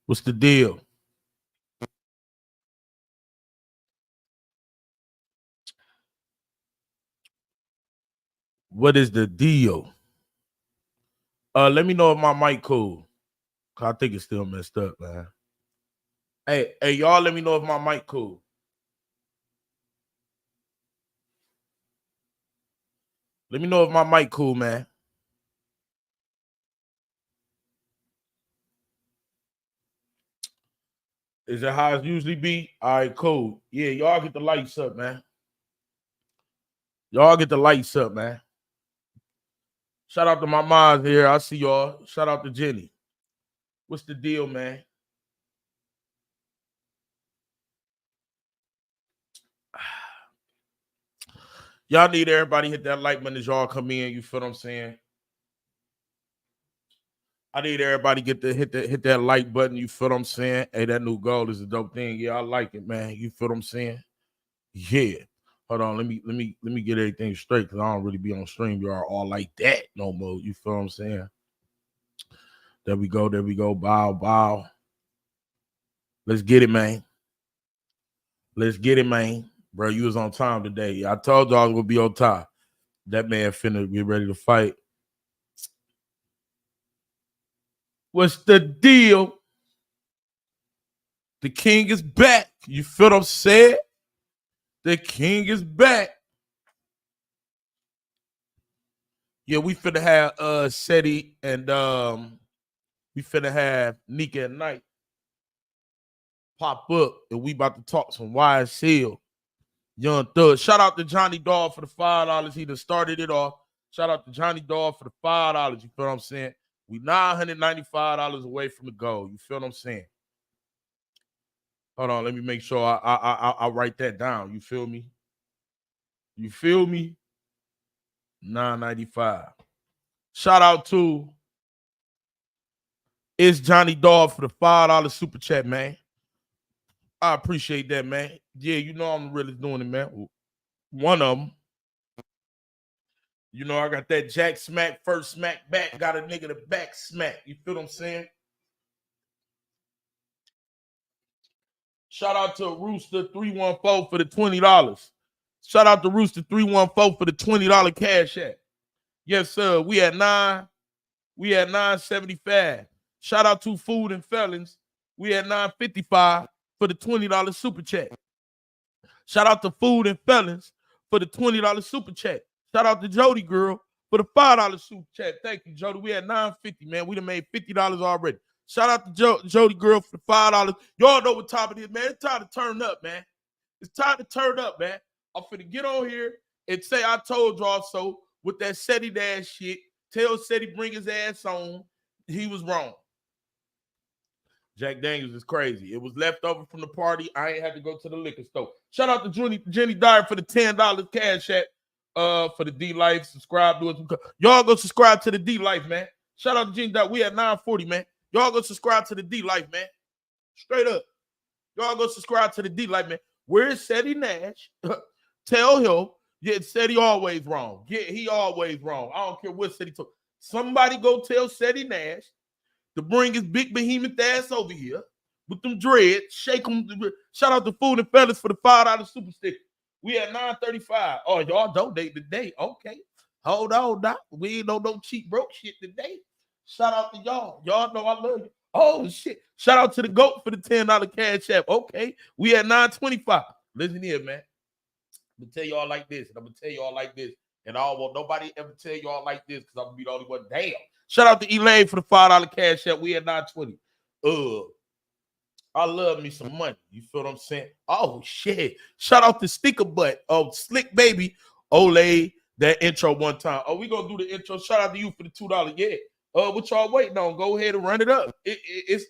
What's the deal? What is the deal? Let me know if my mic cool. Cause I think it's still messed up, man. Hey, y'all, let me know if my mic cool. Let me know if my mic cool, man. Is that how it usually be? All right, cool. Yeah, y'all get the lights up, man. Y'all get the lights up, man. Shout out to my moms here. I see y'all. Shout out to Jenny. What's the deal, man? Y'all need everybody hit that like button as y'all come in. You feel what I'm saying? I need everybody get to hit that like button. You feel what I'm saying? Hey, that new goal is a dope thing. Yeah, I like it, man. You feel what I'm saying? Yeah. Hold on, let me get everything straight because I don't really be on stream. You are all like that no more. You feel what I'm saying? There we go. There we go. Bow, bow. Let's get it, man. Let's get it, man. Bro, you was on time today. I told y'all I was gonna be on time. That man finna get ready to fight. What's the deal? The king is back. You feel what I'm saying? The king is back. Yeah, we finna have Seti and we finna have Nika at night pop up, and we about to talk some YSL. Young Thug. Shout out to Johnny Dawg for the $5. He done started it off. Shout out to Johnny Dawg for the $5. You feel what I'm saying? We $995 away from the goal. You feel what I'm saying? Hold on, let me make sure I write that down. You feel me? You feel me? $995. Shout out to It's Johnny Dawg for the $5 super chat, man. I appreciate that, man. Yeah, you know I'm really doing it, man. One of them. You know, I got that jack smack, first smack back, got a nigga to back smack. You feel what I'm saying? Shout out to Rooster 314 for the $20. Shout out to Rooster 314 for the $20 cash app. Yes, sir. We at 975. Shout out to Food and Felons. We at 955 for the $20 super chat. Shout out to Food and Felons for the $20 super chat. Shout out to Jody Girl for the $5 super chat. Thank you, Jody. We at 950, man. We done made $50 already. Shout out to Jody Girl for the $5. Y'all know what time it is, man. It's time to turn up, man. It's time to turn up, man. I'm finna get on here and say I told y'all so with that Seti Dash shit. Tell Seti bring his ass on. He was wrong. Jack Daniels is crazy. It was left over from the party. I ain't had to go to the liquor store. Shout out to Jenny Dyer for the $10 cash app for the D Life. Subscribe to us. Y'all go subscribe to the D Life, man. Shout out to Jenny Dyer. We at 940, man. Y'all go subscribe to the D Life, man. Straight up. Y'all go subscribe to the D Life, man. Where's Seti Nash? Tell him. Yeah, Seti always wrong. Yeah, he always wrong. I don't care what Seti told. Somebody go tell Seti Nash to bring his big behemoth ass over here with them dreads, shake him. Shout out to Food and Fellas for the $5 super sticker. We at 935. Oh, y'all donate today. Okay. Hold on, Doc. We ain't no cheap broke shit today. Shout out to y'all. Y'all know I love you. Oh, shit. Shout out to the GOAT for the $10 cash app. Okay. We at 925. Listen here, man. I'm going to tell y'all like this, and I'm going to tell y'all like this, and I don't want nobody ever tell y'all like this because I'm going to be the only one. Damn. Shout out to Elaine for the $5 cash app. We at 920. I love me some money. You feel what I'm saying? Oh, shit. Shout out to Sticker Butt. Oh, Slick Baby. Olay, that intro one time. Oh, we going to do the intro. Shout out to you for the $2. Yeah. What y'all waiting on? Go ahead and run it up. It's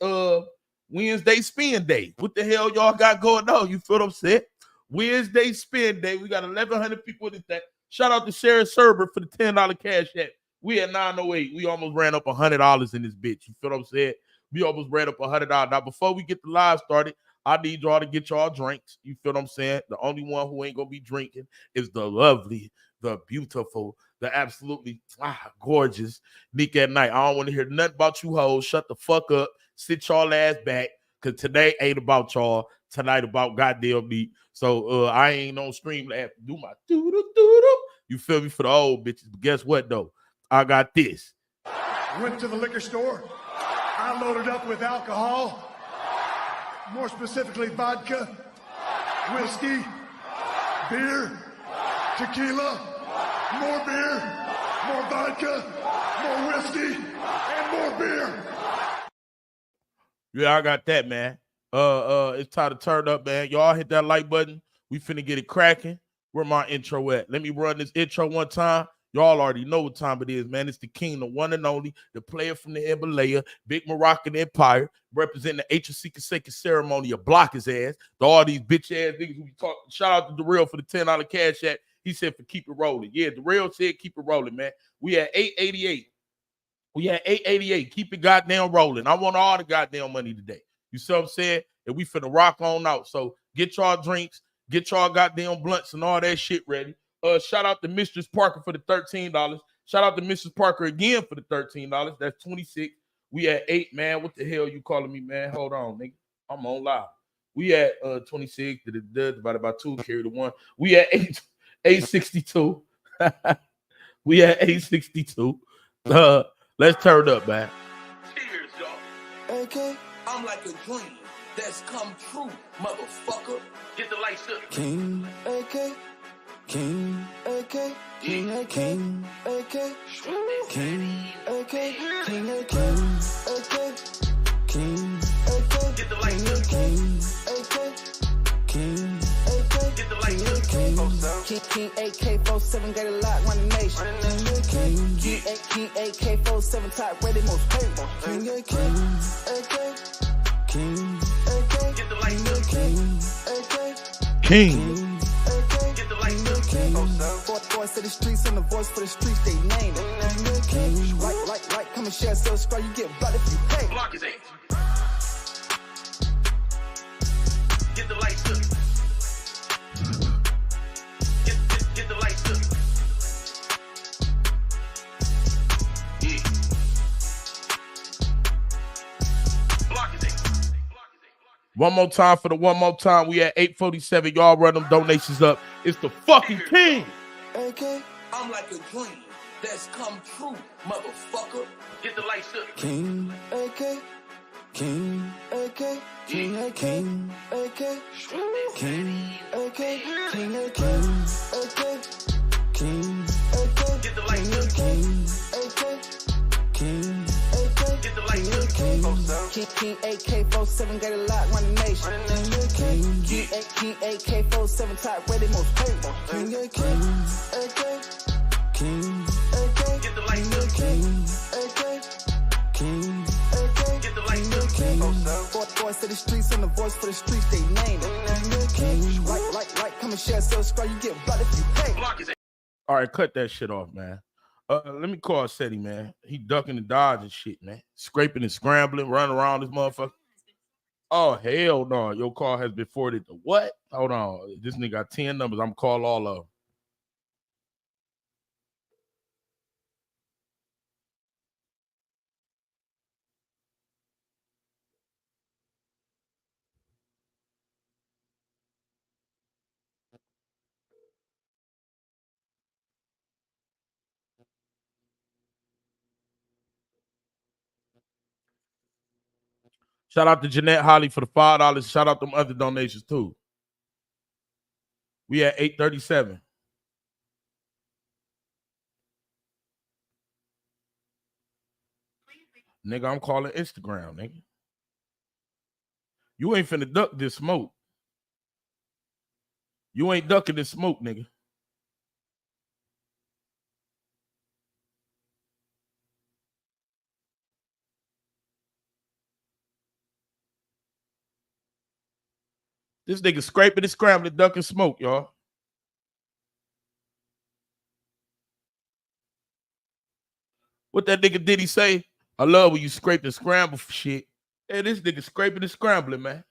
Wednesday spin day. What the hell y'all got going on? You feel what I'm saying? Wednesday spin day. We got 1,100 people in this thing. Shout out to Sharon Serber for the $10 cash app. We at 908. We almost ran up $100 in this bitch. You feel what I'm saying? We almost ran up $100. Now, before we get the live started, I need y'all to get y'all drinks. You feel what I'm saying? The only one who ain't gonna be drinking is the lovely, the beautiful, the absolutely gorgeous Nick at Night. I don't want to hear nothing about you hoes. Shut the fuck up. Sit y'all ass back, because today ain't about y'all. Tonight about goddamn me. So I ain't on stream to do my doo-doo-doo-doo. You feel me, for the old bitches. But guess what, though? I got this. Went to the liquor store. I loaded up with alcohol, more specifically vodka, whiskey, beer, tequila, more beer, more vodka, more whiskey, and more beer. Yeah, I got that, man. It's time to turn up, man. Y'all hit that like button. We finna get it cracking. Where my intro at? Let me run this intro one time. Y'all already know what time it is, man. It's the king, the one and only, the player from the Himalaya, Big Moroccan Empire, representing the HSC Kaseka ceremony of block his ass. To all these bitch ass niggas who be talking. Shout out to Darrell for the $10 cash app. He said for keep it rolling. Yeah, Darrell said keep it rolling, man. We at 888. We at 888. Keep it goddamn rolling. I want all the goddamn money today. You see what I'm saying? And we finna rock on out. So get y'all drinks, get y'all goddamn blunts and all that shit ready. Shout out to Mistress Parker for the $13. Shout out to Mrs. Parker again for the $13. That's 26. We at 8, man. What the hell you calling me, man? Hold on, nigga. I'm on live. We at 26 divided by 2, carry the 1. We at 862. We at 862. Let's turn up, man. Cheers, y'all. Okay. I'm like a dream that's come true, motherfucker. Get the lights up. King, okay. King, okay. King, okay. King, okay. King, okay. King, okay. Okay. King, okay. Get the lights up. King, okay. King, okay. Get the lights up. King, AK-47 got a lot, run the nation. King, AK-47 top rated most paper. King, okay. King, okay. Get the lights up. King, okay. King. Voice of the streets and the voice for the streets, they name it. King, like, come and share, subscribe, you get blood if you pay. Block his 8. Get the lights up. Get the lights up. Yeah. Block his 8. One more time for the one more time. We at 847. Y'all run them donations up. It's the fucking king. Okay. I'm like a dream that's come true, motherfucker. Get the lights up. King, okay. King, okay. King, okay. King, okay. King, okay. King, okay. Okay. King, okay. Get the lights up. King, okay. King, okay. Get the lights up. King, AK-47 got a lot, run the nation. King, AK-47 top rated most paper. King, okay. King, okay. Get the lights up. King, okay. King, okay. Get the lights up. Voice of the streets and the voice for the streets, they name it. King, like, come and share, subscribe, you get blood if you pay. All right, cut that shit off, man. Let me call Seti, man. He ducking and dodging shit, man. Scraping and scrambling, running around this motherfucker. Oh, hell no. Your call has been forwarded to what? Hold on. This nigga got 10 numbers. I'm going to call all of them. Shout out to Jeanette Holly for the $5. Shout out them other donations too. We at 837. Nigga, I'm calling Instagram, nigga. You ain't finna duck this smoke. You ain't ducking this smoke, nigga. This nigga scraping and scrambling, ducking smoke, y'all. What that nigga did he say? I love when you scrape and scramble for shit. Hey, this nigga scraping and scrambling, man.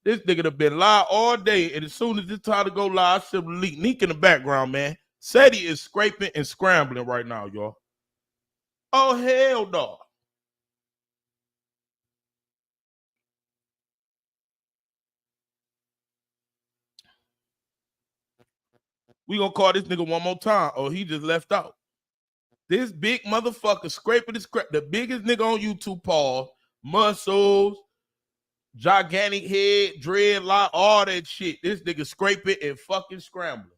This nigga done been live all day, and as soon as it's time to go live, I should leak Neek in the background, man. Seti is scraping and scrambling right now, y'all. Oh, hell no. We gonna call this nigga one more time. Oh, he just left out. This big motherfucker scraping the scrap. The biggest nigga on YouTube, Paul. Muscles, gigantic head, dreadlock, all that shit. This nigga scraping and fucking scrambling.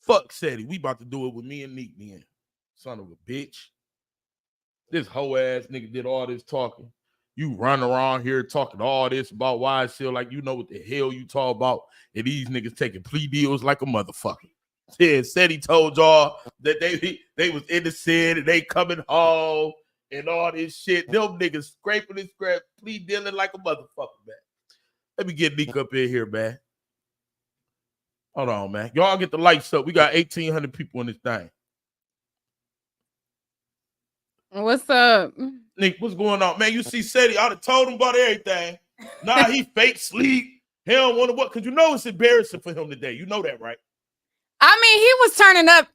Fuck Seti. We about to do it with me and Neek then. Son of a bitch. This hoe ass nigga did all this talking. You run around here talking all this about why I feel like you know what the hell you talk about. And these niggas taking plea deals like a motherfucker. Yeah, said he told y'all that they was innocent and they coming home and all this shit. Them niggas scraping and scrap, plea dealing like a motherfucker, man. Let me get Nick up in here, man. Hold on, man. Y'all get the lights up. We got 1,800 people in this thing. What's up? Nick, what's going on? Man, you see Seti, I done told him about everything. Nah, he fake sleep. He don't want to work. Because you know it's embarrassing for him today. You know that, right? I mean, he was turning up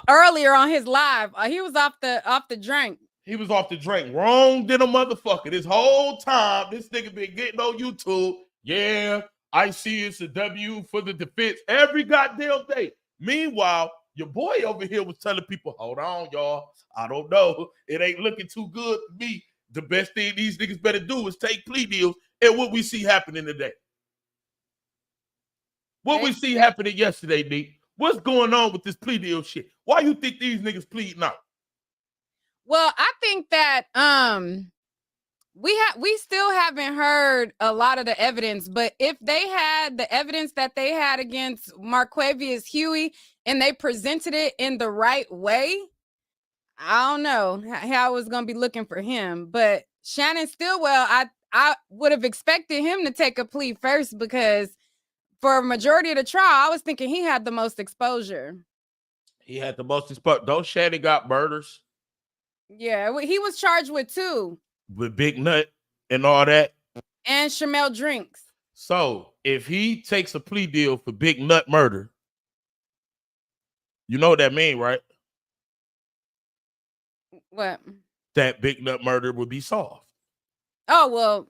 earlier on his live. He was off the drink. He was off the drink. Wrong than a motherfucker. This whole time, this nigga been getting on YouTube. Yeah, I see it's a W for the defense every goddamn day. Meanwhile, your boy over here was telling people, hold on, y'all. I don't know. It ain't looking too good for me. The best thing these niggas better do is take plea deals. And what we see happening today. What we see happening yesterday, Nick. What's going on with this plea deal shit? Why you think these niggas pleading out? Well, I think that we still haven't heard a lot of the evidence, but if they had the evidence that they had against Marquavius Huey and they presented it in the right way, I don't know how it was going to be looking for him. But Shannon Stillwell, I would have expected him to take a plea first because for a majority of the trial, I was thinking he had the most exposure. He had the most exposure. Don't Shannon got murders? Yeah, he was charged with 2. With Big Nut and all that. And Shamel Drinks. So if he takes a plea deal for Big Nut murder, you know what that mean, right? What? That Big Nut murder would be solved. Oh, well,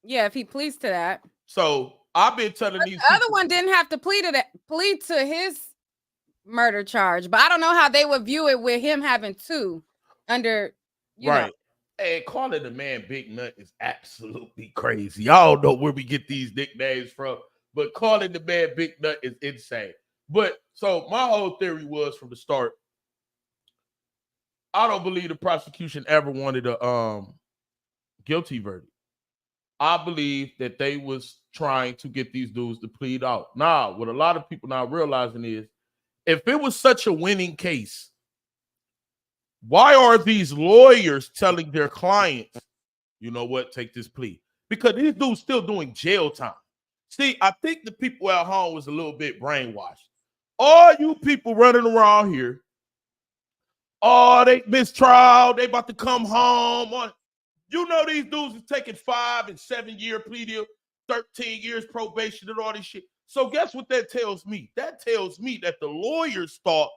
yeah, if he pleads to that. So I've been telling these the other one didn't have to plead to his murder charge, but I don't know how they would view it with him having 2 under, you know. Hey, calling the man Big Nut is absolutely crazy. I don't know where we get these nicknames from, but calling the man Big Nut is insane. But so my whole theory was from the start, I don't believe the prosecution ever wanted a guilty verdict. I believe that they was trying to get these dudes to plead out. Now, what a lot of people now realizing is, if it was such a winning case, why are these lawyers telling their clients, you know what, take this plea? Because these dudes still doing jail time. See, I think the people at home was a little bit brainwashed. All you people running around here, oh, they missed trial, they about to come home. You know these dudes is taking 5 and 7 year plea deal, 13 years probation and all this shit. So guess what that tells me? That tells me that the lawyers thought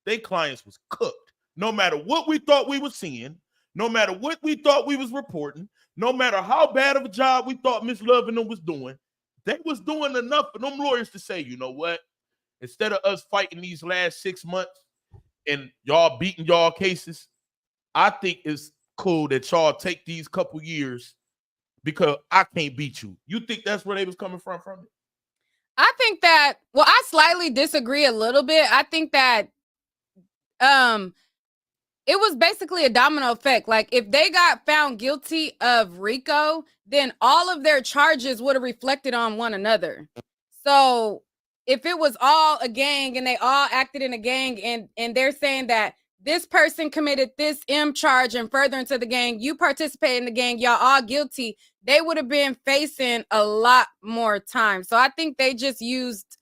their clients was cooked. No matter what we thought we were seeing, no matter what we thought we was reporting, no matter how bad of a job we thought Miss Love and them was doing, they was doing enough for them lawyers to say, you know what? Instead of us fighting these last 6 months and y'all beating y'all cases, I think it's cool that y'all take these couple years because I can't beat you. You think that's where they was coming from it? I think that, well, I slightly disagree a little bit. I think that it was basically a domino effect. Like, if they got found guilty of RICO, then all of their charges would have reflected on one another. So if it was all a gang and they all acted in a gang and they're saying that this person committed this M charge and further into the gang, you participate in the gang, y'all all guilty, they would have been facing a lot more time. So I think they just used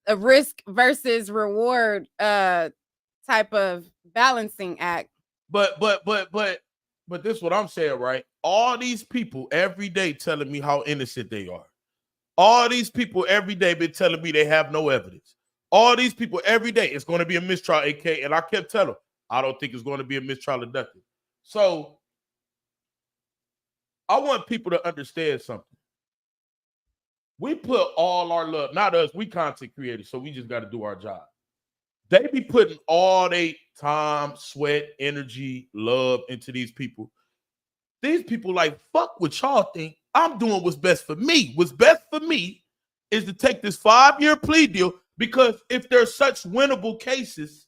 a risk versus reward type of balancing act. But this is what I'm saying, right? All these people every day telling me how innocent they are. All these people every day been telling me they have no evidence. All these people every day, it's going to be a mistrial, AK. And I kept telling them, I don't think it's going to be a mistrial or nothing. So I want people to understand something. We put all our love, not us, we content creators, so we just got to do our job. They be putting all their time, sweat, energy, love into these people. These people like, fuck what y'all think. I'm doing what's best for me. What's best for me is to take this 5-year plea deal, because if there's such winnable cases,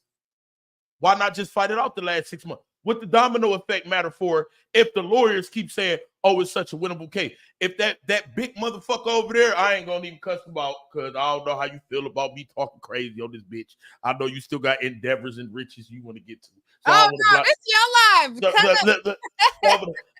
why not just fight it out the last 6 months? What the domino effect matter for if the lawyers keep saying, oh, it's such a winnable case? If that big motherfucker over there, I ain't gonna even cuss him out because I don't know how you feel about me talking crazy on this bitch. I know you still got endeavors and riches you want to get to. So oh no, it's your live.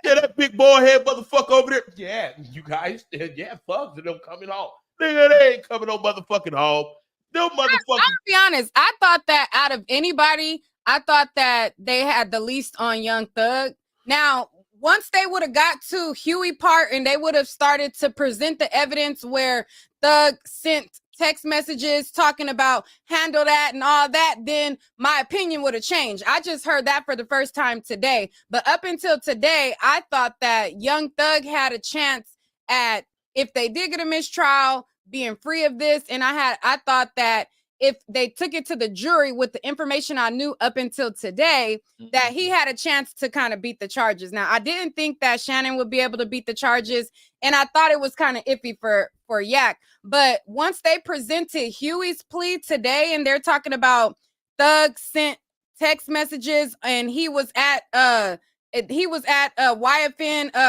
Yeah, that big boy head motherfucker over there. Yeah, you guys, yeah, fuck them coming off. Nigga, they ain't coming on motherfucking home. Them motherfuckers. I'll be honest. I thought that out of anybody, I thought that they had the least on Young Thug. Now, once they would have got to Huey part and they would have started to present the evidence where Thug sent text messages talking about handle that and all that, then my opinion would have changed. I just heard that for the first time today. But up until today, I thought that Young Thug had a chance at, if they did get a mistrial, being free of this. And I thought that if they took it to the jury with the information I knew up until today, that he had a chance to kind of beat the charges. Now, I didn't think that Shannon would be able to beat the charges, and I thought it was kind of iffy for Yak. But once they presented Huey's plea today, and they're talking about Thug sent text messages, and he was at YFN,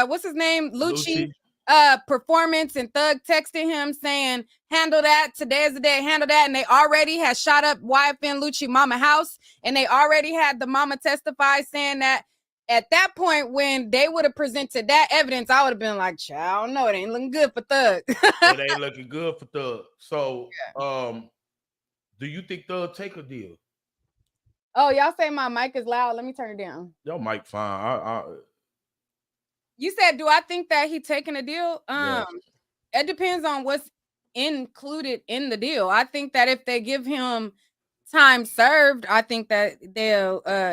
what's his name? Lucci. Performance, and Thug texted him saying, handle that, today is the day, handle that. And they already had shot up YFN Lucci mama house, and they already had the mama testify saying that at that point, when they would have presented that evidence, I would have been like, child, no, it ain't looking good for Thug. It ain't looking good for Thug. So do you think Thug take a deal? Oh, y'all say my mic is loud. Let me turn it down. Your mic fine. You said, do I think that he taking a deal? Yes. It depends on what's included in the deal. I think that if they give him time served, I think that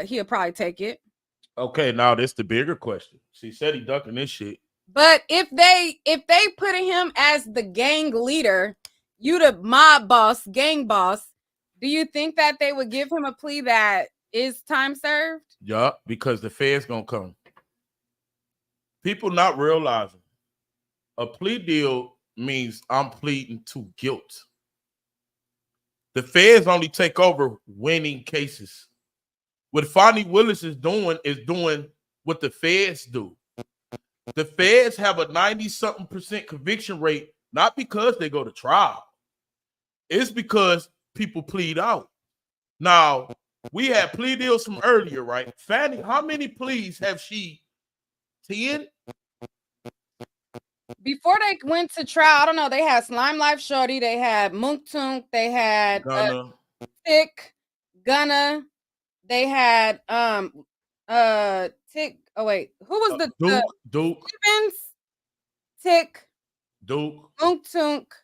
he'll probably take it. Okay, now this the bigger question. She said he ducking this shit. But if they put him as the gang leader, you the mob boss, gang boss, do you think that they would give him a plea that is time served? Yeah, because the feds gonna come. People not realizing a plea deal means I'm pleading to guilt. The feds only take over winning cases. What Fani Willis is doing what the feds do. The feds have a 90-something% conviction rate, not because they go to trial. It's because people plead out. Now, we had plea deals from earlier, right? Fani, how many pleas have she? 10? Before they went to trial, I don't know. They had Slime Life Shorty, they had Munk Tunk, they had Tick, Gunna, they had Tick. Oh wait, who was Duke, Stevens, Tick, Duke, Munk Tunk.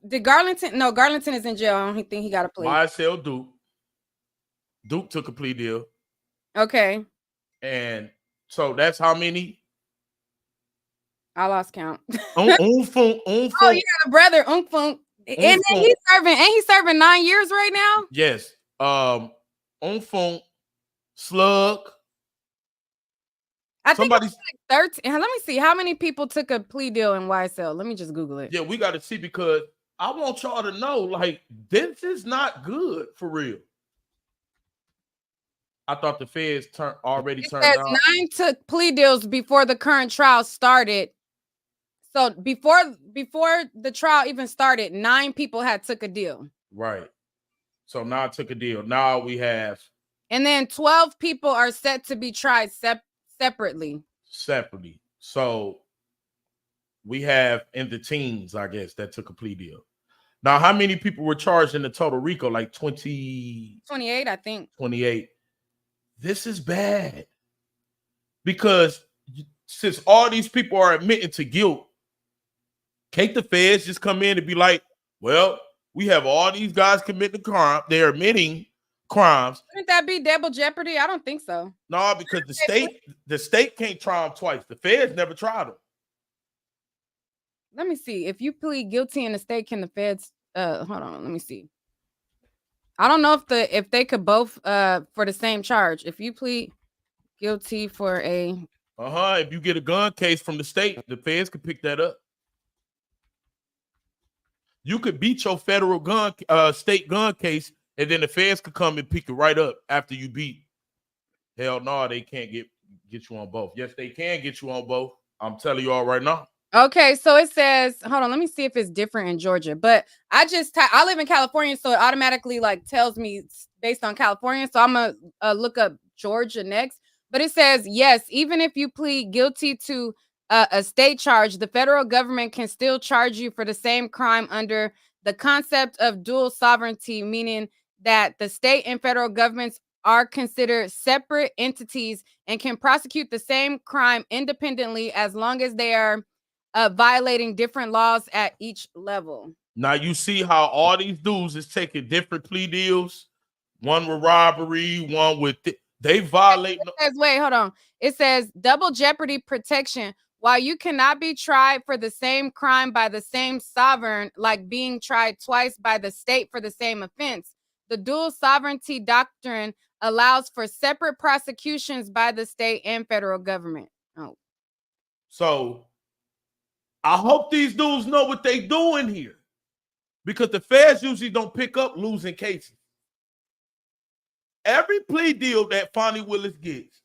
Did Garlington? No, Garlington is in jail. I don't think he got a plea. YSL Duke took a plea deal. Okay. And so that's how many? I lost count. Oh, yeah, the brother Funk. And he's serving 9 years right now. Yes. Funk, Slug. I think like 13. Let me see how many people took a plea deal in YSL. Let me just Google it. Yeah, we got to see, because I want y'all to know, like, this is not good for real. I thought the feds already turned down. 9 took plea deals before the current trial started. So before the trial even started, 9 people had took a deal. Right. So now I took a deal. Now we have. And then 12 people are set to be tried separately. So we have in the teens, I guess, that took a plea deal. Now, how many people were charged in the total RICO? Like 28, I think. 28. This is bad. Because since all these people are admitting to guilt, can't the feds just come in and be like, well, we have all these guys committing the crime. They're admitting, crimes. Wouldn't that be double jeopardy? I don't think so. No, because the state can't try him twice. The feds never tried him. Let me see. If you plead guilty in the state, can the feds hold on, let me see. I don't know if they could both for the same charge. If you plead guilty for a if you get a gun case from the state, the feds could pick that up. You could beat your federal gun state gun case, and then the feds could come and pick it right up after you beat. Hell no, they can't get you on both. Yes, they can get you on both. I'm telling you all right now. Okay, so it says, hold on, let me see if it's different in Georgia. But I live in California, so it automatically like tells me based on California. So I'm gonna look up Georgia next. But it says, yes, even if you plead guilty to a state charge, the federal government can still charge you for the same crime under the concept of dual sovereignty, meaning that the state and federal governments are considered separate entities and can prosecute the same crime independently as long as they are violating different laws at each level. Now you see how all these dudes is taking different plea deals, one with robbery, one with they violate. Wait, hold on. It says double jeopardy protection. While you cannot be tried for the same crime by the same sovereign, like being tried twice by the state for the same offense, the dual sovereignty doctrine allows for separate prosecutions by the state and federal government. Oh, so I hope these dudes know what they doing here, because the feds usually don't pick up losing cases. Every plea deal that Fani Willis gets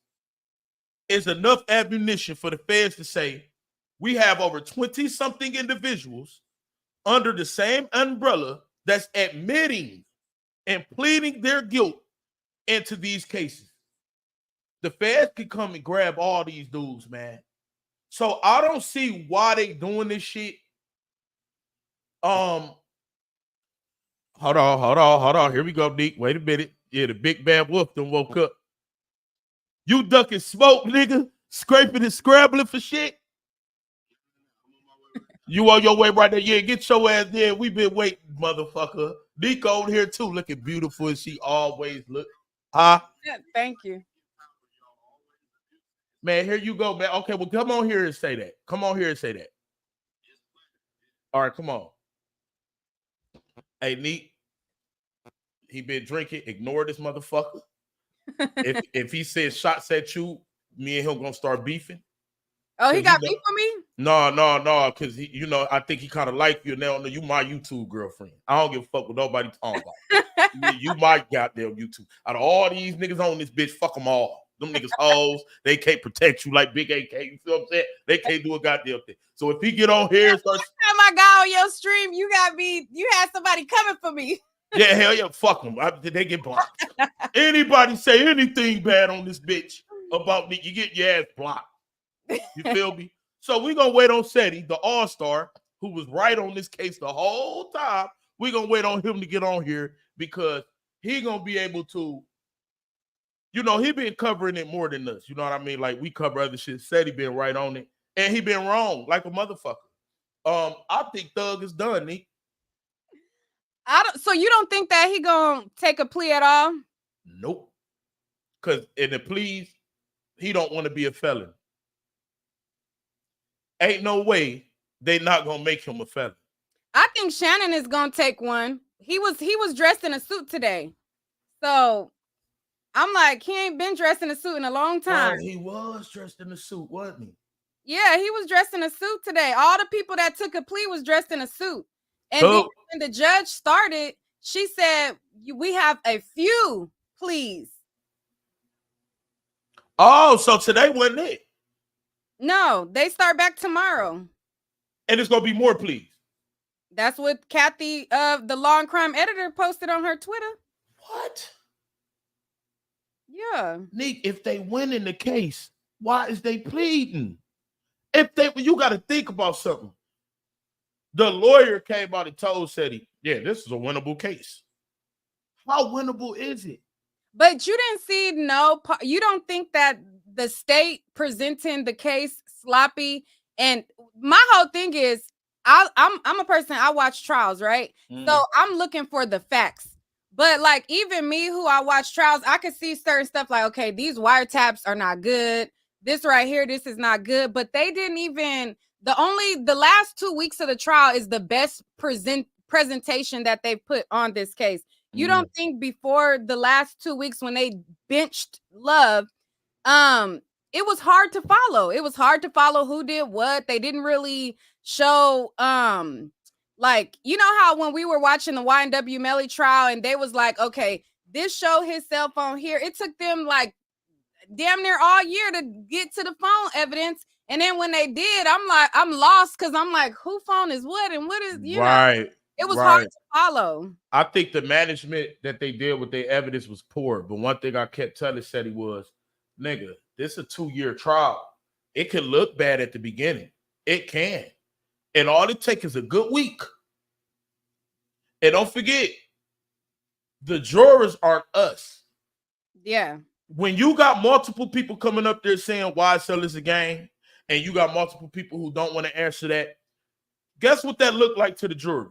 is enough ammunition for the feds to say, we have over 20-something individuals under the same umbrella that's admitting and pleading their guilt into these cases. The feds can come and grab all these dudes, man. So I don't see why they doing this shit. Hold on. Here we go, Nick. Wait a minute. Yeah, the big bad wolf done woke up. You ducking smoke, nigga, scraping and scrambling for shit. You on your way right there. Yeah, get your ass there. We been waiting, motherfucker. Nico over here too, looking beautiful as she always look. Huh? yeah, thank you. Man, here you go, man. Okay, well, come on here and say that. Come on here and say that. All right, come on. Hey, Neat. He been drinking. Ignore this motherfucker. if he says shots at you, me and him gonna start beefing. Oh, he got beef for me? No, because I think he kind of like you now. You my YouTube girlfriend. I don't give a fuck what nobody talking about. you my goddamn YouTube. Out of all these niggas on this bitch, fuck them all. Them niggas hoes, they can't protect you like Big AK. You feel what I'm saying? They can't do a goddamn thing. So if he get on here and starts, every time I got on your stream, you had somebody coming for me. Yeah, hell yeah, fuck them. They get blocked. Anybody say anything bad on this bitch about me, you get your ass blocked. You feel me? So we're gonna wait on Seti, the all-star, who was right on this case the whole time. We're gonna wait on him to get on here because he gonna be able to. He been covering it more than us. You know what I mean? Like, we cover other shit. Said he been right on it. And he been wrong, like a motherfucker. I think Thug is done, Nick. So you don't think that he gonna take a plea at all? Nope. Because in the pleas, he don't want to be a felon. Ain't no way they not gonna make him a felon. I think Shannon is gonna take one. He was dressed in a suit today. So I'm like, he ain't been dressed in a suit in a long time. He was dressed in a suit, wasn't he? Yeah, he was dressed in a suit today. All the people that took a plea was dressed in a suit. And then when the judge started, she said, we have a few pleas. Oh, so today wasn't it? No, they start back tomorrow. And it's going to be more pleas. That's what Kathy, the Law and Crime editor, posted on her Twitter. What? Yeah. Nick, if they win in the case, why is they pleading? You got to think about something. The lawyer came out and told Seti, yeah, this is a winnable case. How winnable is it? But you didn't see you don't think that the state presenting the case sloppy? And my whole thing is, I'm a person, I watch trials, right? So I'm looking for the facts. But like even me, who I watch trials, I could see certain stuff like, okay, these wiretaps are not good. This right here, this is not good. But they didn't even the last 2 weeks of the trial is the best presentation that they put on this case. You don't think before the last 2 weeks when they benched Love, it was hard to follow. It was hard to follow who did what. They didn't really show like, you know how when we were watching the YNW Melly trial and they was like, okay, this show his cell phone here. It took them like damn near all year to get to the phone evidence. And then when they did, I'm like, I'm lost because I'm like, who phone is what and what is, you know, it was hard to follow. I think the management that they did with their evidence was poor. But one thing I kept telling Seti was, nigga, this is a 2-year trial. It can look bad at the beginning. It can. And all it takes is a good week. And don't forget, the jurors aren't us. Yeah. When you got multiple people coming up there saying YSL is a game, and you got multiple people who don't want to answer that, guess what that looked like to the jury?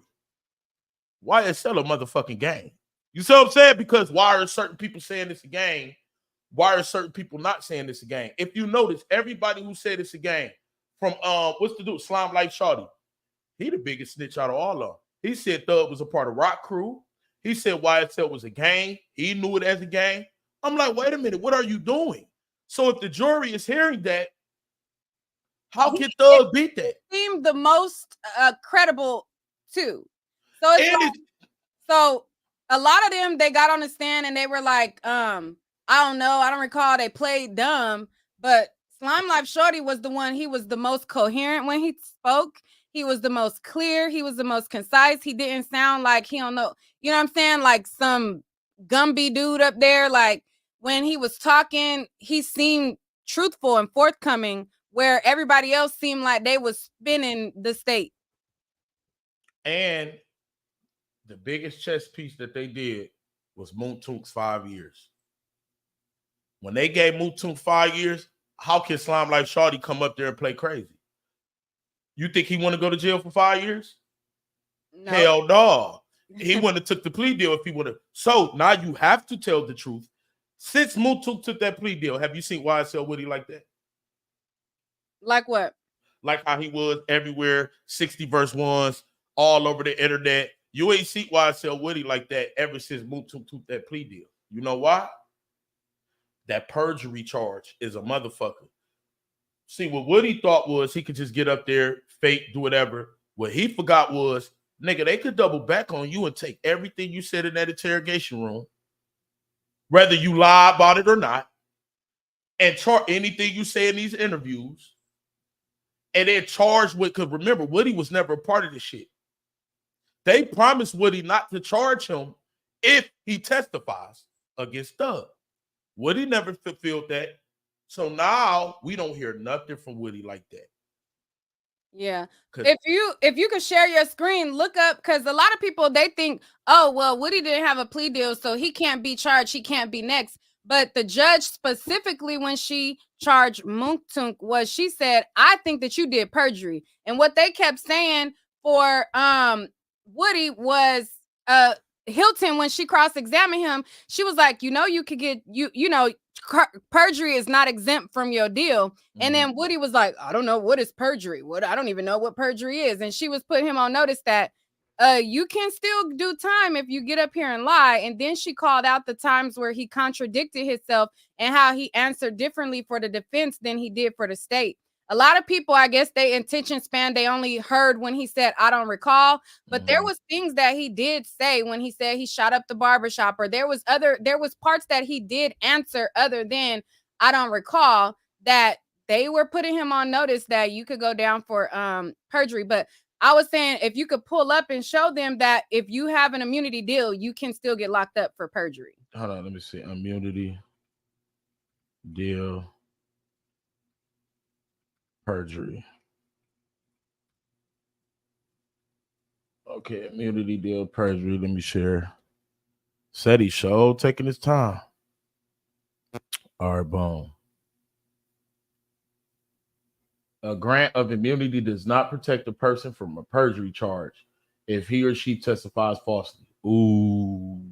YSL a motherfucking game. You see what I'm saying? Because why are certain people saying it's a game? Why are certain people not saying it's a game? If you notice, everybody who said it's a game, from what's the dude, Slime Life Shawty, he the biggest snitch out of all of them. He said Thug was a part of Rock Crew. He said YSL was a game. He knew it as a game. I'm like, wait a minute, what are you doing? So if the jury is hearing that, how can Thug beat that? Seemed the most credible too. So it's like, so a lot of them, they got on the stand and they were like, I don't know, I don't recall, they played dumb, but Slime Life Shorty was the one, he was the most coherent when he spoke. He was the most clear. He was the most concise. He didn't sound like he don't know, you know what I'm saying? Like some Gumby dude up there. Like when he was talking, he seemed truthful and forthcoming, where everybody else seemed like they was spinning the state. And the biggest chess piece that they did was Moontunk's 5 years. When they gave Moontunk 5 years, how can Slime Life Shawty come up there and play crazy? You think he want to go to jail for 5 years? No. Hell no. He wouldn't have took the plea deal if he would have. So now you have to tell the truth. Since Moontunk took that plea deal, have you seen YSL Woody like that? Like what? Like how he was everywhere, 60 verse ones, all over the internet. You ain't seen YSL Woody like that ever since Moontunk took that plea deal. You know why? That perjury charge is a motherfucker. See, what Woody thought was he could just get up there, fake, do whatever. What he forgot was, nigga, they could double back on you and take everything you said in that interrogation room, whether you lie about it or not, and charge anything you say in these interviews, and then charge with, because remember, Woody was never a part of this shit. They promised Woody not to charge him if he testifies against Thug. Woody never fulfilled that. So now we don't hear nothing from Woody like that. Yeah. If you could share your screen, look up, because a lot of people, they think, oh, well, Woody didn't have a plea deal, so he can't be charged. He can't be next. But the judge specifically, when she charged Moontunk, she said, I think that you did perjury. And what they kept saying for Woody was Hilton, when she cross-examined him, she was like, you could get perjury is not exempt from your deal. Mm-hmm. And then Woody was like, I don't know, what is perjury? I don't even know what perjury is. And she was putting him on notice that you can still do time if you get up here and lie. And then she called out the times where he contradicted himself and how he answered differently for the defense than he did for the state. A lot of people, I guess, they attention span, they only heard when he said, I don't recall. But there was things that he did say when he said he shot up the barbershop, or there was parts that he did answer other than I don't recall, that they were putting him on notice that you could go down for perjury. But I was saying, if you could pull up and show them that if you have an immunity deal, you can still get locked up for perjury. Hold on, let me see. Immunity deal. Perjury. Okay, immunity deal, perjury. Let me share. Seti show taking his time. All right, boom. A grant of immunity does not protect a person from a perjury charge if he or she testifies falsely. Ooh.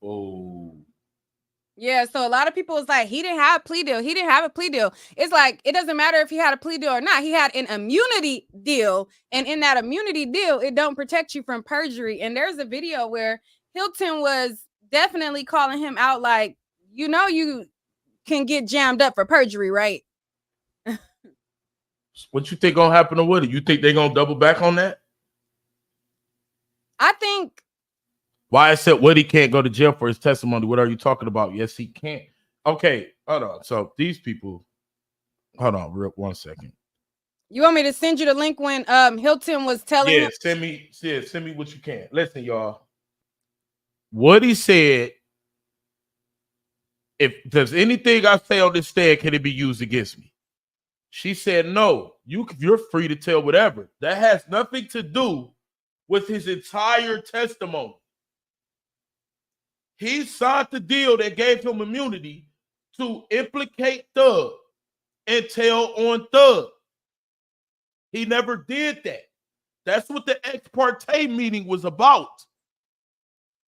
Oh. Yeah, so a lot of people was like, he didn't have a plea deal. He didn't have a plea deal. It's like, it doesn't matter if he had a plea deal or not. He had an immunity deal. And in that immunity deal, it don't protect you from perjury. And there's a video where Hilton was definitely calling him out like, you know, you can get jammed up for perjury, right? What you think gonna happen to Woody? You think they're gonna double back on that? I think. Why I said Woody can't go to jail for his testimony. What are you talking about? Yes, he can. Okay, hold on. So these people, hold on, real 1 second. You want me to send you the link when Hilton was telling him? Send me what you can. Listen, y'all. Woody said, if there's anything I say on this stand, can it be used against me? She said, no, you're free to tell whatever. That has nothing to do with his entire testimony. He signed the deal that gave him immunity to implicate Thug and tell on Thug. He never did that. That's what the ex parte meeting was about.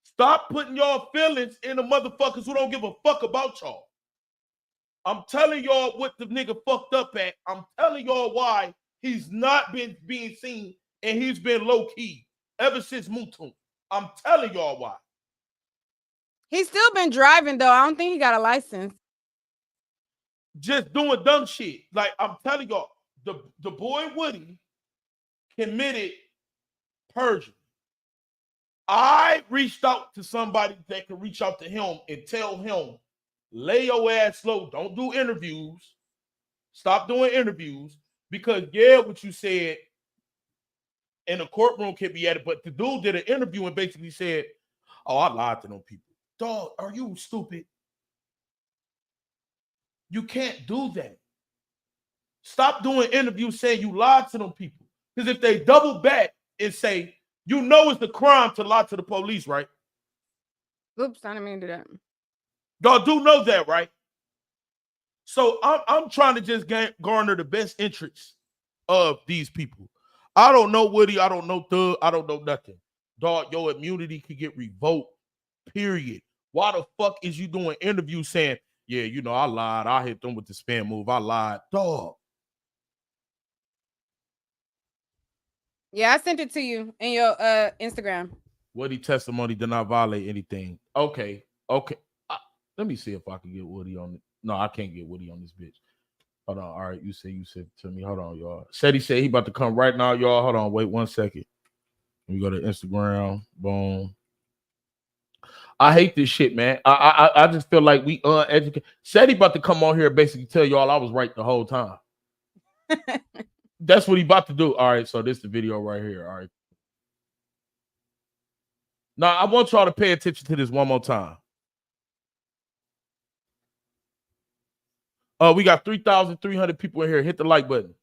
Stop putting y'all feelings in the motherfuckers who don't give a fuck about y'all. I'm telling y'all what the nigga fucked up at. I'm telling y'all why he's not been being seen and he's been low-key ever since Mutum. I'm telling y'all why. He's still been driving, though. I don't think he got a license. Just doing dumb shit. Like, I'm telling y'all, the boy Woody committed perjury. I reached out to somebody that could reach out to him and tell him, lay your ass low. Don't do interviews. Stop doing interviews. Because, yeah, what you said in the courtroom can be added. But the dude did an interview and basically said, oh, I lied to them people. Dog, are you stupid? You can't do that. Stop doing interviews saying you lied to them people. Because if they double back and say, you know it's the crime to lie to the police, right? Oops, I didn't mean to do that. Y'all do know that, right? So I'm trying to just garner the best interests of these people. I don't know Woody. I don't know Thug. I don't know nothing. Dog, your immunity could get revoked, period. Why the fuck is you doing interviews saying, yeah, you know, I lied. I hit them with the spam move. I lied. Dog. Yeah, I sent it to you in your Instagram. Woody testimony did not violate anything. Okay. Let me see if I can get Woody on it. No, I can't get Woody on this bitch. Hold on. All right, you said to me. Hold on, y'all. Said he about to come right now, y'all. Hold on. Wait 1 second. Let me go to Instagram. Boom. I hate this shit, man. I just feel like we uneducated. Said he about to come on here and basically tell y'all I was right the whole time. That's what he about to do. All right, so this is the video right here. All right. Now, I want y'all to pay attention to this one more time. We got 3,300 people in here. Hit the like button.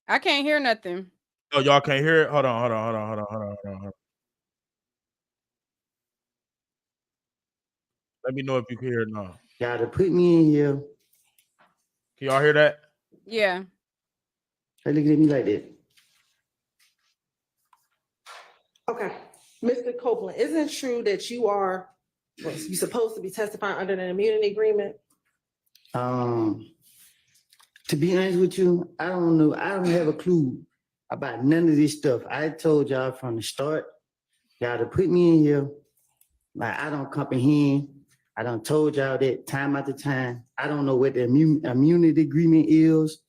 I can't hear nothing. Oh, y'all can't hear it? Hold on. Let me know if you can hear it now. Gotta put me in here. Can y'all hear that? Yeah. Hey, look at me like that. Okay. Mr. Copeland, isn't it true that you're supposed to be testifying under an immunity agreement? To be honest with you, I don't know. I don't have a clue about none of this stuff. I told y'all from the start, y'all to put me in here. Like, I don't comprehend. I done told y'all that time after time. I don't know what the immunity agreement is.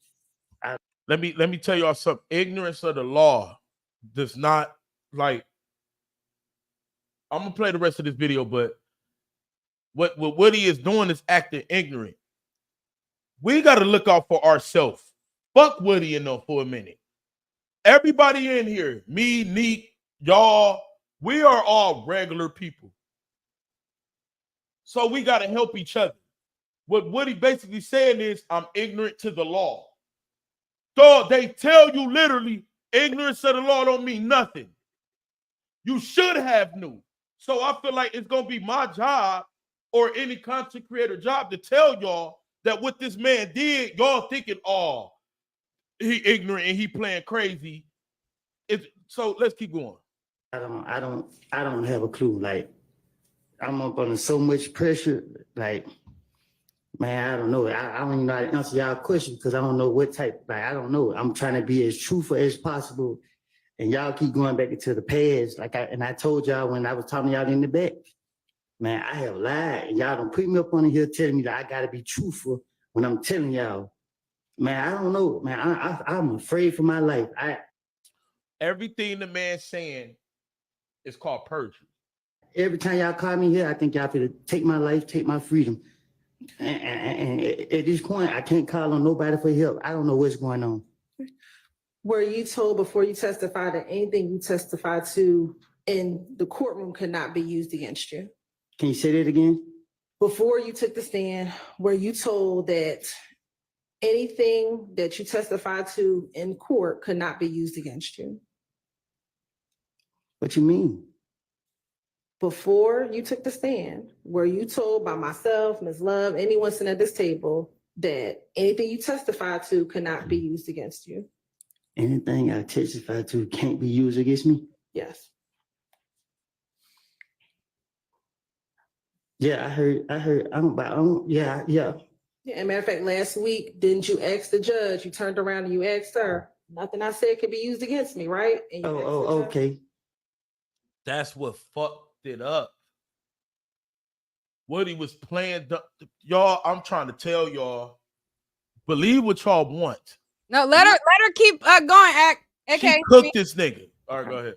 Let me tell y'all something. Ignorance of the law does not, like, I'm gonna play the rest of this video, but what Woody is doing is acting ignorant. We got to look out for ourselves. Fuck Woody and them for a minute. Everybody in here, me, Neek, y'all, we are all regular people. So we got to help each other. What Woody basically saying is, I'm ignorant to the law. Dog, they tell you literally, ignorance of the law don't mean nothing. You should have knew. So I feel like it's going to be my job or any content creator job to tell y'all that what this man did, y'all thinking, oh, he ignorant and he playing crazy. So let's keep going. I don't have a clue. Like, I'm up under so much pressure. Like, man, I don't know. I don't even know how to answer y'all question because I don't know what type. Like, I don't know. I'm trying to be as truthful as possible, and y'all keep going back into the past. Like, I told y'all when I was talking to y'all in the back, man, I have lied, and y'all don't put me up on here telling me that I gotta be truthful when I'm telling y'all. Man, I don't know. Man, I'm afraid for my life. Everything the man's saying is called perjury. Every time y'all call me here, I think y'all finna take my life, take my freedom. And at this point, I can't call on nobody for help. I don't know what's going on. Were you told before you testified that anything you testified to in the courtroom could not be used against you? Can you say that again? Before you took the stand, were you told that anything that you testified to in court could not be used against you? What you mean? Before you took the stand, were you told by myself, Ms. Love, anyone sitting at this table, that anything you testified to could not be used against you? Anything I testify to can't be used against me? Yes. Yeah, I heard, yeah. Yeah, as a matter of fact, last week, didn't you ask the judge, you turned around and you asked her, nothing I said could be used against me, right? And you asked the judge. Okay. That's what fucked it up. Woody was playing, y'all. I'm trying to tell y'all, believe what y'all want. No, let her keep going. She cooked this nigga. All right, go ahead.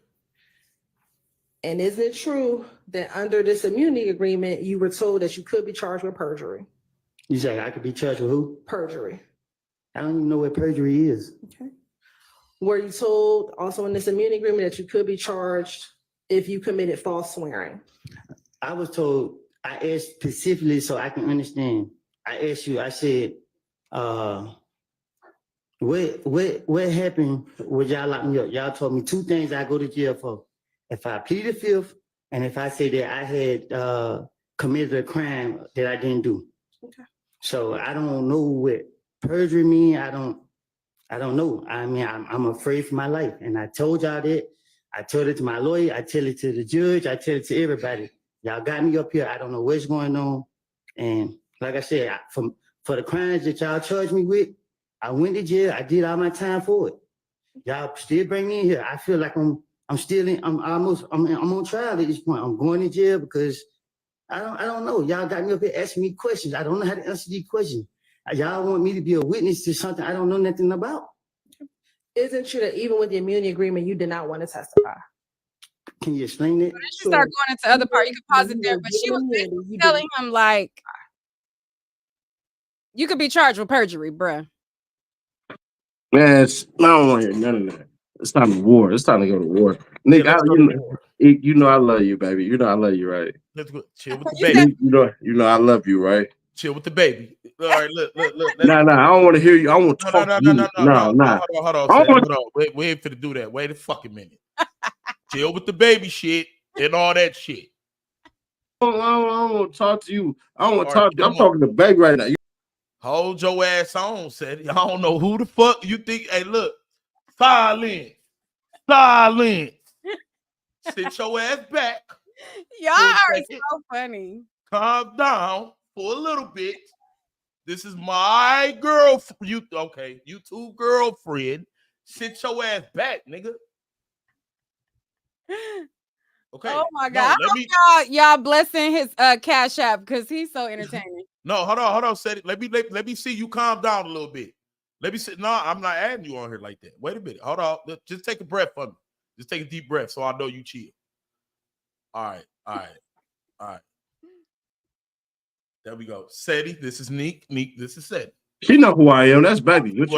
And is it true that under this immunity agreement, you were told that you could be charged with perjury? You say I could be charged with who? Perjury. I don't even know what perjury is. Okay. Were you told also in this immunity agreement that you could be charged if you committed false swearing? I was told, I asked specifically so I can understand. I asked you, I said, what happened when y'all locked me up? Y'all told me two things I go to jail for. If I plead the fifth, and if I say that I had committed a crime that I didn't do. Okay. So I don't know what perjury mean. I don't know. I mean, I'm afraid for my life. And I told y'all that. I told it to my lawyer. I tell it to the judge. I tell it to everybody. Y'all got me up here. I don't know what's going on. And like I said, for the crimes that y'all charged me with, I went to jail. I did all my time for it. Y'all still bring me in here. I feel like I'm on trial at this point. I'm going to jail because I don't know. Y'all got me up here asking me questions. I don't know how to answer these questions. Y'all want me to be a witness to something I don't know nothing about. Isn't true that even with the immunity agreement, you did not want to testify? Can you explain that? When she start going into other part, you can pause it there. But she was basically telling him, like, you could be charged with perjury, bruh. Man, I don't want to hear none of that. It's time to war. It's time to go to war. Nick, you know I love you, baby. You know I love you, right? Let's go. Chill with the baby. You know I love you, right? Chill with the baby. All right, look. Nah, I don't want to hear you. I want to talk to you. No. Hold on. Wait for to do that. Wait a fucking minute. Chill with the baby shit and all that shit. I don't want to talk to you. I don't want to talk to you. I'm talking to baby right now. Hold your ass on, said I don't know who the fuck you think. Hey, look. Silence. Sit your ass back. Y'all are so funny. Calm down for a little bit. This is my girlfriend. You two girlfriend. Sit your ass back, nigga. Okay. Oh my God. Y'all blessing his Cash App because he's so entertaining. No, hold on. Said it. Let me see you calm down a little bit. Let me see. No, I'm not adding you on here like that. Wait a minute. Hold on. Just take a breath for me. Just take a deep breath so I know you chill. All right. There we go. Seti, this is Neek. This is Seti. She know who I am. That's baby. But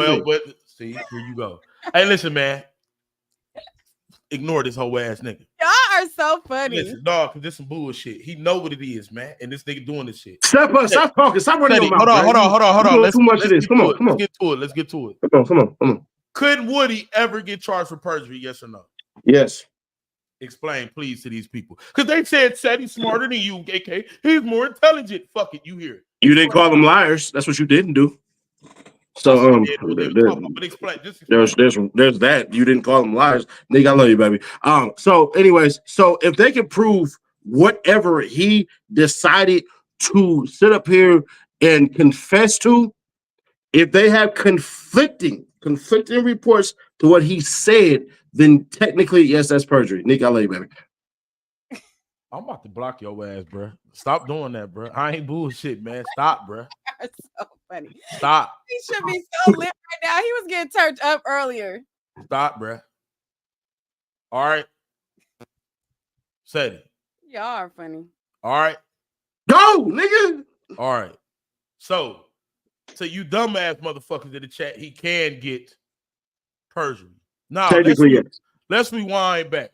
see, here you go. Hey, listen, man. Ignore this whole ass nigga. Y'all are so funny. Listen, dog, because this some bullshit. He know what it is, man. And this nigga doing this shit. Stop talking. Stop running your mouth. Hold on. Let's get to it. Come on. Could Woody ever get charged for perjury? Yes or no? Yes. Explain, please, to these people. Because they said Seti's smarter than you, AK. He's more intelligent. Fuck it, you hear it. You didn't call them liars. That's what you didn't do. So but explain. there's that. You didn't call them liars. Nigga, I love you, baby. So anyways, so if they can prove whatever he decided to sit up here and confess to, if they have conflicting reports to what he said, then technically, yes, that's perjury. Nick, I love you, baby. I'm about to block your ass, bro. Stop doing that, bro. I ain't bullshit, man. Stop, bro. That's so funny. Stop. He should be so lit right now. He was getting turned up earlier. Stop, bro. All right. Said it. Y'all are funny. All right. Go, nigga. All right. So you dumbass motherfuckers in the chat, he can get perjury. Now, technically, yes. Let's rewind back.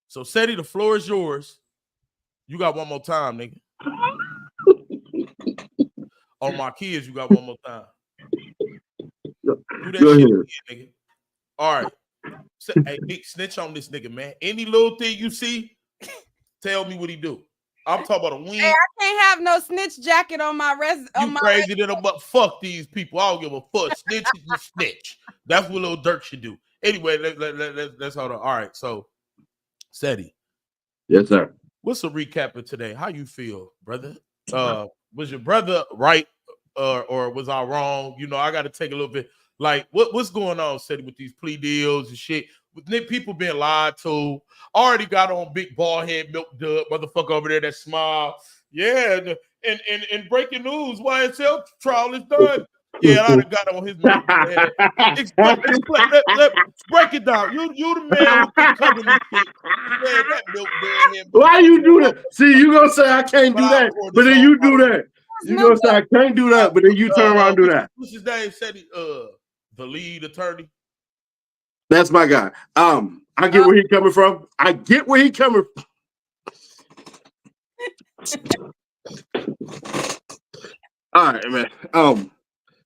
So, Seti, the floor is yours. You got one more time, nigga. On my kids, you got one more time. Do that Go shit ahead. again, nigga. All right. Hey, Nick, snitch on this nigga, man. Any little thing you see, tell me what he do. I'm talking about a win. Hey, I can't have no snitch jacket on my You crazy than a but fuck these people. I don't give a fuck. Snitch is a snitch. That's what Lil Durk should do. Anyway, let's hold on. All right, so Seti. Yes, sir. What's a recap of today? How you feel, brother? Was your brother right or was I wrong? You know, I got to take a little bit. Like, what's going on, Seti, with these plea deals and shit? With people being lied to. Already got on big bald head milk dub motherfucker over there that smile. Yeah, and breaking news, YSL trial is done. Yeah, I done got on his milk head. Break it down. You the man who can cover me shit. Yeah, that milk dub. Why you do that? See, you gonna say I can't do that, but then you do that. You gonna say I can't do that, but then you turn around and do that. What's his name? Seti, the lead attorney. That's my guy. I get where he's coming from. All right, man.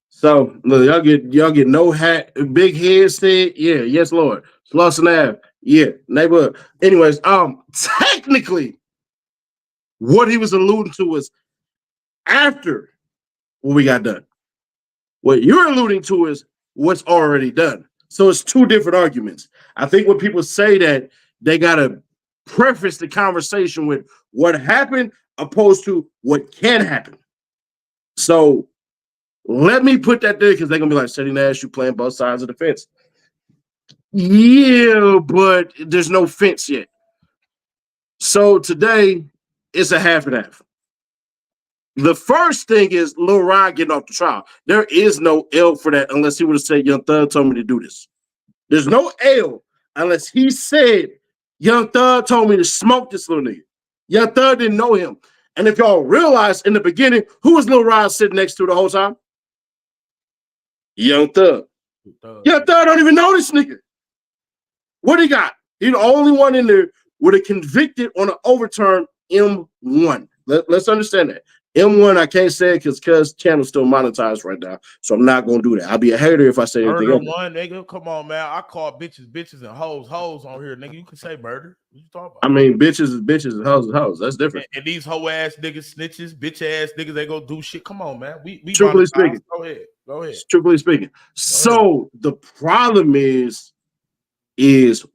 So look, y'all get no hat, big head said, yeah, yes, Lord. Slauson Ave, yeah, neighborhood. Anyways, technically, what he was alluding to was after what we got done. What you're alluding to is what's already done. So it's two different arguments. I think when people say that, they gotta preface the conversation with what happened opposed to what can happen. So let me put that there because they're gonna be like, Seti Nash, you playing both sides of the fence. Yeah, but there's no fence yet. So today it's a half and half. The first thing is Lil Ryan getting off the trial. There is no L for that unless he would have said, Young Thug told me to do this. There's no L unless he said, Young Thug told me to smoke this little nigga. Young Thug didn't know him. And if y'all realize in the beginning, who was Lil Ryan sitting next to the whole time? Young Thug. Young Thug don't even know this nigga. What he got? He's the only one in there with a convicted on an overturned M1. Let's understand that. M1, I can't say it because channel's still monetized right now, so I'm not gonna do that. I'll be a hater if I say anything else. One, nigga, come on, man. I call bitches and hoes on here, nigga. You can say murder. What you talking about? I mean, bitches is bitches and hoes is hoes. That's different. And these hoe ass niggas, snitches, bitch ass niggas, they go do shit. Come on, man. We strictly speaking. Go ahead. Strictly speaking. So the problem is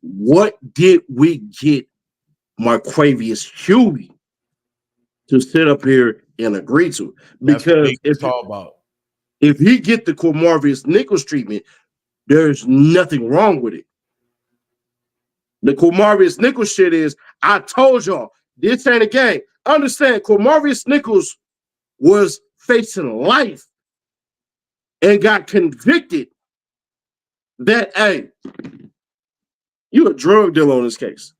what did we get Marquavius Huey to sit up here and agree to? Because if he get the Cormarvius Nichols treatment, there's nothing wrong with it. The Cormarvius Nichols shit is, I told y'all, this ain't a game. Understand, Cormarvius Nichols was facing life and got convicted that, hey, you a drug dealer on this case.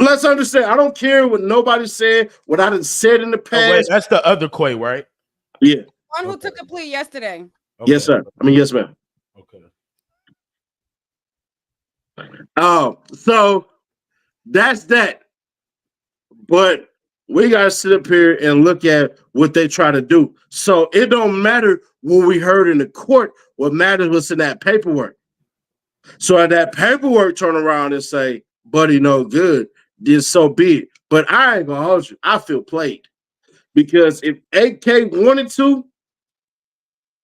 Let's understand. I don't care what nobody said, what I done said in the past. Oh, wait, that's the other Quay, right? Yeah. One who took a plea yesterday. Okay. Yes, sir. I mean, yes, ma'am. Okay. So that's that. But we gotta sit up here and look at what they try to do. So it don't matter what we heard in the court. What matters what's in that paperwork. So at that paperwork, turn around and say, buddy, no good. Then so be it. But I ain't gonna hold you. I feel played Because if AK wanted to,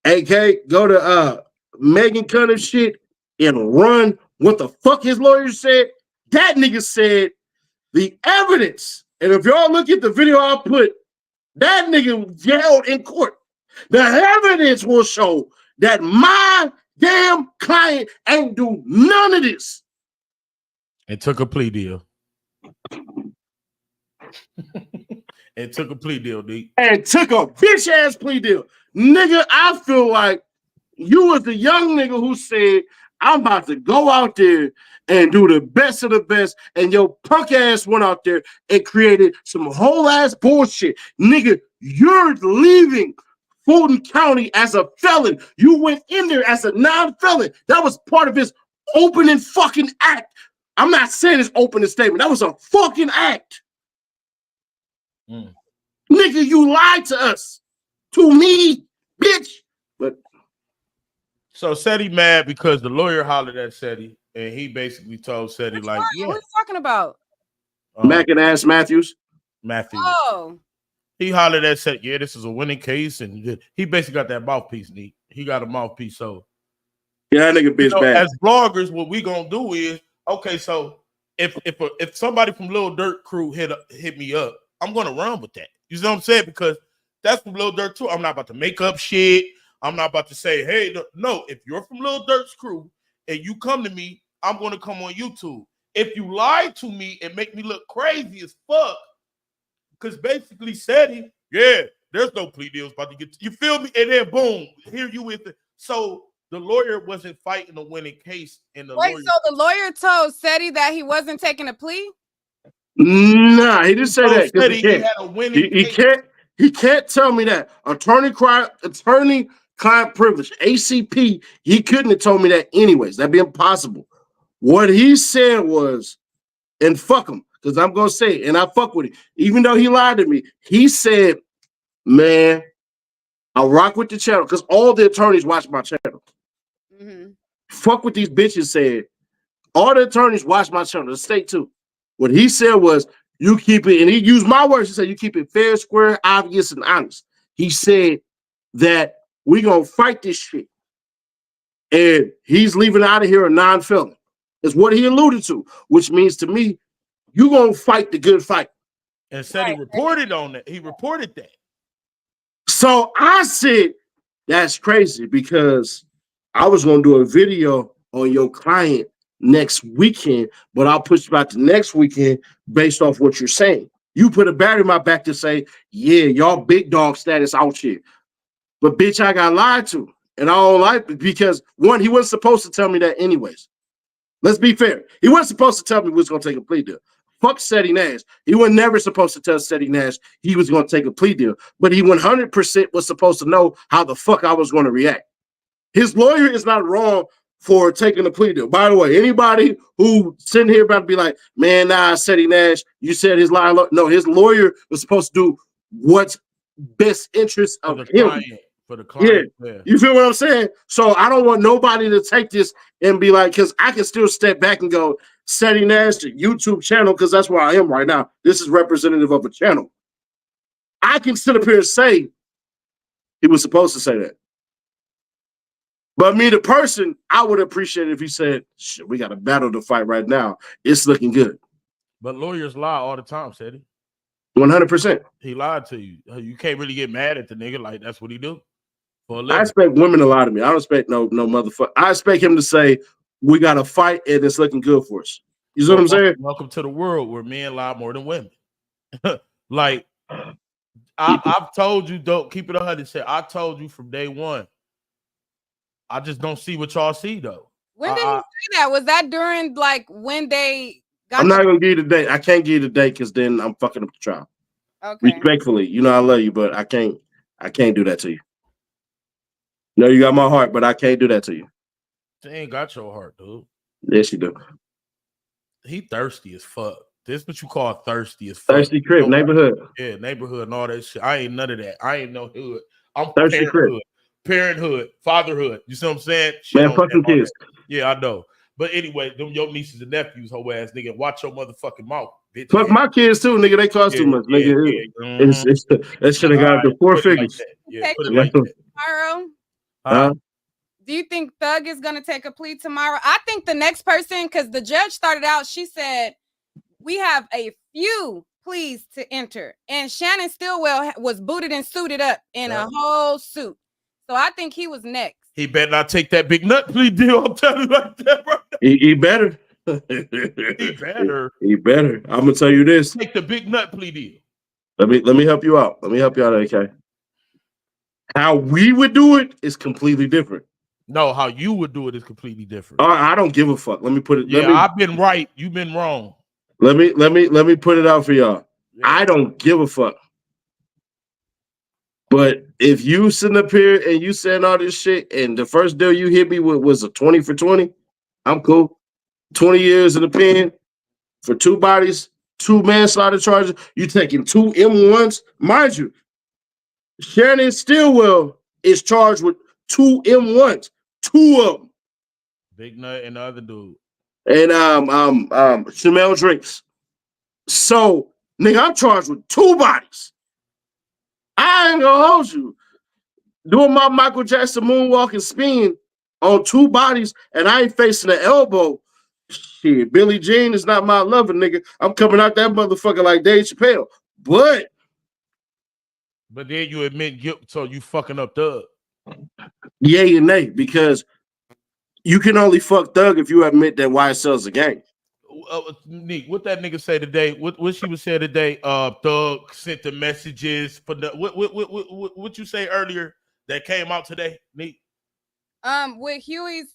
AK go to Megan Cunningham shit and run what the fuck his lawyer said. That nigga said the evidence. And if y'all look at the video I put, that nigga yelled in court. The evidence will show that my damn client ain't do none of this. It took a plea deal. It took a plea deal, D. And took a bitch ass plea deal. Nigga, I feel like you was the young nigga who said, I'm about to go out there and do the best of the best. And your punk ass went out there and created some whole ass bullshit. Nigga, you're leaving Fulton County as a felon. You went in there as a non-felon. That was part of his opening fucking act. I'm not saying it's opening statement. That was a fucking act. Nigga, you lied to us. To me, bitch. But so Seti mad because the lawyer hollered at Seti and he basically told Seti like, yeah. What are you talking about? Mac and Ass Matthews. Oh. He hollered at Seti, yeah, this is a winning case. And he basically got that mouthpiece, Neat. He got a mouthpiece. So yeah, that nigga bitch bad. As bloggers, what we gonna do is, okay, so if somebody from Lil Durk crew hit me up, I'm gonna run with that. You know what I'm saying? Because that's from Lil Durk too. I'm not about to make up shit. I'm not about to say, hey, no, if you're from Lil Durk's crew and you come to me, I'm going to come on YouTube. If you lie to me and make me look crazy as fuck, because basically Seti, yeah, there's no plea deals about to get, you feel me? And then boom, here you with it. So the lawyer wasn't fighting a winning case. And so the lawyer told Seti that he wasn't taking a plea? Nah, he didn't say that. Seti, he had a winning case. He can't tell me that. Attorney-client privilege, ACP, he couldn't have told me that anyways. That'd be impossible. What he said was, and fuck him, because I'm going to say it, and I fuck with it. Even though he lied to me, he said, man, I'll rock with the channel, because all the attorneys watch my channel. Fuck what these bitches said. All the attorneys watch my channel, the state too. What he said was, you keep it, and he used my words, he said, you keep it fair, square, obvious, and honest. He said that we gonna fight this shit. And he's leaving out of here a non-felon. Is what he alluded to, which means to me, you gonna fight the good fight. And said he reported on that. He reported that. So I said, that's crazy because I was gonna do a video on your client next weekend, but I'll push you out to next weekend based off what you're saying. You put a battery in my back to say, yeah, y'all big dog status out here. But bitch, I got lied to. And I don't like it because one, he wasn't supposed to tell me that anyways. Let's be fair. He wasn't supposed to tell me we was gonna take a plea deal. Fuck Seti Nash. He was never supposed to tell Seti Nash he was gonna take a plea deal, but he 100% was supposed to know how the fuck I was gonna react. His lawyer is not wrong for taking a plea deal. By the way, anybody who sitting here about to be like, man, nah, Seti Nash, you said his line. No, his lawyer was supposed to do what's best interest of him. For the client. Yeah. You feel what I'm saying? So I don't want nobody to take this and be like, because I can still step back and go, Seti Nash YouTube channel, because that's where I am right now. This is representative of a channel. I can sit up here and say he was supposed to say that. But me, the person, I would appreciate it if he said, shit, we got a battle to fight right now. It's looking good. But lawyers lie all the time, Seti. 100%. He lied to you. You can't really get mad at the nigga. Like, that's what he do. I expect women to lie to me. I don't expect no motherfucker. I expect him to say, we got to fight and it's looking good for us. You see what I'm saying? Welcome to the world where men lie more than women. Like, I've told you, don't keep it 100. I told you from day one. I just don't see what y'all see, though. When did he say that? Was that during, like, when they got I'm not going to give you the date. I can't give you the date because then I'm fucking up the trial. Okay. Respectfully, you know I love you, but I can't do that to you. No, you got my heart, but I can't do that to you. They ain't got your heart, dude. Yes, you do. He thirsty as fuck. This what you call thirsty as fuck. Thirsty crib, neighborhood. Yeah, neighborhood and all that shit. I ain't none of that. I ain't no hood. I'm thirsty parenthood, fatherhood. You see what I'm saying? Man, fuck them kids. Yeah, I know. But anyway, them your nieces and nephews, whole ass nigga, watch your motherfucking mouth, bitch. Fuck my kids too, nigga. They cost too much, nigga. That should have got the 4 figures. Put it like that. Tomorrow. Huh? Do you think Thug is gonna take a plea tomorrow? I think the next person, because the judge started out, she said we have a few pleas to enter, and Shannon Stillwell was booted and suited up in a whole suit. So I think he was next. He better not take that big nut plea deal. I'm telling you like that, bro. He better. He better. He better. I'm gonna tell you this. Take the big nut plea deal. Let me help you out. Let me help you out, AK. How we would do it is completely different. No, how you would do it is completely different. I don't give a fuck. Let me put it. Yeah, I've been right. You've been wrong. Let me put it out for y'all. Yeah. I don't give a fuck. But if you sitting up here and you saying all this shit, and the first deal you hit me with was a 20 for 20, I'm cool. 20 years in the pen for 2 bodies, 2 manslaughter charges. You taking 2 M1s, mind you. Shannon Stillwell is charged with 2 M1s, 2 of them. Big Nut and the other dude. And Shamel Drinks. So, nigga, I'm charged with 2 bodies. I ain't gonna hold you. Doing my Michael Jackson moonwalk and spin on 2 bodies, and I ain't facing the elbow. Shit, Billie Jean is not my lover, nigga. I'm coming out that motherfucker like Dave Chappelle. But then you admit guilt, so you fucking up Thug. Yay and nay, because you can only fuck Thug if you admit that YSL's a gang. Neat. What that nigga say today? What she was saying today? Thug sent the messages for the what you say earlier that came out today? Neat. With Huey's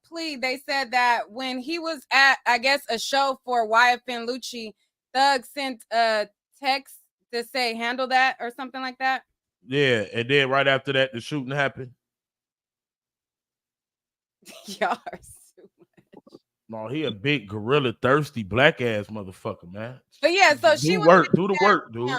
plea, they said that when he was at, I guess, a show for YFN Lucci, Thug sent a text to say handle that or something like that. Yeah, and then right after that, the shooting happened. Y'all are so much. No, he a big gorilla, thirsty black ass motherfucker, man. But yeah, so she do the work, dude.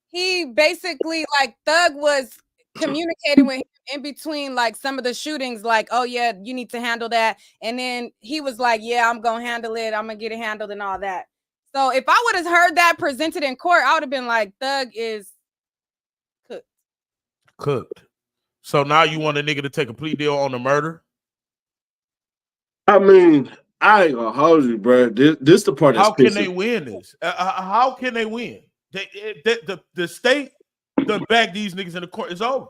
He basically, like, Thug was communicating with him in between, like, some of the shootings, like, oh yeah, you need to handle that, and then he was like, yeah, I'm gonna handle it, I'm gonna get it handled and all that. So if I would have heard that presented in court, I would have been like, Thug is cooked. So now you want a nigga to take a plea deal on the murder? I mean, I ain't gonna hold you, bro. This the part. How can they win this? How can they win? The state done back these niggas in the court. It's over.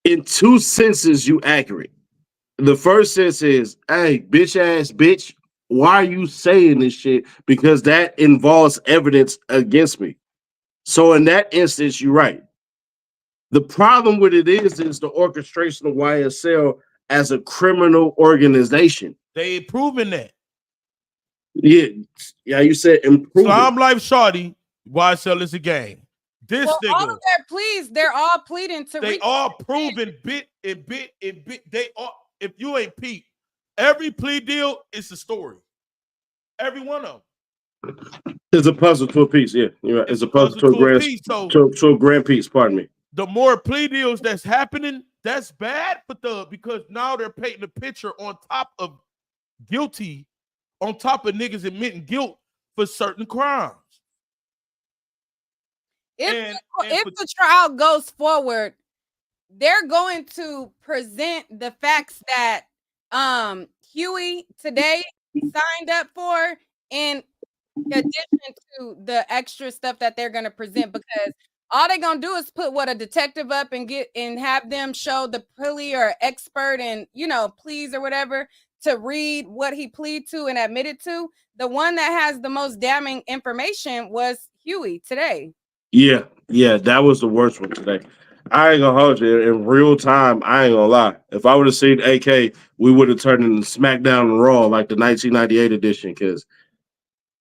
In 2 senses, you accurate. The first sense is, hey, bitch ass bitch, why are you saying this shit? Because that involves evidence against me. So in that instance, you're right. The problem with it is the orchestration of YSL as a criminal organization. They improving that. Yeah, you said improving. So I'm like shorty, YSL is a game. This nigga. All of their pleas, they're all pleading to. They all proven bit and bit and bit. They all. If you ain't Pete, every plea deal is a story. Every one of them. It's a puzzle to a piece. Yeah, you're right. It's a puzzle to a grand piece. To a grand piece. Pardon me. The more plea deals that's happening, that's bad for Thug because now they're painting a picture on top of guilty, on top of niggas admitting guilt for certain crimes. If the trial goes forward, they're going to present the facts that Huey today signed up for in addition to the extra stuff that they're going to present, because all they're going to do is put what a detective up and get and have them show the plea or expert and, you know, pleas or whatever to read what he pleaded to and admitted to. The one that has the most damning information was Huey today. Yeah, that was the worst one today. I ain't gonna hold you. In real time, I ain't gonna lie. If I would have seen AK, we would have turned into SmackDown and Raw like the 1998 edition, because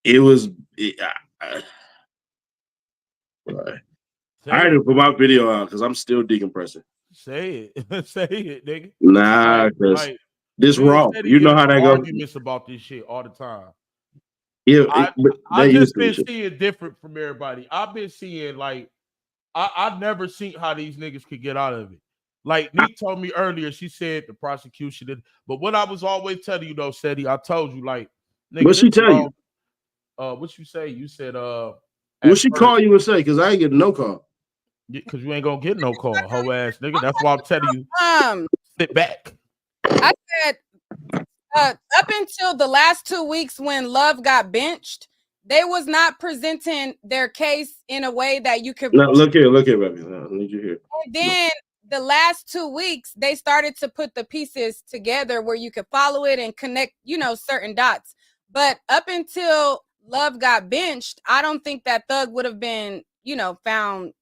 it was. I had to put my video out because I'm still decompressing. Say it. Say it, nigga. Nah, because this Raw. You know how that goes. Arguments about this shit all the time. Yeah, I just been seeing different from everybody. I've been seeing like I've never seen how these niggas could get out of it. Like Nick told me earlier, she said the prosecution did. But what I was always telling you though, Seti, I told you like, nigga, What she tell you? What you say? You said what she call you and say? Because I ain't getting no call. Because you ain't gonna get no call, hoe ass nigga. That's why I'm telling you. Sit back. I said up until the last 2 weeks when Love got benched, they was not presenting their case in a way that you could. No, look here, baby. I need you here. And then the last 2 weeks, they started to put the pieces together where you could follow it and connect, certain dots. But up until Love got benched, I don't think that Thug would have been, found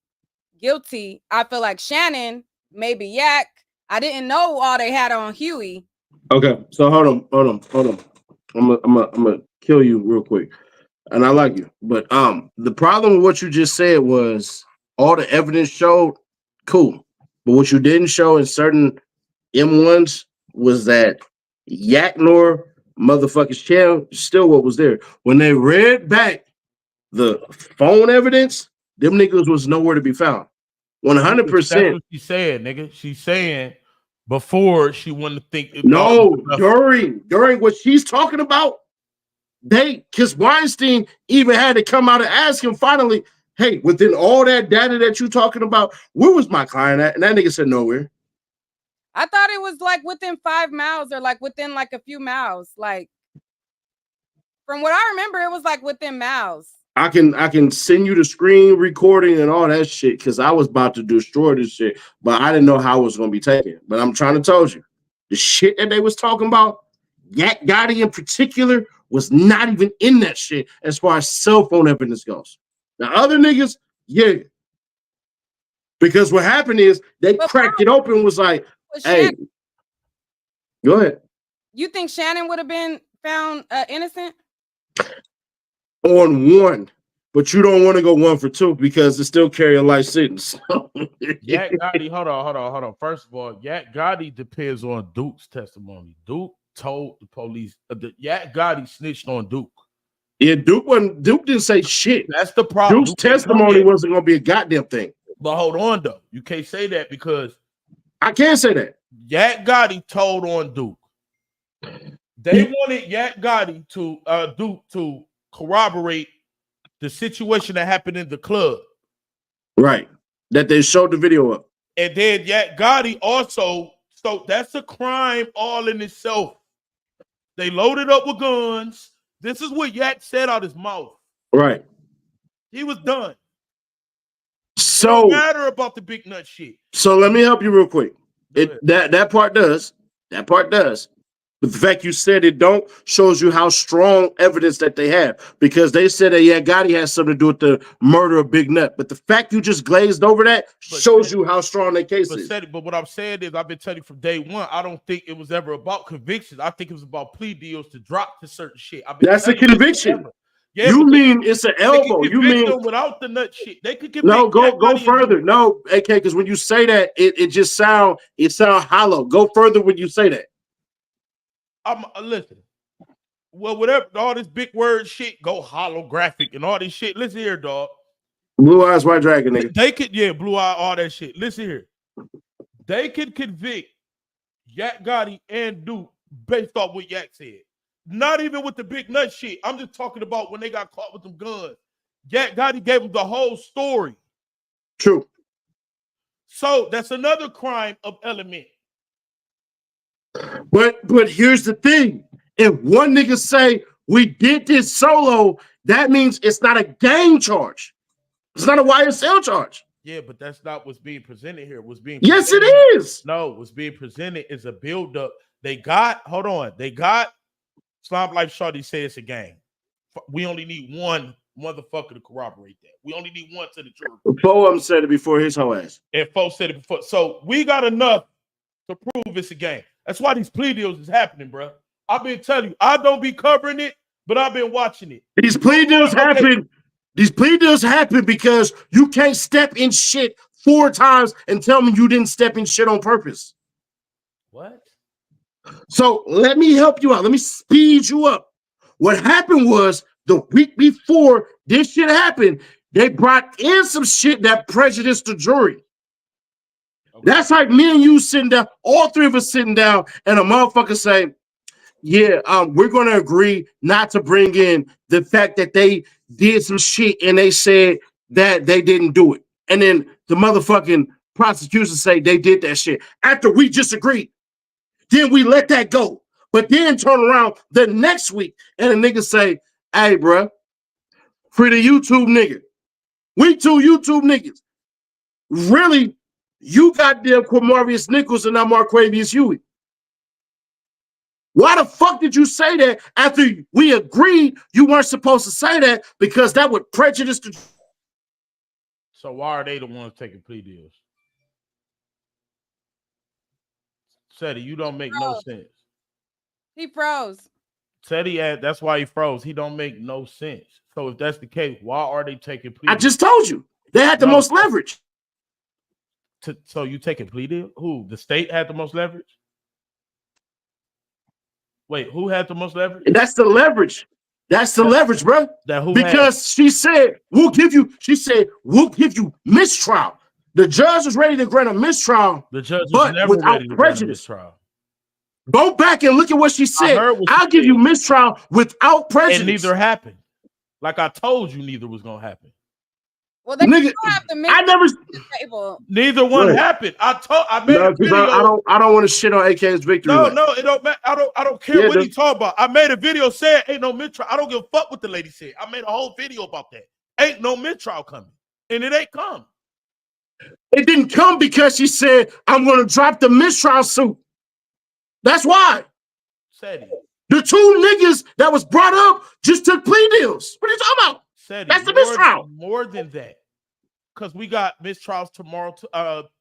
guilty. I feel like Shannon, maybe Yak. I didn't know all they had on Huey. Okay, so hold on. I'm gonna kill you real quick, and I like you, but the problem with what you just said was all the evidence showed cool, but what you didn't show in certain M1s was that Yak nor motherfuckers channel still what was there when they read back the phone evidence. Them niggas was nowhere to be found. 100%. That's what she said, nigga. She's saying before she wanted to think. No, during what she's talking about, because Weinstein even had to come out and ask him finally, hey, within all that data that you talking about, where was my client at? And that nigga said nowhere. I thought it was like within 5 miles or like within like a few miles. Like from what I remember, it was like within miles. I can send you the screen recording and all that shit because I was about to destroy this shit, but I didn't know how it was going to be taken. But I'm trying to tell you, the shit that they was talking about, Yak Gotti in particular, was not even in that shit as far as cell phone evidence goes. Now, other niggas, yeah. Because what happened is they cracked it open and was like, hey, go ahead. You think Shannon would have been found innocent? On one, but you don't want to go 1 for 2 because it still carry a life sentence. Yak Gotti, hold on. First of all, Yak Gotti depends on Duke's testimony. Duke told the police Yak Gotti snitched on Duke. Yeah, Duke didn't say shit. That's the problem. Duke's testimony wasn't gonna be a goddamn thing. But hold on though, you can't say that because I can't say that. Yak Gotti told on Duke. They wanted Yak Gotti to Duke to corroborate the situation that happened in the club. Right. That they showed the video of. And then Yak Gotti also, so that's a crime all in itself. They loaded up with guns. This is what Yak said out his mouth. Right. He was done. So it don't matter about the big nut shit. So let me help you real quick. That part does. That part does. But the fact you said it don't shows you how strong evidence that they have, because they said that Gotti has something to do with the murder of Big Nut. But the fact you just glazed over that shows you how strong their case is. But what I'm saying is, I've been telling you from day one, I don't think it was ever about convictions. I think it was about plea deals to drop to certain shit. That's a conviction. Yeah, you mean it's an elbow? You mean without the nut shit? They could no go further. No, AK, because when you say that, it just sound hollow. Go further when you say that. Listen. Well, whatever, all this big word shit, go holographic and all this shit. Listen here, dog. Blue Eyes White Dragon, nigga. They could, blue eye, all that shit. Listen here. They could convict Yak Gotti and Duke based off what Yak said. Not even with the big nut shit. I'm just talking about when they got caught with them guns. Yak Gotti gave them the whole story. True. So that's another crime of element. But here's the thing. If one nigga say we did this solo, that means it's not a gang charge. It's not a YSL charge. Yeah, but that's not what's being presented here. Yes, it is. No, what's being presented is a buildup. They got Slime Life Shorty say it's a gang. We only need one motherfucker to corroborate that. We only need one to the truth. Four of them said it before his whole ass. And folks said it before. So we got enough to prove it's a gang. That's why these plea deals is happening, bro. I've been telling you, I don't be covering it, but I've been watching it. These plea deals happen. These plea deals happen because you can't step in shit 4 times and tell me you didn't step in shit on purpose. What? So let me help you out. Let me speed you up. What happened was the week before this shit happened, they brought in some shit that prejudiced the jury. Okay. That's like me and you sitting down, all three of us sitting down, and a motherfucker say, yeah, we're going to agree not to bring in the fact that they did some shit and they said that they didn't do it. And then the motherfucking prosecution say they did that shit. After we just agreed, then we let that go. But then turn around the next week and a nigga say, hey, bro, free the YouTube nigga. We two YouTube niggas. Really, you got there Quamarius Nichols and not Marquavius Huey. Why the fuck did you say that after we agreed you weren't supposed to say that because that would prejudice the... So why are they the ones taking plea deals? Seti, you don't make no sense. He froze. Seti, that's why he froze. He don't make no sense. So if that's the case, why are they taking plea deals? I just told you. They had the most leverage. So you taking plea deal? Who? The state had the most leverage? Wait, who had the most leverage? That's the leverage. That's the leverage, bro. Because she said, we'll give you mistrial. The judge was ready to grant a mistrial. The judge was never ready to grant a mistrial. Go back and look at what she said. I'll give you mistrial without prejudice. And neither happened. Like I told you, neither was gonna happen. Well, they nigga, have the table. Neither one happened. I made a video. I don't want to shit on AK's victory. No, it don't matter. I don't care what he talking about. I made a video saying ain't no mid-trial. I don't give a fuck what the lady said. I made a whole video about that. Ain't no mid-trial coming. And it ain't come. It didn't come because she said, I'm gonna drop the mistrial suit. That's why. Seti. The two niggas that was brought up just took plea deals. What are you talking about? Seti, that's the mistrial. More than that. Because we got mistrials tomorrow,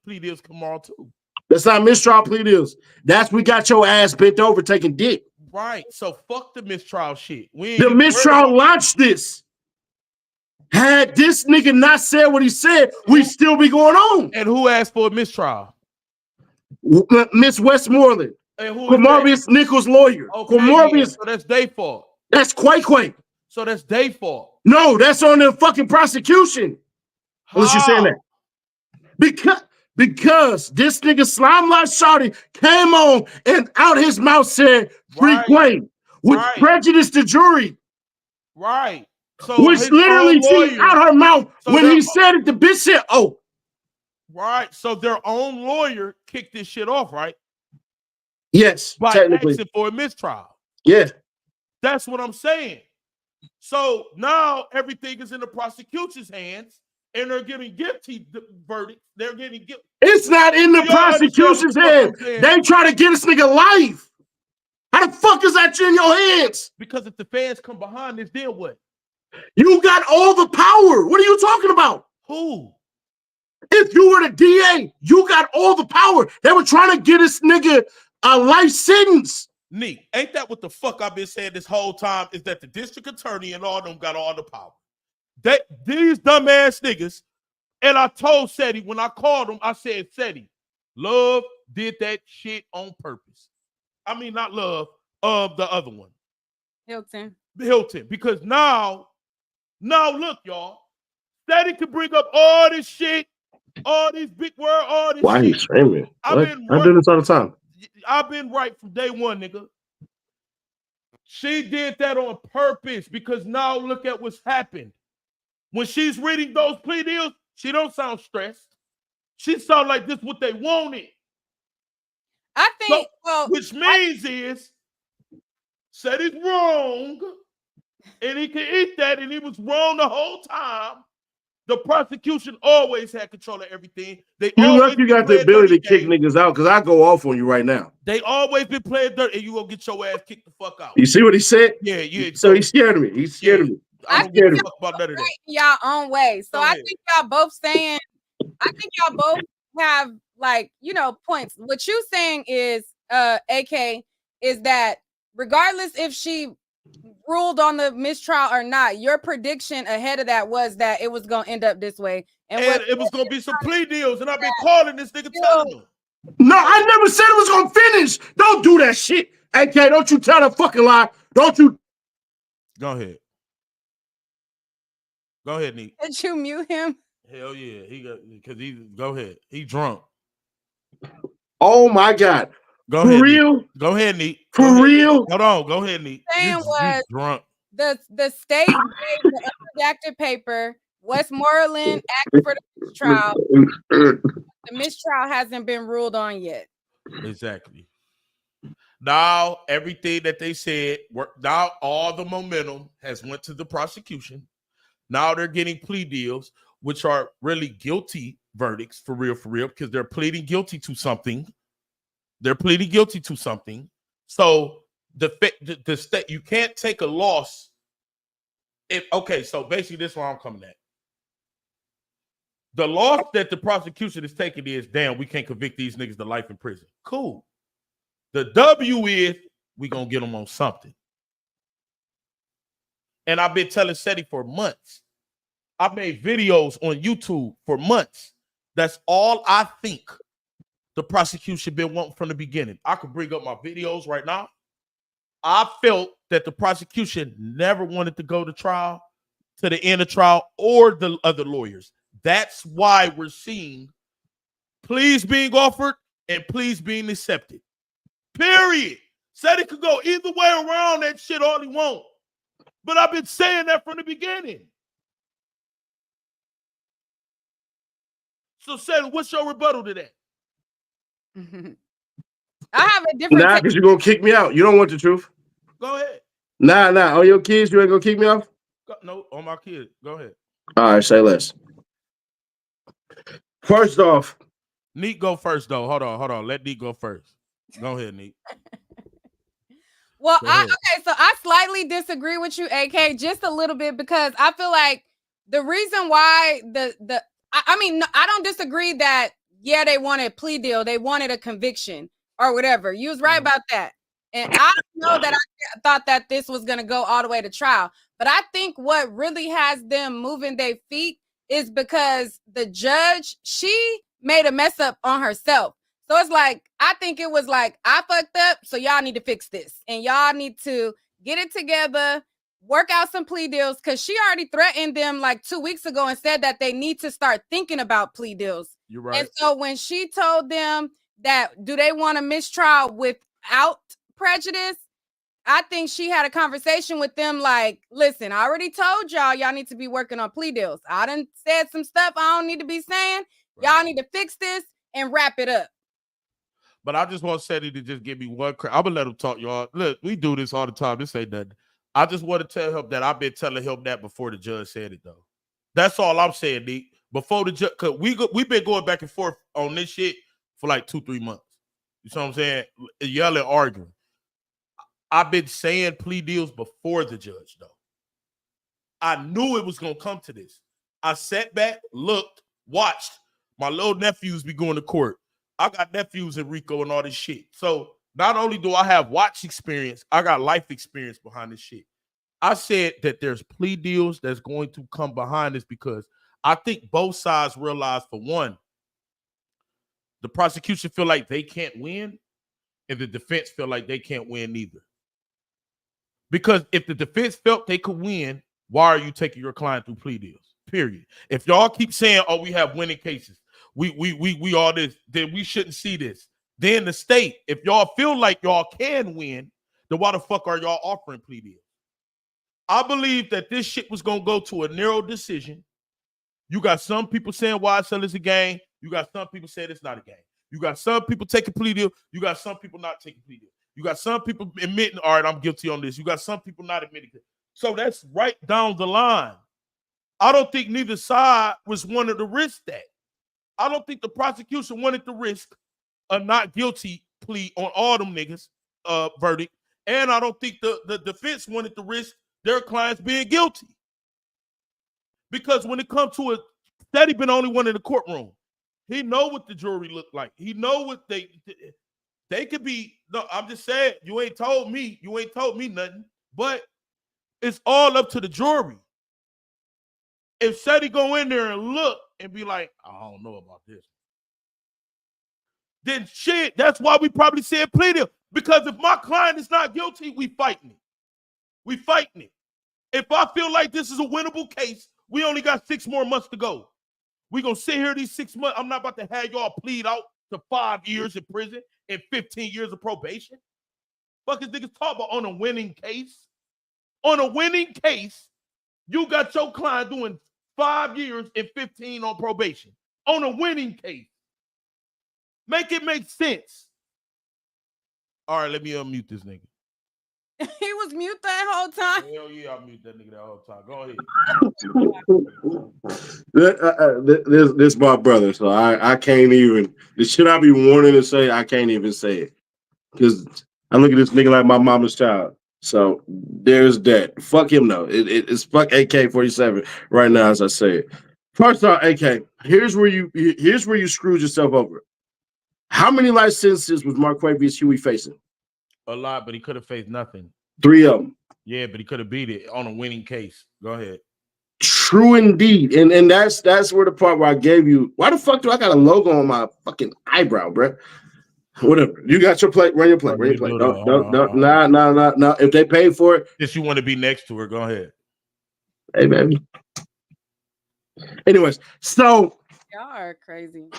plea deals tomorrow too. That's not mistrial plea deals. That's we got your ass bent over taking dick. Right. So fuck the mistrial shit. The mistrial launched this. Had this nigga not said what he said, we still be going on. And who asked for a mistrial? Miss Westmoreland. Quamarius Nichols' lawyer. Okay, Quamarius. So that's their fault. That's Quay. So that's their fault. No, that's on the fucking prosecution. Unless you're saying that. Because this nigga Slime Life Shawty came on and out his mouth said free Quay, which prejudiced the jury. Right. So which literally came out her mouth when he said it, the bitch said, oh. Right. So their own lawyer kicked this shit off, right? Yes, by technically. asking for a mistrial. Yeah. That's what I'm saying. So now everything is in the prosecution's hands and they're getting guilty verdicts. They're getting guilty. It's not in the prosecution's hands. They try to get this nigga life. How the fuck is that in your hands? Because if the fans come behind this, then what? You got all the power. What are you talking about? Who? If you were the DA, you got all the power. They were trying to get this nigga a life sentence. Neat. Ain't that what the fuck I've been saying this whole time? Is that the district attorney and all of them got all the power? These dumbass niggas, and I told Seti when I called him, I said, Seti, Love did that shit on purpose. I mean, not Love, the other one. Hilton. Because now look, y'all, Seti can bring up all this shit, all these big words, all this Why shit. Are you screaming? I do this all the time. I've been right from day one, nigga. She did that on purpose because now look at what's happened. When she's reading those plea deals, she don't sound stressed. She sound like this is what they wanted. I think, which means is said it's wrong, and he can eat that, and he was wrong the whole time. The prosecution always had control of everything. You got the ability to kick niggas out because I go off on you right now. They always been playing dirt, and you gonna get your ass kicked the fuck out. You see what he said? Yeah. So he's scared of me. He's scared of me. I think y'all about none of that. Y'all own way. So I think y'all both saying, I think y'all both have points. What you saying is, AK, is that regardless if she ruled on the mistrial or not, your prediction ahead of that was that it was gonna end up this way. And it was gonna be some plea deals, and I've been calling this nigga telling him. No, I never said it was gonna finish. Don't do that shit. AK, don't you tell that fucking lie. Don't you. Go ahead. Go ahead, Neat. Did you mute him? Hell yeah. Go ahead. He drunk. Oh my God. Go For ahead, real? Neat. Go ahead, Neat. For Go ahead. real? Hold on. Go ahead, Neat. Saying You was drunk. the state gave the unredacted paper. Westmoreland asked for the mistrial. The mistrial hasn't been ruled on yet. Exactly. Now everything that they said, now all the momentum has went to the prosecution. Now they're getting plea deals, which are really guilty verdicts for real, because they're pleading guilty to something. They're pleading guilty to something. So the state, you can't take a loss. So basically this is where I'm coming at. The loss that the prosecution is taking is, damn, we can't convict these niggas to life in prison. Cool. The W is, we gonna get them on something. And I've been telling Seti for months. I've made videos on YouTube for months. That's all I think the prosecution been wanting from the beginning. I could bring up my videos right now. I felt that the prosecution never wanted to go to trial, to the end of trial, or the other lawyers. That's why we're seeing pleas being offered and pleas being accepted. Period. Said it could go either way around that shit all he want. But I've been saying that from the beginning. So, Seth, what's your rebuttal to that? I have a different. Nah, because you're gonna kick me out. You don't want the truth. Go ahead. Nah. On your kids, you ain't gonna kick me off? No, on my kids. Go ahead. All right, say less. First off, Neat go first, though. Hold on. Let Neat go first. Go ahead, Neat. Well, so I slightly disagree with you, AK, just a little bit, because I feel like the reason why I don't disagree that, yeah, they wanted a plea deal, they wanted a conviction or whatever. You was right about that. And I know that I thought that this was going to go all the way to trial. But I think what really has them moving their feet is because the judge, she made a mess up on herself. So it's like, I think it was like, I fucked up, so y'all need to fix this. And y'all need to get it together, work out some plea deals, because she already threatened them like 2 weeks ago and said that they need to start thinking about plea deals. You're right. And so when she told them that, do they want a mistrial without prejudice, I think she had a conversation with them like, listen, I already told y'all need to be working on plea deals. I done said some stuff I don't need to be saying. Y'all need to fix this and wrap it up. But I just want Seti to just give me one I'm going to let him talk, y'all. Look, we do this all the time. This ain't nothing. I just want to tell him that I've been telling him that before the judge said it, though. That's all I'm saying, Nick. Before the judge, because we've been going back and forth on this shit for like 2-3 months. You know what I'm saying? Yelling, arguing. I've been saying plea deals before the judge, though. I knew it was going to come to this. I sat back, looked, watched. My little nephews be going to court. I got nephews in Rico and all this shit. So not only do I have watch experience, I got life experience behind this shit. I said that there's plea deals that's going to come behind this because I think both sides realize, for one, the prosecution feel like they can't win, and the defense feel like they can't win neither. Because if the defense felt they could win, why are you taking your client through plea deals? Period. If y'all keep saying, oh, we have winning cases, we all this, then we shouldn't see this. Then the state, if y'all feel like y'all can win, then why the fuck are y'all offering plea deals? I believe that this shit was going to go to a narrow decision. You got some people saying YSL is a game. You got some people saying it's not a game. You got some people taking plea deal. You got some people not taking plea deal. You got some people admitting, all right, I'm guilty on this. You got some people not admitting it. So that's right down the line. I don't think neither side was wanting to risk that. I don't think the prosecution wanted to risk a not guilty plea on all them niggas verdict. And I don't think the defense wanted to risk their clients being guilty. Because when it comes to it, Steady been the only one in the courtroom. He know what the jury look like. He know what they could be. No, I'm just saying, you ain't told me nothing. But it's all up to the jury. If Steady go in there and look and be like, I don't know about this, then shit, that's why we probably said plea deal. Because if my client is not guilty, we fighting it. We fighting it. If I feel like this is a winnable case, we only got 6 more months to go. We gonna sit here these 6 months. I'm not about to have y'all plead out to 5 years in prison and 15 years of probation? Fuck is niggas talk about on a winning case? On a winning case, you got your client doing 5 years and 15 on probation. On a winning case. Make it make sense. All right, let me unmute this nigga. He was mute that whole time. Hell yeah, I'll mute that nigga that whole time. Go ahead. This my brother, so I can't even. The shit I be wanting to say, I can't even say it. Because I look at this nigga like my mama's child. So there's that. Fuck him though. It's fuck AK-47 right now as I say it. First off, AK, here's where you screwed yourself over. How many life sentences was Marquavius Huey facing? A lot, but he could have faced nothing. 3 of them. Yeah, but he could have beat it on a winning case. Go ahead. True indeed. And that's where the part where I gave you. Why the fuck do I got a logo on my fucking eyebrow, bro? Whatever. You got your plate. Run your plate. Run your plate. No. If they pay for it. Just you want to be next to her. Go ahead. Hey, baby. Anyways, so. Y'all are crazy.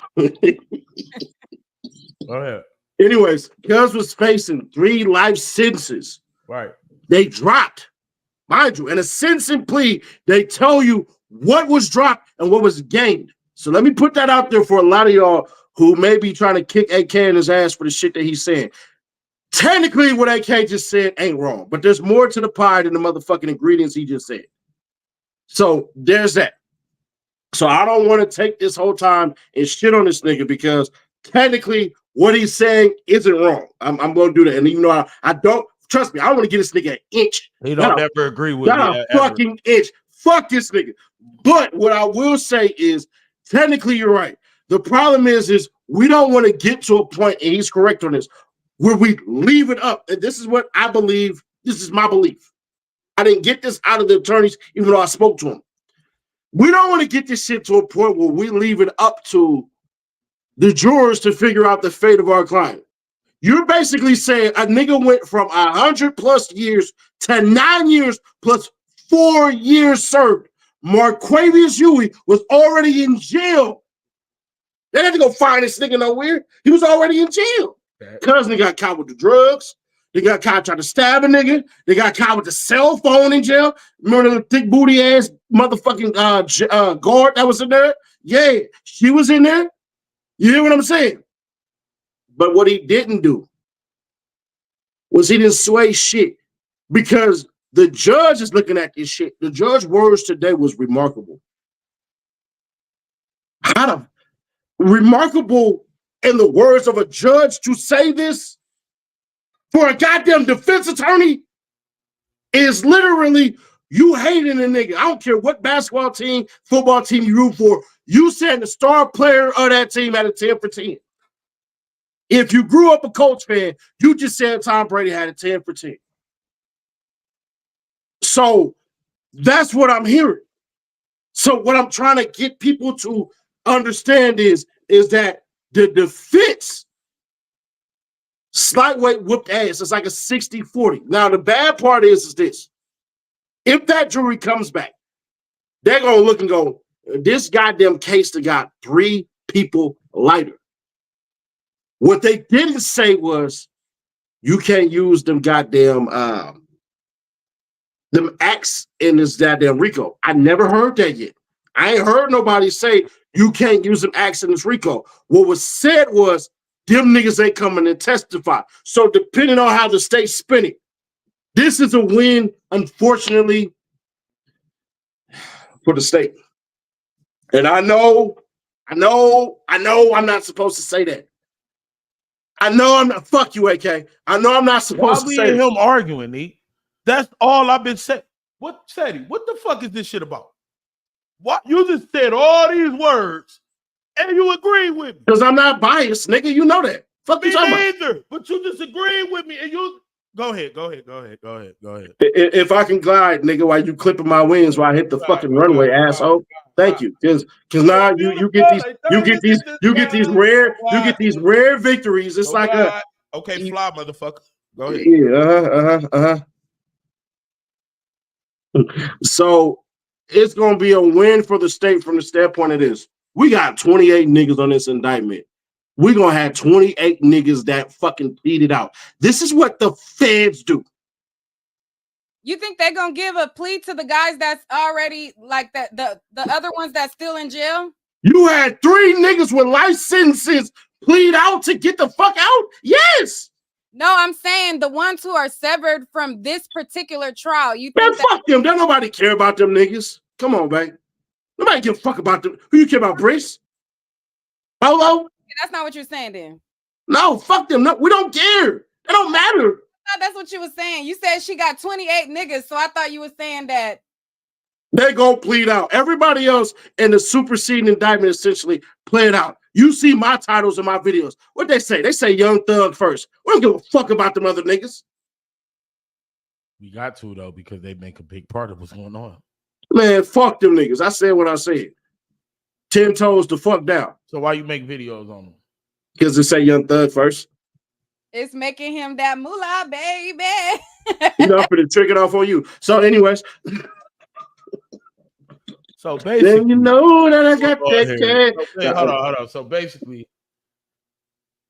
Go ahead. Anyways, Cuz was facing 3 life sentences. Right. They dropped, mind you, in a sentencing plea, they tell you what was dropped and what was gained. So let me put that out there for a lot of y'all who may be trying to kick AK in his ass for the shit that he's saying. Technically, what AK just said ain't wrong, but there's more to the pie than the motherfucking ingredients he just said. So there's that. So I don't want to take this whole time and shit on this nigga because technically what he's saying isn't wrong. I'm going to do that. And even though I don't, trust me, I don't want to get this nigga an inch. He don't ever agree with me. Not a fucking inch. Fuck this nigga. But what I will say is, technically you're right. The problem is we don't want to get to a point, and he's correct on this, where we leave it up. And this is what I believe. This is my belief. I didn't get this out of the attorneys, even though I spoke to them. We don't want to get this shit to a point where we leave it up to the jurors to figure out the fate of our client. You're basically saying a nigga went from 100+ years to 9 years plus 4 years served. Marquavius Huey was already in jail. They had to go find this nigga nowhere. He was already in jail. Cuz they got caught with the drugs. They got caught trying to stab a nigga. They got caught with the cell phone in jail. Remember the thick booty ass motherfucking guard that was in there? Yeah, she was in there. You hear what I'm saying? But what he didn't do was he didn't sway shit because the judge is looking at this shit. The judge's words today was remarkable. Remarkable in the words of a judge to say this for a goddamn defense attorney is literally you hating a nigga. I don't care what basketball team, football team you root for. You said the star player of that team had a 10 for 10. If you grew up a Colts fan, you just said Tom Brady had a 10 for 10. So that's what I'm hearing. So what I'm trying to get people to understand is that the defense slight weight whooped ass. It's like a 60-40. Now, the bad part is this. If that jury comes back, they're going to look and go, this goddamn case that got 3 people lighter. What they didn't say was you can't use them goddamn them acts in this goddamn RICO. I never heard that yet. I ain't heard nobody say you can't use them acts in this RICO. What was said was them niggas ain't coming to testify. So depending on how the state's spinning, this is a win, unfortunately, for the state. And I know I'm not supposed to say that. I know I'm not. Fuck you, AK. I know I'm not supposed to say that. Him arguing, E? That's all I've been saying. What said he? What the fuck is this shit about? What you just said all these words and you agree with me? Because I'm not biased, nigga. You know that. Fuck me you talking neither. About. But you disagree with me and you go ahead. If I can glide, nigga, while you clipping my wings while I hit the fucking runway, asshole. Thank you. Because now you get these rare victories. It's like a okay, fly, motherfucker. Go ahead. Yeah, So it's gonna be a win for the state from the standpoint of this. We got 28 niggas on this indictment. we're going to have 28 niggas that fucking pleaded out. This is what the feds do. You think they're gonna give a plea to the guys that's already like that, the other ones that's still in jail? You had 3 niggas with life sentences plead out to get the fuck out? Yes. No, I'm saying the ones who are severed from this particular trial. You Man, think fuck them. Don't nobody care about them niggas. Come on, babe. Nobody give a fuck about them. Who you care about, Brice? Polo? that's not what you're saying then? No, fuck them. No, we don't care. It don't matter. That's what you were saying. You said she got 28 niggas, so I thought you were saying that They gonna plead out. Everybody else in the superseding indictment essentially played out. You see my titles in my videos. What they say? They say Young Thug first. We don't give a fuck about them other niggas. We got to though because they make a big part of what's going on. Man, fuck them niggas. I said what I said. 10 toes the fuck down. So why you make videos on them? Because it say Young Thug first. it's making him that moolah, baby. You know, I'm gonna trick it off on you. So, anyways. So basically, Then you know that I got that cat. Hold on. So basically,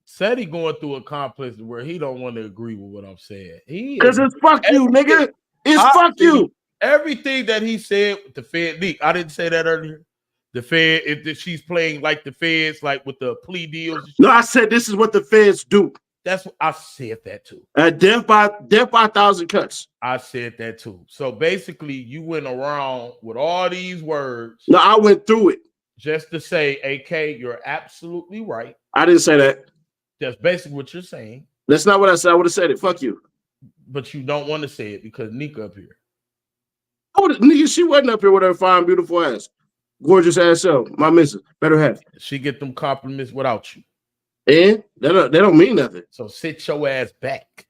said he going through a complex where he don't want to agree with what I'm saying. Because it's fuck you, nigga. It's fuck you. Everything that he said with the Fed leak. I didn't say that earlier. The Fed, if she's playing like the Feds, like with the plea deals. No, I said this is what the feds do. That's what I said that too. Death by 1,000 cuts. I said that too. So basically, you went around with all these words. No, I went through it. Just to say, AK, you're absolutely right. I didn't say that. That's basically what you're saying. That's not what I said. I would have said it. Fuck you. But you don't want to say it because Nika up here. Nigga, she wasn't up here with her fine, beautiful ass. Gorgeous ass self. My missus. Better half. She get them compliments without you. And they don't mean nothing. So sit your ass back.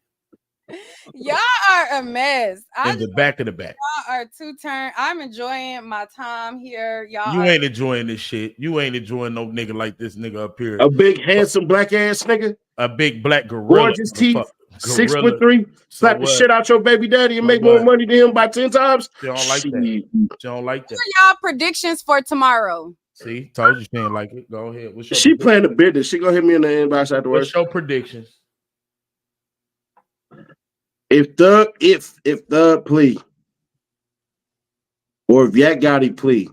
Y'all are a mess. In the back of the back. Y'all are two-turn. I'm enjoying my time here. Y'all You ain't enjoying this shit. You ain't enjoying no nigga like this nigga up here. A big, handsome, black ass nigga. A big black gorilla. Gorgeous teeth. 6'3". Slap the shit out your baby daddy and make more money than him by 10 times. You don't like that. You don't like that. What are y'all predictions for tomorrow? See, told you she didn't like it. Go ahead. She playing the business. She gonna hit me in the inbox afterwards. What's your predictions? If the plea or if Yak Gotti plea,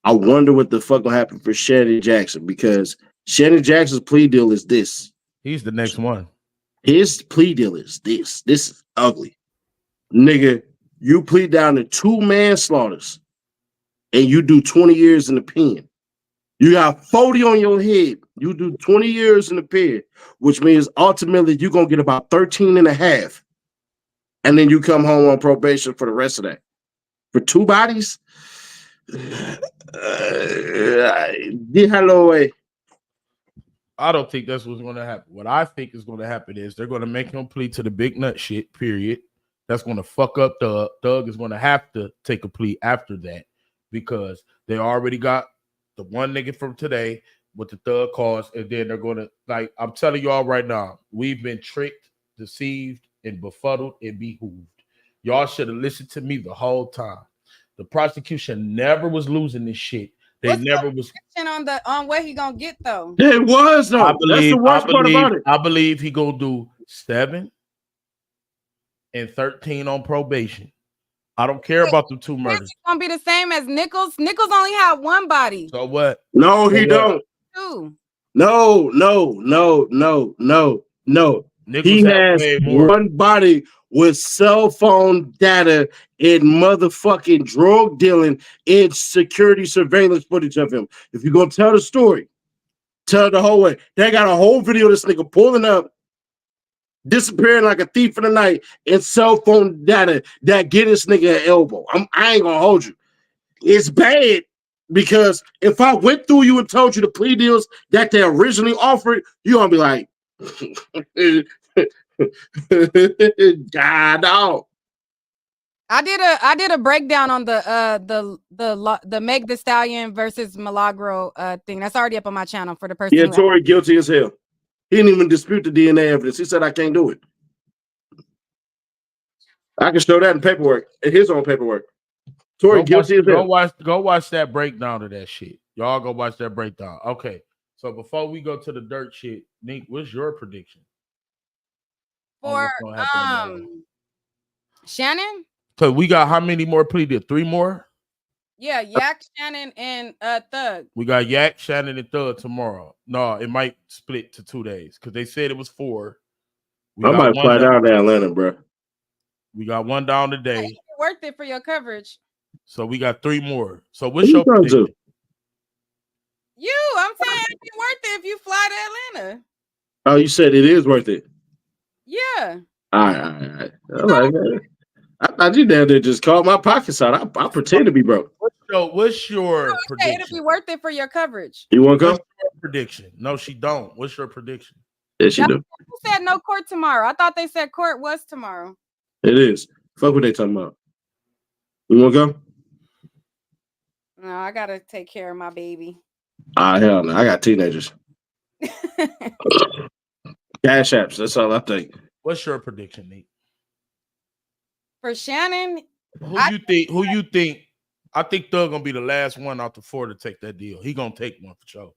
I wonder what the fuck will happen for Shannon Jackson, because Shannon Jackson's plea deal is this. He's the next one. His plea deal is this. This is ugly. Nigga, you plead down to 2 manslaughters and you do 20 years in the pen. You got 40 on your head. You do 20 years in the pen, which means ultimately you're going to get about 13 and a half. And then you come home on probation for the rest of that. For 2 bodies? I don't think that's what's going to happen. What I think is going to happen is they're going to make him plead to the big nut shit, period. That's going to fuck up Thug. Thug is going to have to take a plea after that because they already got the one nigga from today with the Thug cause, and then they're going to, like, I'm telling y'all right now, we've been tricked, deceived, and befuddled and behooved. Y'all should have listened to me the whole time. The prosecution never was losing this shit. They never was on what he gonna get though. It was though. That's the worst part about it. I believe he gonna do 7 and 13 on probation. I don't care about the 2 murders. It's gonna be the same as Nichols. Nichols only had 1 body. So what? No, he don't. 2. No. Nichols he has 1 body with cell phone data and motherfucking drug dealing and security surveillance footage of him. If you're gonna tell the story, tell it the whole way. They got a whole video of this nigga pulling up, disappearing like a thief in the night, and cell phone data that get this nigga an elbow. I ain't gonna hold you. It's bad because if I went through you and told you the plea deals that they originally offered, you're gonna be like, God, no. I did a breakdown on the Meg Thee Stallion versus Milagro thing. That's already up on my channel for the person. Yeah, Tory guilty as hell. He didn't even dispute the DNA evidence. He said I can't do it. I can show that in paperwork, in his own paperwork. Tory guilty as hell. Go watch that breakdown of that shit. Y'all go watch that breakdown. Okay. So before we go to the dirt shit, Nick, what's your prediction? For Shannon? So we got how many more pleaded? 3 more? Yeah, Yak, Shannon, and Thug. We got Yak, Shannon, and Thug tomorrow. No, it might split to 2 days because they said it was 4. I might fly down to Atlanta, bro. We got 1 down today. It's worth it for your coverage. So we got 3 more. So what's your prediction? I'm saying it'd be worth it if you fly to Atlanta. Oh, you said it is worth it. Yeah. All right. I thought you down there just called my pockets out. I pretend to be broke. What's your prediction? It'll be worth it for your coverage. You want to go? What's your prediction? No, she don't. What's your prediction? Yeah, she do. Who said no court tomorrow? I thought they said court was tomorrow. It is. Fuck what they talking about. You want to go? No, I gotta take care of my baby. Hell no. I got teenagers. Cash apps. That's all I think. What's your prediction, Nate? For Shannon, Who you think? I think Thug gonna be the last one out the 4 to take that deal. He gonna take one for sure.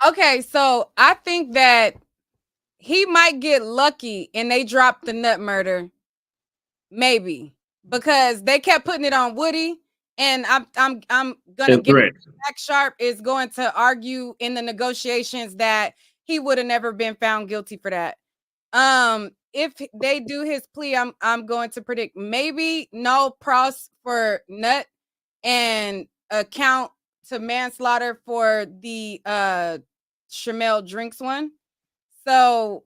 Okay, so I think that he might get lucky and they drop the nut murder, maybe, because they kept putting it on Woody, and I'm gonna get Jack Sharp is going to argue in the negotiations that he would have never been found guilty for that. If they do his plea, I'm going to predict maybe no pros for nut and account to manslaughter for the Shamel drinks one. So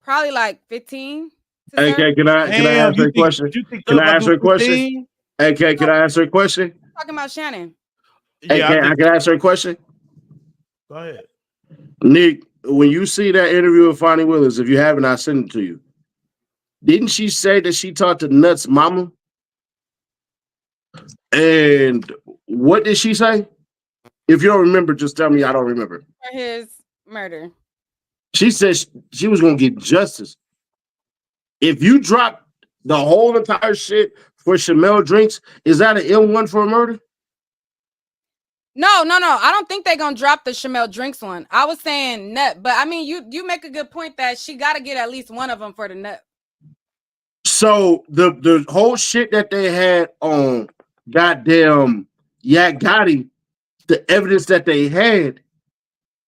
probably like 15. Hey, can I answer a question? Can I answer a question? Hey, can I answer a question? Talking about Shannon. Hey, I can answer a question? Go ahead. Nick, when you see that interview with Fani Willis, if you haven't, I send it to you. Didn't she say that she talked to Nut's mama? And what did she say? If you don't remember, just tell me I don't remember. For his murder. She said she was going to get justice. If you drop the whole entire shit for Shamel drinks, is that an M1 for a murder? No. I don't think they're going to drop the Shamel drinks one. I was saying nut, but I mean, you make a good point that she got to get at least one of them for the nut. So the whole shit that they had on goddamn Yak Gotti, the evidence that they had,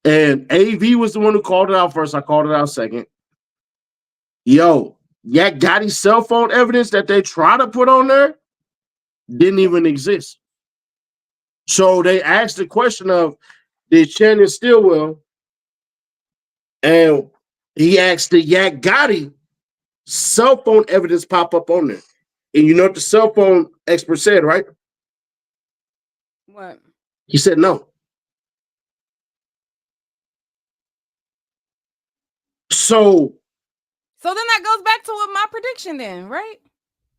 and AV was the one who called it out first. I called it out second. Yo, Yak Gotti's cell phone evidence that they try to put on there didn't even exist. So they asked the question of, did Shannon Stillwell, and he asked the Yak Gotti cell phone evidence pop up on there. And you know what the cell phone expert said, right? What? He said no. So then that goes back to what my prediction then, right?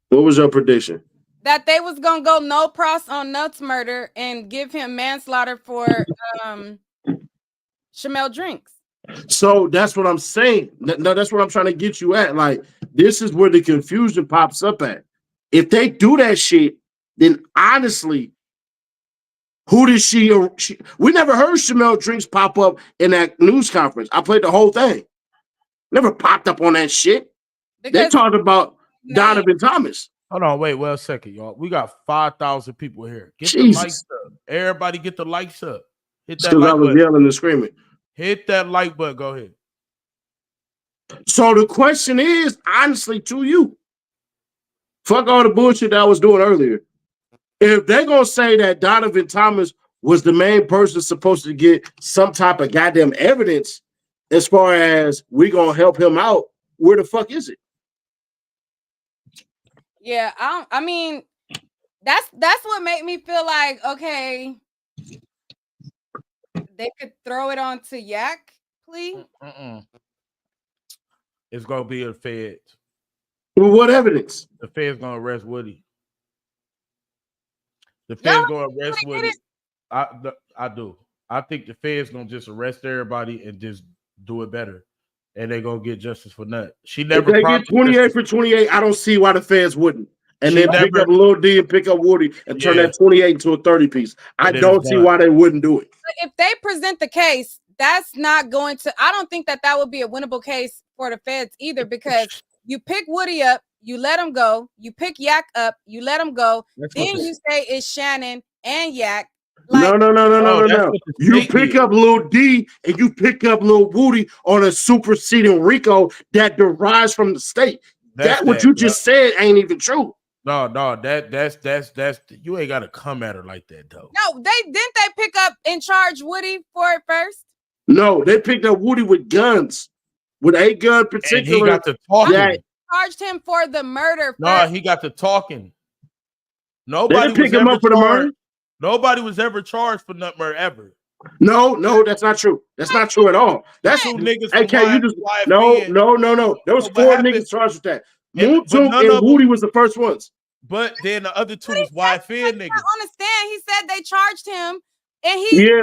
What was your prediction? That they was gonna go no pros on Nuts murder and give him manslaughter for Shamel drinks. So that's what I'm saying. No, that's what I'm trying to get you at. Like, this is where the confusion pops up at. If they do that shit, then honestly, who did she we never heard Shamel drinks pop up in that news conference. I played the whole thing. Never popped up on that shit. They talked about Donovan Thomas. Hold on, wait a second, y'all. We got 5,000 people here. Get Jesus. the likes up. Everybody get the likes up. Hit that Because like I was button. yelling and screaming. Hit that like button. Go ahead. So the question is, honestly, to you, fuck all the bullshit that I was doing earlier. If they're going to say that Donovan Thomas was the main person supposed to get some type of goddamn evidence as far as we going to help him out, where the fuck is it? Yeah, I mean, that's what made me feel like, okay, they could throw it on to Yak plea. It's gonna be a Fed. Well, what evidence? The Fed's gonna arrest Woody. The Fed's gonna arrest Woody. I do. I think the Fed's gonna just arrest everybody and just do it better. And they're gonna get justice for Nut. She never. If they get 28 for 28, I don't see why the Feds wouldn't. and then pick up Lil D and pick up Woody and turn that 28 into a 30 piece. I don't see why they wouldn't do it. If they present the case, that's not going to, I don't think that would be a winnable case for the feds either, because you pick Woody up, you let him go, you pick Yak up, you let him go, then you say it's Shannon and Yak. Like, No. You pick up Lil D and you pick up Lil Woody on a superseding RICO that derives from the state. That's what you just said ain't even true. No, that's you ain't gotta come at her like that though. No, they pick up and charge Woody for it first. No, they picked up Woody with guns, with a gun particular. And he got to talking. Charged him for the murder. No, he got to talking. Nobody picked him up for the murder. Nobody was ever charged for nut murder ever. No, that's not true. That's not true at all. That's two niggas. No. There was 4 niggas charged with that. Moontoon and Woody was the first ones. But then the other 2 was YFN niggas. I understand. He said they charged him, and he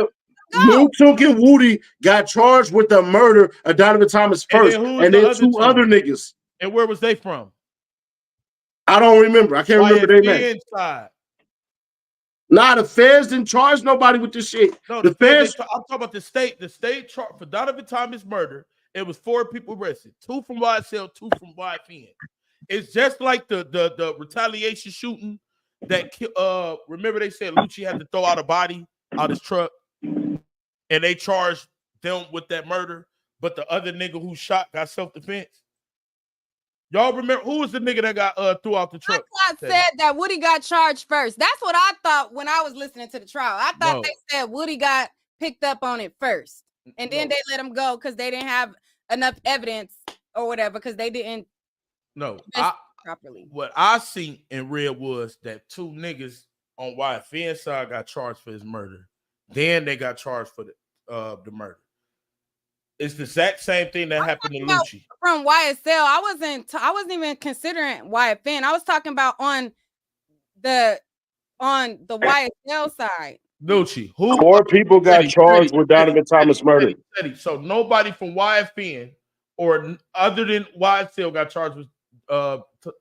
Moontoon and Woody got charged with the murder of Donovan Thomas first, and then 2 other niggas. And where was they from? I don't remember. I can't remember their name. Nah, the feds didn't charge nobody with this shit. No, the feds. I'm talking about the state. The state charged for Donovan Thomas murder. It was 4 people arrested, 2 from YSL, 2 from YFN. It's just like the retaliation shooting that remember they said Lucci had to throw out a body out his truck, and they charged them with that murder, but the other nigga who shot got self-defense. Y'all remember who was the nigga that got threw out the truck? I said that Woody got charged first. That's what I thought when I was listening to the trial. I thought they said Woody got picked up on it first, and then they let him go because they didn't have enough evidence or whatever, because they didn't. No, properly. What I seen and read was that 2 niggas on YFN side got charged for his murder. Then they got charged for the murder. It's the exact same thing that happened to Lucci. From YSL, I wasn't even considering YFN. I was talking about on the YSL side. Lucci, 4 people got charged with Donovan Thomas murder. So nobody from YFN or other than YSL got charged with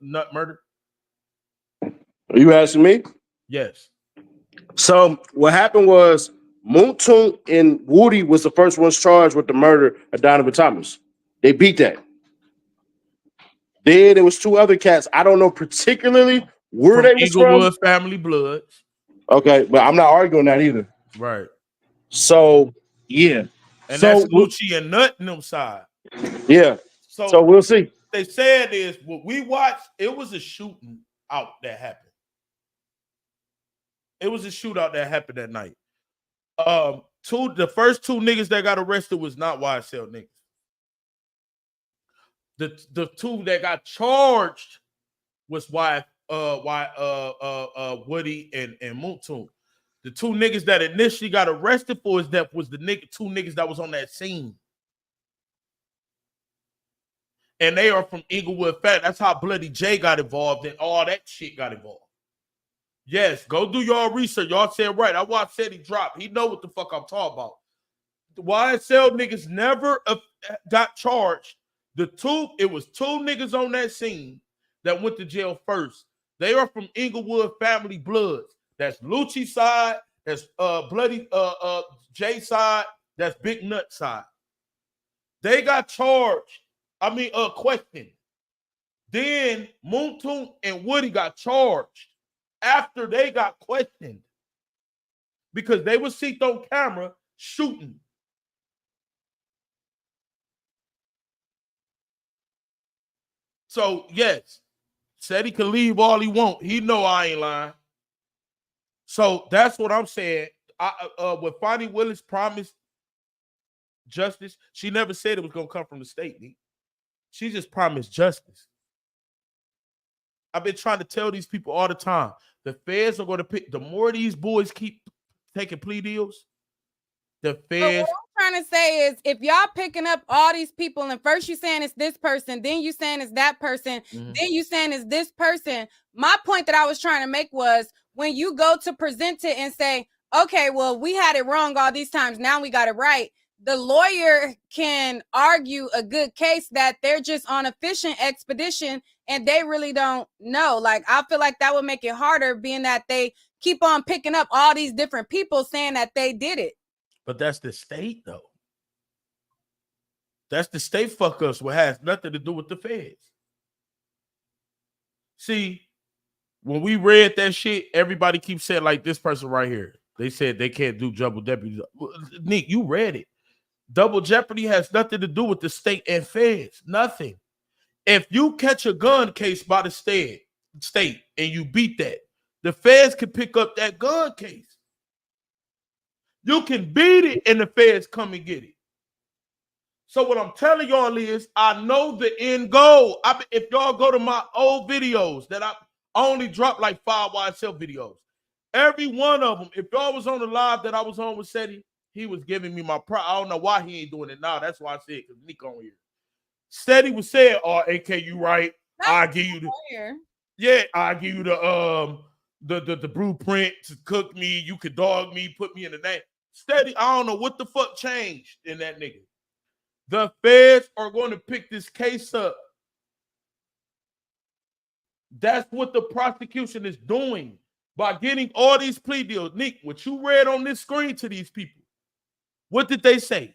nut murder. Are you asking me? Yes. So what happened was Moontoon and Woody was the first ones charged with the murder of Donovan Thomas. They beat that. Then there was 2 other cats. I don't know particularly where they was from. Family Bloods. Okay, but I'm not arguing that either. Right. So yeah. And that's Lucci and Nut in them side. Yeah. So we'll see. They said is what we watched. It was a shooting out that happened. It was a shootout that happened that night. The first 2 niggas that got arrested was not YSL niggas. The 2 that got charged was Woody and Moontoon. The 2 niggas that initially got arrested for his death was the 2 niggas that was on that scene. And they are from Inglewood. That's how Bloody J got involved and all that shit got involved. Yes, go do y'all research. Y'all said right. I watched Seti drop. He know what the fuck I'm talking about. The YSL niggas never got charged. It was 2 niggas on that scene that went to jail first. They are from Inglewood family bloods. That's Lucci side. That's Bloody J side. That's Big Nut side. They got charged. Questioned. Then Moontoon and Woody got charged after they got questioned because they were seen on camera shooting. So yes, said he can leave all he want. He know I ain't lying. So that's what I'm saying. When Fani Willis promised justice, she never said it was gonna come from the state. She just promised justice. I've been trying to tell these people all the time. The feds are going to pick. The more these boys keep taking plea deals, the feds. What I'm trying to say is, if y'all picking up all these people, and first you saying it's this person, then you saying it's that person, then you saying it's this person. My point that I was trying to make was, when you go to present it and say, okay, well, we had it wrong all these times, now we got it right. The lawyer can argue a good case that they're just on a fishing expedition and they really don't know. Like, I feel like that would make it harder, being that they keep on picking up all these different people saying that they did it. But that's the state, though. That's the state fuck us, what has nothing to do with the feds. See, when we read that shit, everybody keeps saying, like this person right here, they said they can't do double jeopardy. Nick, you read it. Double jeopardy has nothing to do with the state and feds. Nothing. If you catch a gun case by the state and you beat that, the feds can pick up that gun case. You can beat it and the feds come and get it. So what I'm telling y'all is, I know the end goal. If y'all go to my old videos that I only dropped like 5 YSL videos, every one of them, if y'all was on the live that I was on with Seti, he was giving me my pride. I don't know why he ain't doing it now. That's why I said, because Nick on here. Seti was saying, "Oh, AK, you right. I'll give you I'll give you the blueprint to cook me. You could dog me, put me in the name." Seti, I don't know what the fuck changed in that nigga. The feds are going to pick this case up. That's what the prosecution is doing by getting all these plea deals. Nick, what you read on this screen to these people, what did they say?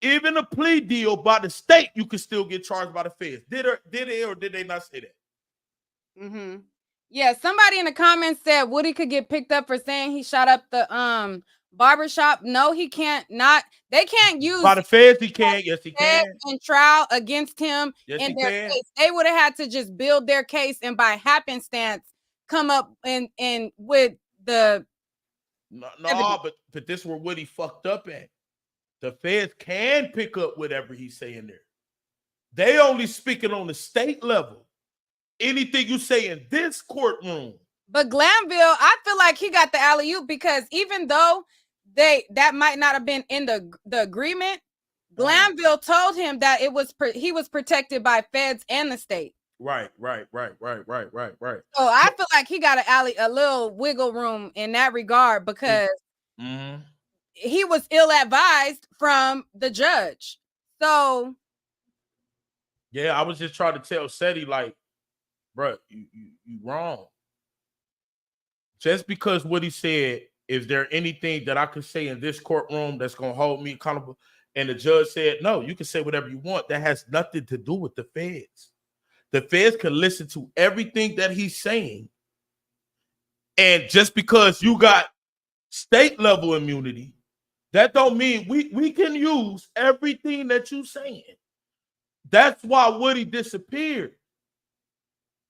Even a plea deal by the state, you can still get charged by the feds. Did they or did they not say that? Mm-hmm. Yeah, somebody in the comments said Woody could get picked up for saying he shot up the barbershop. No, he can't. Not they can't use by the feds. He can. Yes, he can. And trial against him in their case. They would have had to just build their case and by happenstance come up and with the but this is where Woody fucked up at. The feds can pick up whatever he's saying there. They only speaking on the state level. Anything you say in this courtroom. But Glanville, I feel like he got the alley-oop, because even though that might not have been in the agreement, Glanville told him that he was protected by feds and the state. Right. So I feel like he got a little wiggle room in that regard, because he was ill-advised from the judge. So yeah, I was just trying to tell Seti, like, bro, you wrong. Just because what he said, is there anything that I could say in this courtroom that's going to hold me accountable? And the judge said, no, you can say whatever you want. That has nothing to do with the feds. The feds can listen to everything that he's saying. And just because you got state level immunity, that don't mean we can use everything that you're saying. That's why Woody disappeared.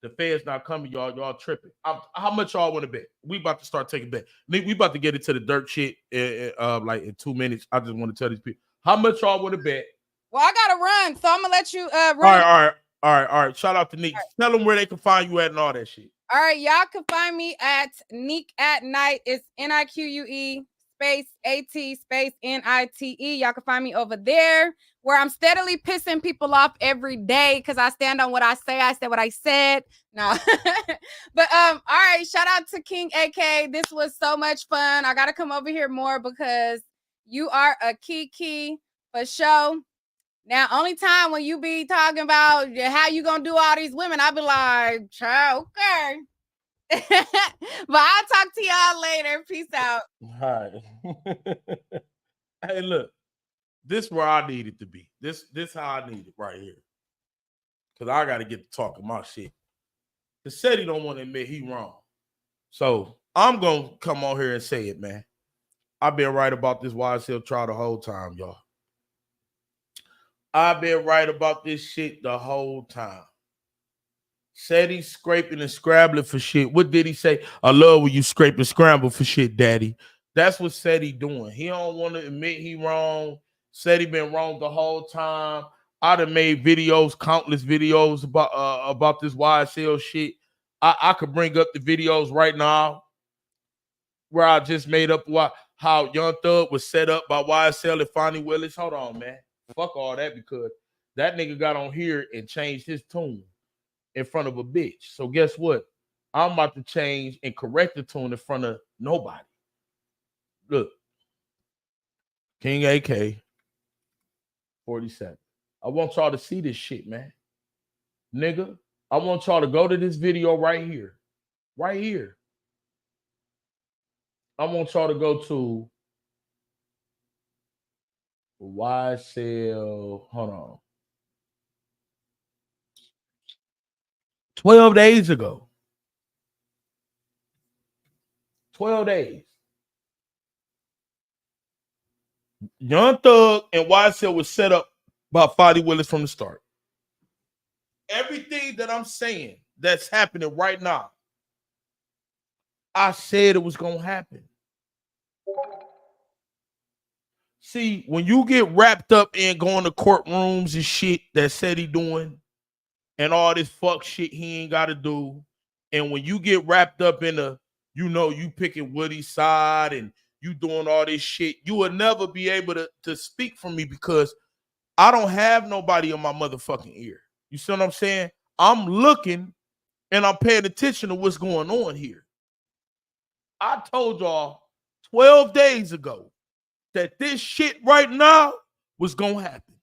The feds not coming, y'all. Y'all tripping. How much y'all want to bet? We about to start taking bet. We about to get into the dirt shit like in 2 minutes. I just want to tell these people how much y'all want to bet. Well, I gotta run, so I'm gonna let you run. All right. Shout out to Nick. Right. Tell them where they can find you at and all that shit. All right, y'all can find me at Nick at Night. It's NIQUE space AT space NITE. Y'all can find me over there, where I'm steadily pissing people off every day because I stand on what I say. I said what I said. No. But all right, shout out to King AK. This was so much fun. I gotta come over here more because you are a key for show. Now, only time when you be talking about how you gonna do all these women, I'll be like, child, okay. But I'll talk to y'all later. Peace out. All right. Hey, look, this is where I need it to be. This how I need it right here. Because I got to get to talking my shit. The Seti don't want to admit he wrong. So I'm going to come on here and say it, man. I've been right about this YSL trial the whole time, y'all. I've been right about this shit the whole time. Said he's scraping and scrabbling for shit. What did he say? I love when you scrape and scramble for shit, daddy. That's what said he doing. He don't want to admit he wrong. Said he been wrong the whole time. I done made videos, countless videos about this YSL shit. I could bring up the videos right now where I just made up how Young Thug was set up by YSL and Fani Willis. Hold on, man. Fuck all that, because that nigga got on here and changed his tune in front of a bitch. So guess what? I'm about to change and correct the tune in front of nobody. Look. King AK 47. I want y'all to see this shit, man. nigga, I want y'all to go to this video right here. Right here. I want y'all to go to YSL. Hold on. 12 days ago. 12 days. Young Thug and YSL was set up by Fani Willis from the start. Everything that I'm saying that's happening right now, I said it was going to happen. See, when you get wrapped up in going to courtrooms and shit that said he doing and all this fuck shit he ain't got to do, and when you get wrapped up in you picking Woody's side and you doing all this shit, you will never be able to speak for me because I don't have nobody in my motherfucking ear. You see what I'm saying? I'm looking and I'm paying attention to what's going on here. I told y'all 12 days ago that this shit right now was going to happen.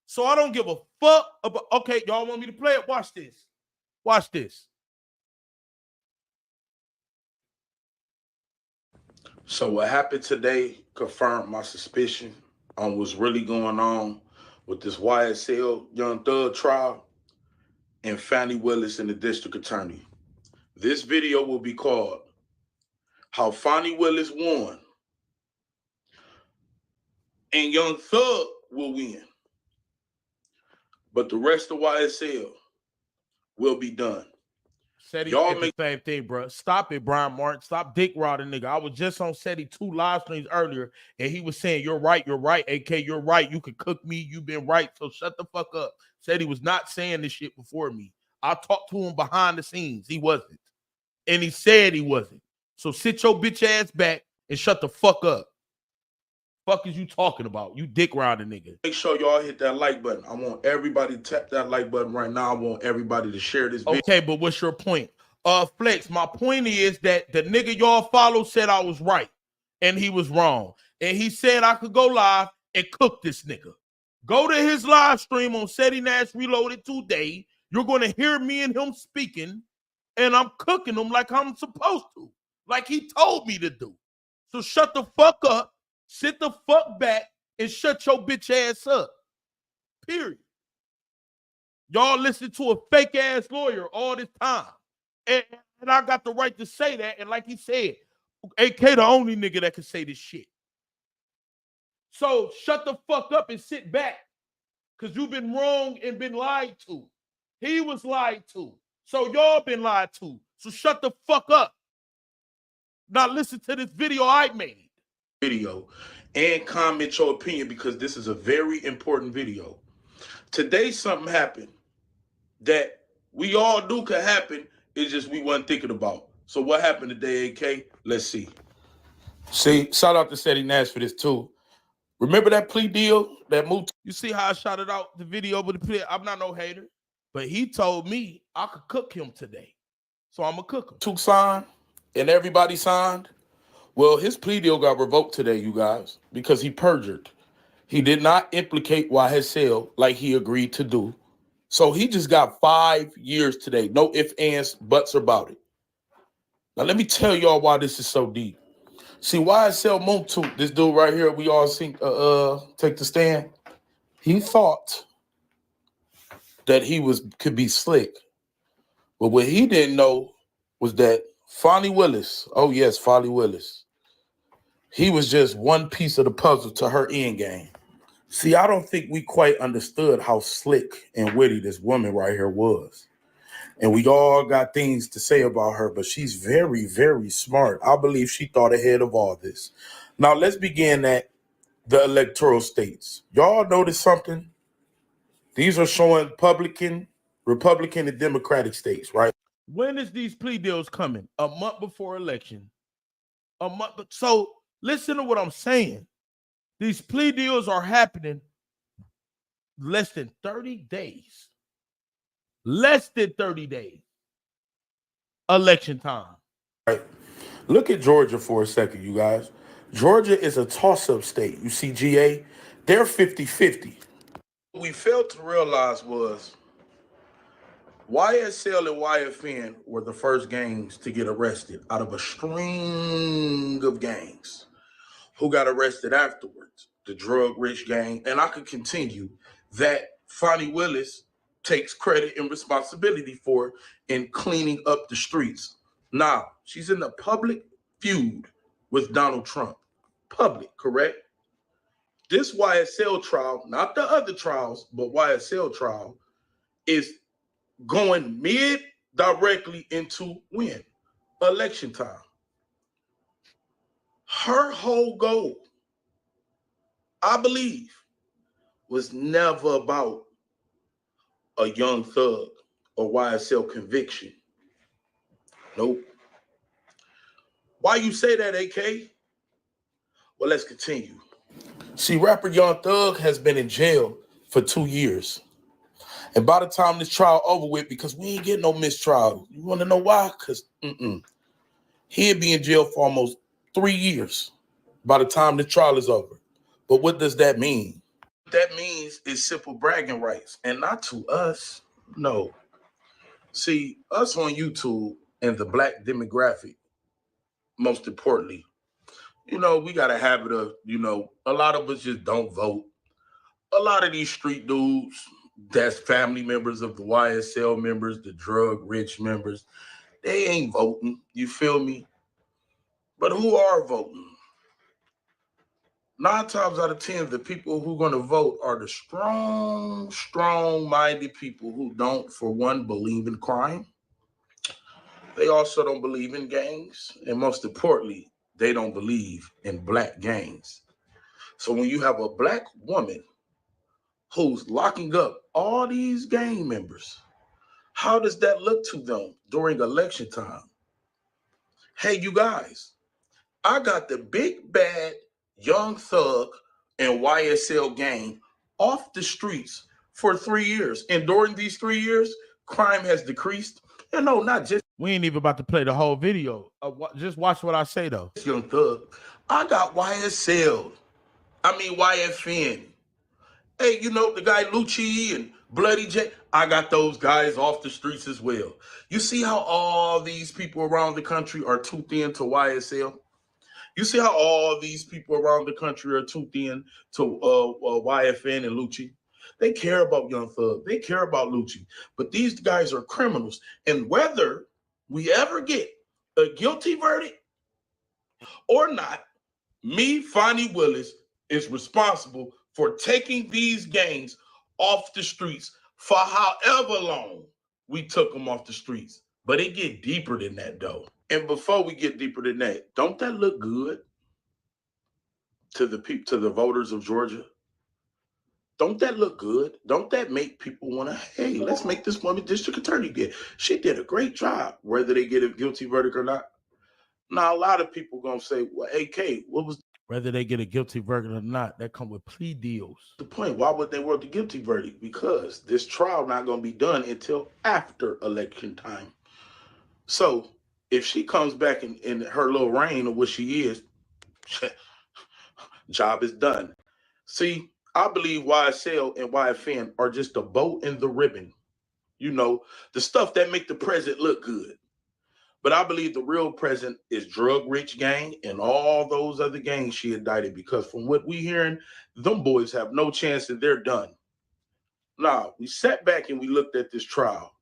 So I don't give a fuck about, okay, y'all want me to play it? Watch this. Watch this. So what happened today confirmed my suspicion on what's really going on with this YSL Young Thug trial and Fani Willis and the district attorney. This video will be called How Fani Willis Won and Young Thug Will Win. But the rest of YSL will be done. Seti did the same thing, bro. Stop it, Brian Martin. Stop dick riding, nigga. I was just on Seti 2 live streams earlier, and he was saying, you're right, AK, you're right. You could cook me. You've been right, so shut the fuck up. Seti was not saying this shit before me. I talked to him behind the scenes. He wasn't. And he said he wasn't. So sit your bitch ass back and shut the fuck up. Fuck is you talking about? You dick riding nigga. Make sure y'all hit that like button. I want everybody to tap that like button right now. I want everybody to share this video. Okay, but what's your point? Flex, my point is that the nigga y'all follow said I was right and he was wrong. And he said I could go live and cook this nigga. Go to his live stream on Seti Nash Reloaded today. You're going to hear me and him speaking, and I'm cooking him like I'm supposed to, like he told me to do. So shut the fuck up, sit the fuck back, and shut your bitch ass up. Period. Y'all listen to a fake ass lawyer all this time. And I got the right to say that. And like he said, AK the only nigga that can say this shit. So shut the fuck up and sit back. Because you've been wrong and been lied to. He was lied to. So y'all been lied to. So shut the fuck up. Now listen to this video I made. Video and comment your opinion because this is a very important video. Today something happened that we all knew could happen. It's just we wasn't thinking about. So what happened today, AK? Let's see. See, shout out to Seti Nash for this too. Remember that plea deal that moved? You see how I shouted out the video with the plea? I'm not no hater, but he told me I could cook him today. So I'm going to cook him. Took signed and everybody signed. Well, his plea deal got revoked today, you guys, because he perjured. He did not implicate YSL like he agreed to do. So he just got 5 years today. No ifs, ands, buts about it. Now, let me tell y'all why this is so deep. See, YSL Muntu, this dude right here, we all seen take the stand. He thought that he could be slick. But what he didn't know was that Fani Willis, oh yes, Fani Willis, he was just one piece of the puzzle to her end game. See, I don't think we quite understood how slick and witty this woman right here was. And we all got things to say about her, but she's very, very smart. I believe she thought ahead of all this. Now, let's begin at the electoral states. Y'all notice something? These are showing Republican, and Democratic states, right? When is these plea deals coming? A month before election. A month. So listen to what I'm saying. These plea deals are happening less than 30 days. Less than 30 days. Election time. Right. Look at Georgia for a second, you guys. Georgia is a toss-up state. You see GA? They're 50-50. What we failed to realize was YSL and YFN were the first gangs to get arrested out of a string of gangs who got arrested afterwards. The drug rich gang, and I could continue that Fani Willis takes credit and responsibility for in cleaning up the streets. Now, she's in the public feud with Donald Trump. Public, correct? This YSL trial, not the other trials, but YSL trial, is going mid directly into when? Election time. Her whole goal, I believe, was never about a Young Thug or YSL conviction. Nope. Why you say that, AK? Well, let's continue. See, rapper Young Thug has been in jail for 2 years. And by the time this trial over with, because we ain't getting no mistrial. You want to know why? Because he'll be in jail for almost 3 years by the time the trial is over. But what does that mean? What that means is simple bragging rights, and not to us. No. See, us on YouTube and the black demographic, most importantly, we got a habit of, a lot of us just don't vote. A lot of these street dudes, that's family members of the YSL members, the drug rich members, they ain't voting. You feel me? But who are voting? 9 times out of 10, the people who are going to vote are the strong-minded people who don't, for one, believe in crime. They also don't believe in gangs. And most importantly, they don't believe in black gangs. So when you have a black woman who's locking up all these gang members, how does that look to them during election time? Hey, you guys, I got the big bad Young Thug and YSL gang off the streets for 3 years. And during these 3 years, crime has decreased. And no, not just. We ain't even about to play the whole video. Just watch what I say, though. Young Thug. I got YSL. YFN. Hey, the guy Lucci and Bloody J. I got those guys off the streets as well. You see how all these people around the country are toothed into YSL? You see how all these people around the country are toothed in to YFN and Lucci? They care about Young Thug. They care about Lucci. But these guys are criminals. And whether we ever get a guilty verdict or not, me, Fani Willis, is responsible for taking these gangs off the streets for however long we took them off the streets. But it get deeper than that, though. And before we get deeper than that, don't that look good to the voters of Georgia? Don't that look good? Don't that make people want to, hey, let's make this woman district attorney get. She did a great job, whether they get a guilty verdict or not. Now, a lot of people going to say, well, AK, what was whether they get a guilty verdict or not, that come with plea deals. The point, why would they want the guilty verdict? Because this trial not going to be done until after election time. So if she comes back in her little reign of what she is, job is done. See, I believe YSL and YFN are just a bow in the ribbon. The stuff that make the president look good. But I believe the real president is drug rich gang and all those other gangs she indicted, because from what we hearing, them boys have no chance and they're done. Now, we sat back and we looked at this trial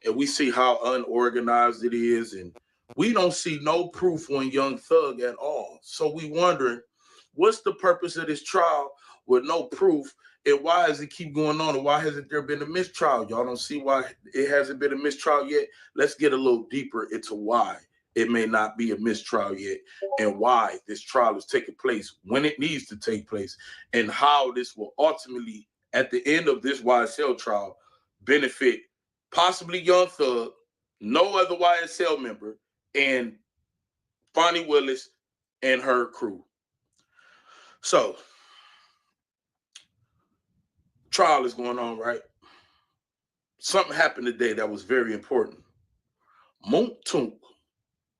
and we see how unorganized it is, and we don't see no proof on Young Thug at all. So we wondering, what's the purpose of this trial with no proof, and why does it keep going on, and why hasn't there been a mistrial? Y'all don't see why it hasn't been a mistrial yet? Let's get a little deeper into why it may not be a mistrial yet, and why this trial is taking place when it needs to take place, and how this will ultimately, at the end of this YSL trial, benefit possibly Young Thug, no other YSL member, and Fani Willis and her crew. So, trial is going on, right? Something happened today that was very important. Tunk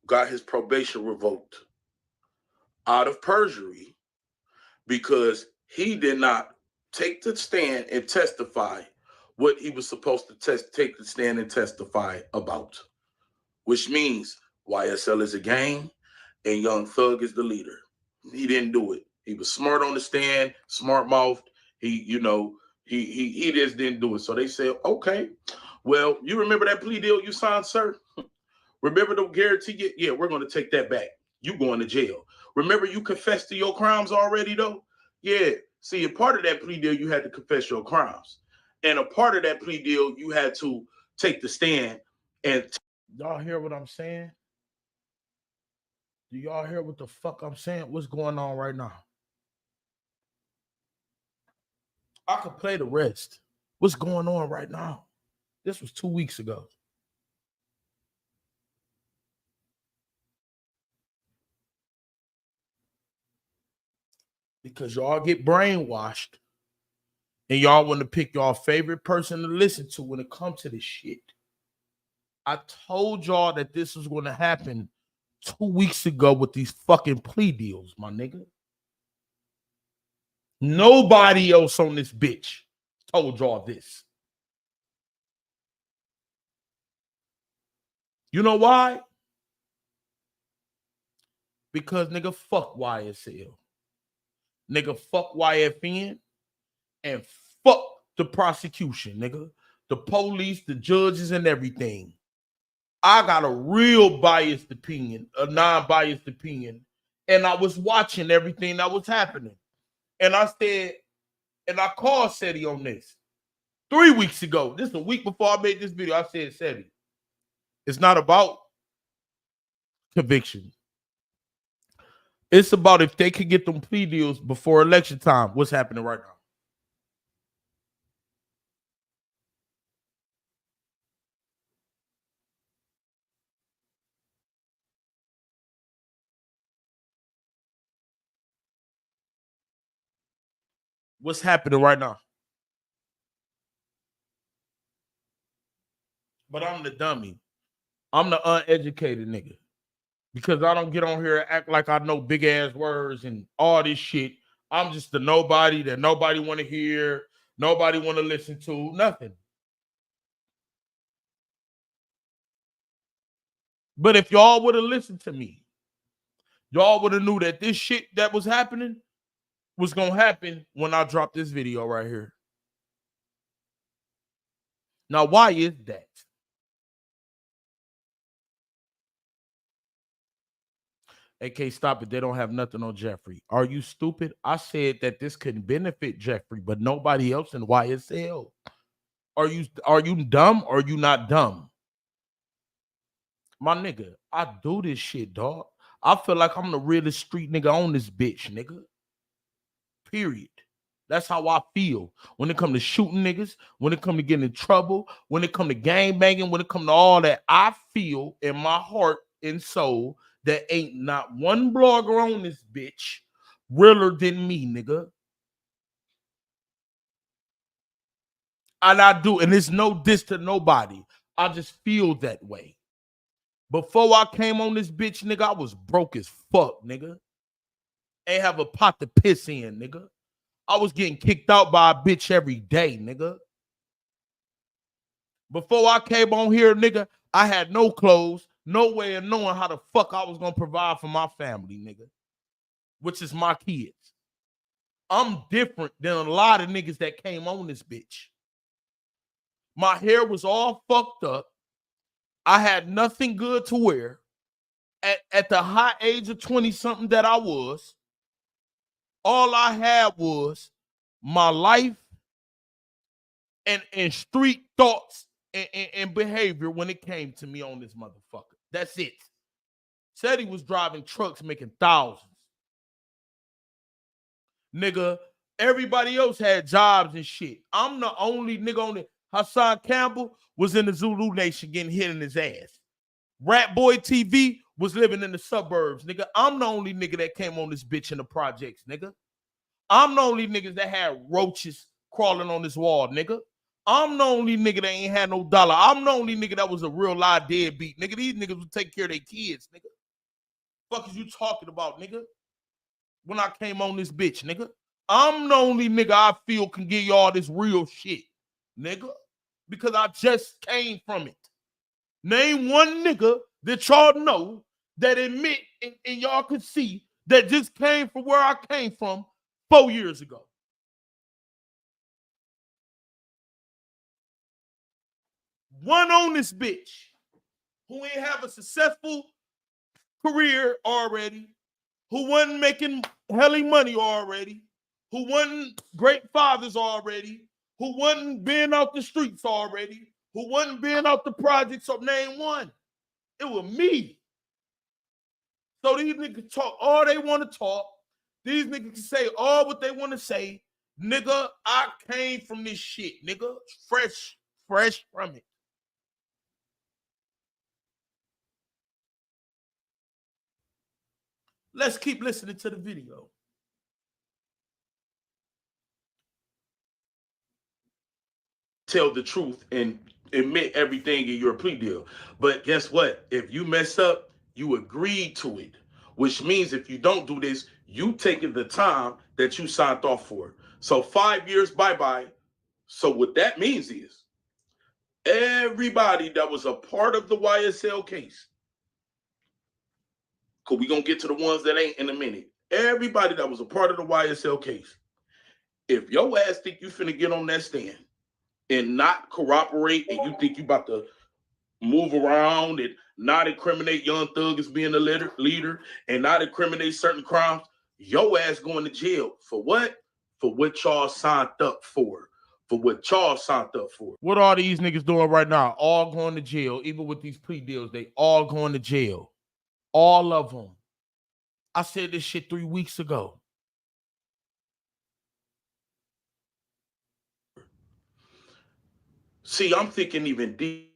got his probation revoked out of perjury because he did not take the stand and testify what he was supposed to take the stand and testify about, which means YSL is a gang and Young Thug is the leader. He didn't do it. He was smart on the stand, smart mouthed. He just didn't do it. So they said, okay, well, you remember that plea deal you signed, sir? Remember the guarantee? Yeah, we're going to take that back. You going to jail. Remember you confessed to your crimes already, though? Yeah. See, a part of that plea deal, you had to confess your crimes. And a part of that plea deal, you had to take the stand and... Y'all hear what I'm saying? Do y'all hear what the fuck I'm saying? What's going on right now? I could play the rest. What's going on right now? This was 2 weeks ago. Because y'all get brainwashed and y'all want to pick y'all favorite person to listen to when it comes to this shit. I told y'all that this was going to happen 2 weeks ago with these fucking plea deals, my nigga. Nobody else on this bitch told y'all this. You know why? Because nigga, fuck YSL. Nigga, fuck YFN. And fuck the prosecution, nigga. The police, the judges, and everything. I got a real biased opinion, a non-biased opinion. And I was watching everything that was happening. And I said, and I called Seti on this 3 weeks ago. This is a week before I made this video. I said, Seti, it's not about conviction. It's about if they could get them plea deals before election time, what's happening right now. What's happening right now? But I'm the dummy. I'm the uneducated nigga. Because I don't get on here and act like I know big ass words and all this shit. I'm just the nobody that nobody want to hear, nobody want to listen to, nothing. But if y'all would have listened to me, y'all would have knew that this shit that was happening was going to happen when I dropped this video right here. Now, why is that? AK, stop it. They don't have nothing on Jeffrey. Are you stupid? I said that this could benefit Jeffrey, but nobody else in YSL. Are you dumb or are you not dumb? My nigga, I do this shit, dog. I feel like I'm the realest street nigga on this bitch, nigga. Period. That's how I feel when it come to shooting niggas, when it come to getting in trouble, when it come to gang banging, when it come to all that. I feel in my heart and soul that ain't not one blogger on this bitch realer than me, nigga. And I do, and it's no diss to nobody. I just feel that way. Before I came on this bitch, nigga, I was broke as fuck, nigga. Ain't have a pot to piss in, nigga. I was getting kicked out by a bitch every day, nigga. Before I came on here, nigga, I had no clothes, no way of knowing how the fuck I was going to provide for my family, nigga, which is my kids. I'm different than a lot of niggas that came on this bitch. My hair was all fucked up. I had nothing good to wear. At the high age of 20-something that I was, all I had was my life and street thoughts and behavior when it came to me on this motherfucker. That's it. Said he was driving trucks making thousands. Nigga, everybody else had jobs and shit. I'm the only nigga on it. Hassan Campbell was in the Zulu Nation getting hit in his ass. Rat Boy TV was living in the suburbs, nigga. I'm the only nigga that came on this bitch in the projects, nigga. I'm the only niggas that had roaches crawling on this wall, nigga. I'm the only nigga that ain't had no dollar. I'm the only nigga that was a real live deadbeat, nigga. These niggas would take care of their kids, nigga. Fuck is you talking about, nigga? When I came on this bitch, nigga. I'm the only nigga I feel can give y'all this real shit, nigga. because I just came from it. Name one nigga that y'all know that admit and y'all could see that just came from where I came from 4 years ago. One on this bitch who ain't have a successful career already, who wasn't making helly money already, who wasn't great fathers already, who wasn't being out the streets already, who wasn't being out the projects. So name one. It was me. So these niggas talk all they want to talk. These niggas can say all what they want to say. Nigga, I came from this shit, nigga. Fresh from it. Let's keep listening to the video. Tell the truth and admit everything in your plea deal. But guess what? If you mess up, you agreed to it, which means if you don't do this, you taking the time that you signed off for. So 5 years, bye-bye. So what that means is everybody that was a part of the YSL case, because we're going to get to the ones that ain't in a minute. Everybody that was a part of the YSL case, if your ass think you finna get on that stand and not corroborate and you think you about to move around and not incriminate Young Thug as being a leader and not incriminate certain crimes, your ass going to jail. For what? For what y'all signed up for. For what y'all signed up for. What are these niggas doing right now? All going to jail. Even with these plea deals, they all going to jail. All of them. I said this shit 3 weeks ago. See, I'm thinking even deep.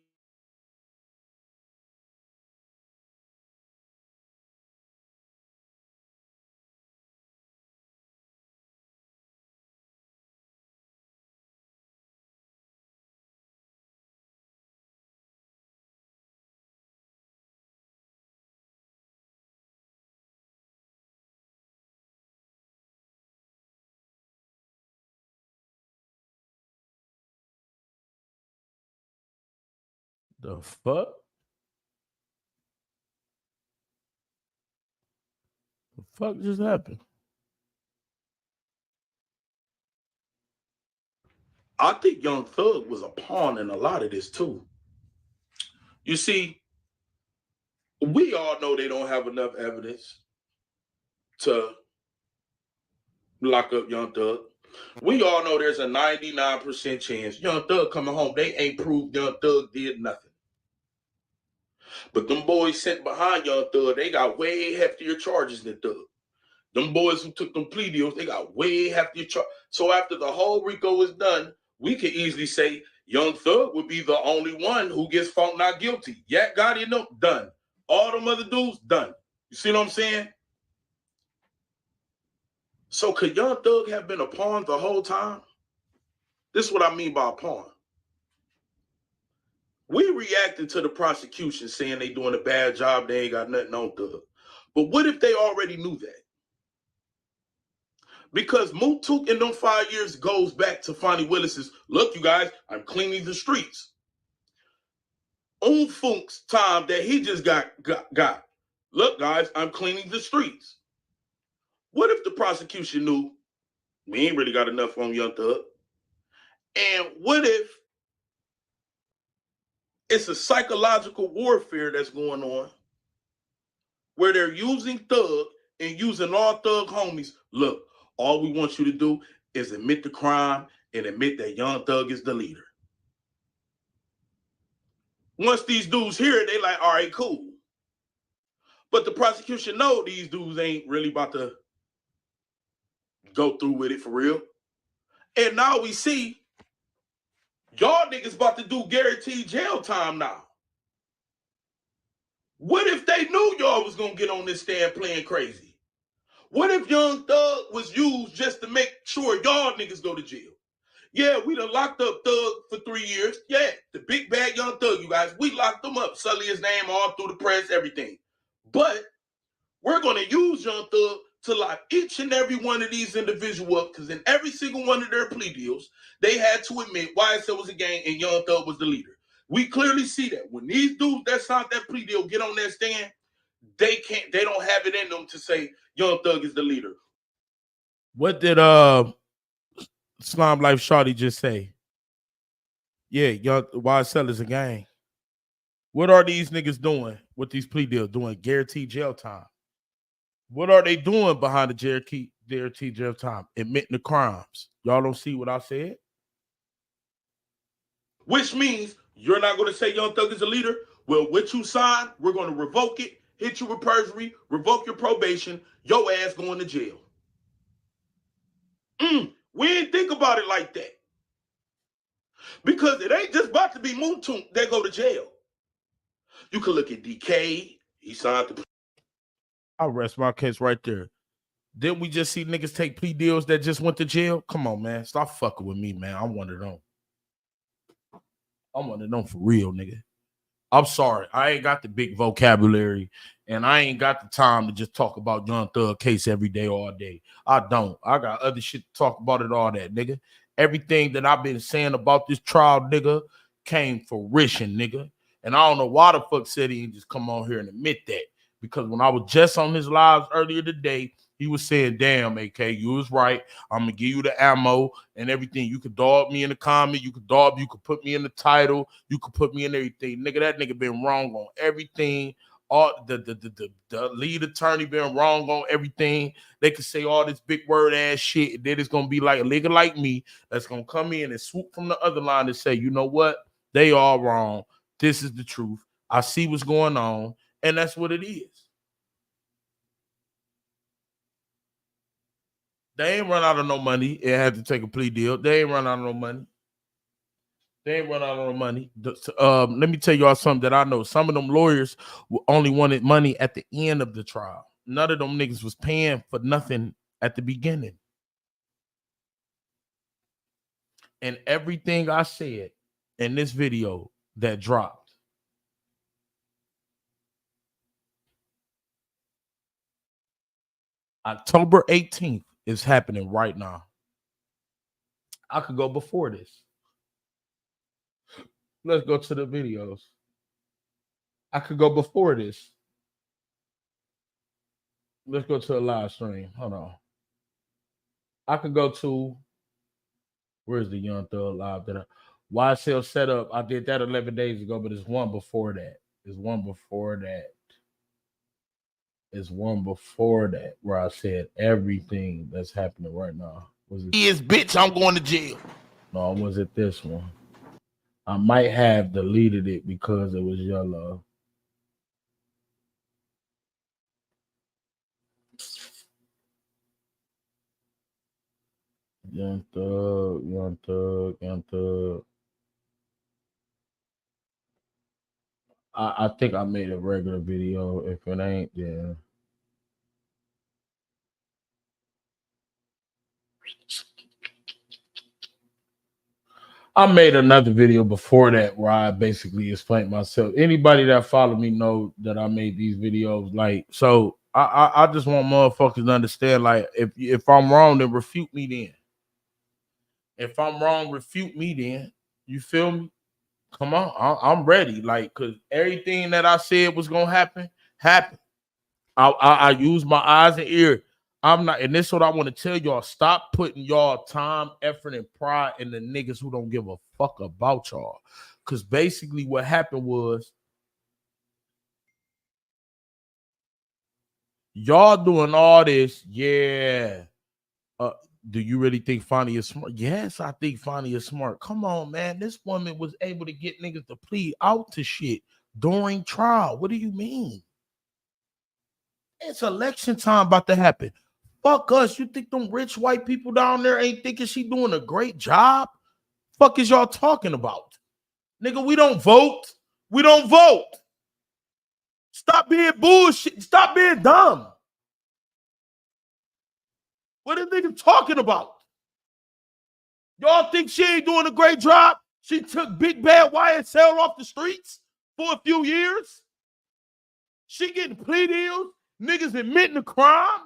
The fuck? The fuck just happened? I think Young Thug was a pawn in a lot of this too. You see, we all know they don't have enough evidence to lock up Young Thug. We all know there's a 99% chance Young Thug coming home. They ain't proved Young Thug did nothing. But them boys sent behind Young Thug, they got way heftier charges than Thug. Them boys who took them plea deals, they got way heftier charges. So after the whole RICO is done, we could easily say Young Thug would be the only one who gets found not guilty. Yak Gotti, no, done. All them other dudes, done. You see what I'm saying? So could Young Thug have been a pawn the whole time? This is what I mean by a pawn. We reacted to the prosecution saying they doing a bad job, they ain't got nothing on Thug. But what if they already knew that? Because Mutuk in them 5 years goes back to Fani Willis's, look, you guys, I'm cleaning the streets. Funk's time that he just got. Look, guys, I'm cleaning the streets. What if the prosecution knew we ain't really got enough on Young Thug? And what if it's a psychological warfare that's going on where they're using Thug and using all Thug homies? Look, all we want you to do is admit the crime and admit that Young Thug is the leader. Once these dudes hear it, they like, all right, cool. But the prosecution know these dudes ain't really about to go through with it for real. And now we see y'all niggas about to do guaranteed jail time now. What if they knew y'all was going to get on this stand playing crazy? What if Young Thug was used just to make sure y'all niggas go to jail? Yeah, we done locked up Thug for 3 years. Yeah, the big bad Young Thug, you guys. We locked them up. Sully his name all through the press, everything. But we're going to use Young Thug to lock each and every one of these individuals up, because in every single one of their plea deals, they had to admit YSL was a gang and Young Thug was the leader. We clearly see that when these dudes that signed that plea deal get on that stand, they don't have it in them to say Young Thug is the leader. What did Slime Life Shawty just say? Yeah, Young YSL is a gang. What are these niggas doing with these plea deals? Doing guaranteed jail time. What are they doing behind the guaranteed jail time? Admitting the crimes. Y'all don't see what I said? Which means you're not going to say Young Thug is a leader. Well, what you signed, we're going to revoke it, hit you with perjury, revoke your probation, your ass going to jail. We didn't think about it like that. Because it ain't just about to be Moontoon that go to jail. You can look at DK. He signed the... I'll rest my case right there. Didn't we just see niggas take plea deals that just went to jail? Come on, man. Stop fucking with me, man. I'm one of them. I'm one of them for real, nigga. I'm sorry. I ain't got the big vocabulary, and I ain't got the time to just talk about Young Thug case every day, all day. I don't. I got other shit to talk about it, all that, nigga. Everything that I've been saying about this trial, nigga, came fruition, nigga. And I don't know why the fuck said he didn't just come on here and admit that. Because when I was just on his lives earlier today, he was saying, damn, AK, you was right. I'm going to give you the ammo and everything. You could dog me in the comment. You could put me in the title. You could put me in everything. Nigga, that nigga been wrong on everything. All the lead attorney been wrong on everything. They could say all this big word ass shit. And then it's going to be like a nigga like me that's going to come in and swoop from the other line and say, you know what? They all wrong. This is the truth. I see what's going on. And that's what it is. They ain't run out of no money. It had to take a plea deal. They ain't run out of no money. Let me tell y'all something that I know. Some of them lawyers only wanted money at the end of the trial. None of them niggas was paying for nothing at the beginning. And everything I said in this video that dropped, October 18th is happening right now. I could go before this. Let's go to the videos. I could go before this. Let's go to a live stream. Hold on. I could go to, where's the Young Thug live? YSL setup. I did that 11 days ago, but it's one before that. It's one before that where I said everything that's happening right now. Was it? He is bitch, I'm going to jail. No, was it this one? I might have deleted it because it was yellow. Young Thug. I think I made a regular video. If it ain't, then I made another video before that where I basically explained myself. Anybody that follow me know that I made these videos. Like, so I just want motherfuckers to understand, like, if I'm wrong, then refute me then. If I'm wrong, refute me then. You feel me? Come on, I'm ready. Like, cause everything that I said was gonna happen, happened. I use my eyes and ears. I'm not, and this is what I want to tell y'all. Stop putting y'all time, effort, and pride in the niggas who don't give a fuck about y'all. Because basically what happened was y'all doing all this, yeah. Do you really think Fani is smart? Yes, I think Fani is smart. Come on, man. This woman was able to get niggas to plead out to shit during trial. What do you mean? It's election time about to happen. Fuck us. You think them rich white people down there ain't thinking she doing a great job? Fuck is y'all talking about? Nigga, we don't vote. We don't vote. Stop being bullshit. Stop being dumb. What are niggas talking about? Y'all think she ain't doing a great job? She took big bad YSL off the streets for a few years. She getting plea deals. Niggas admitting the crime.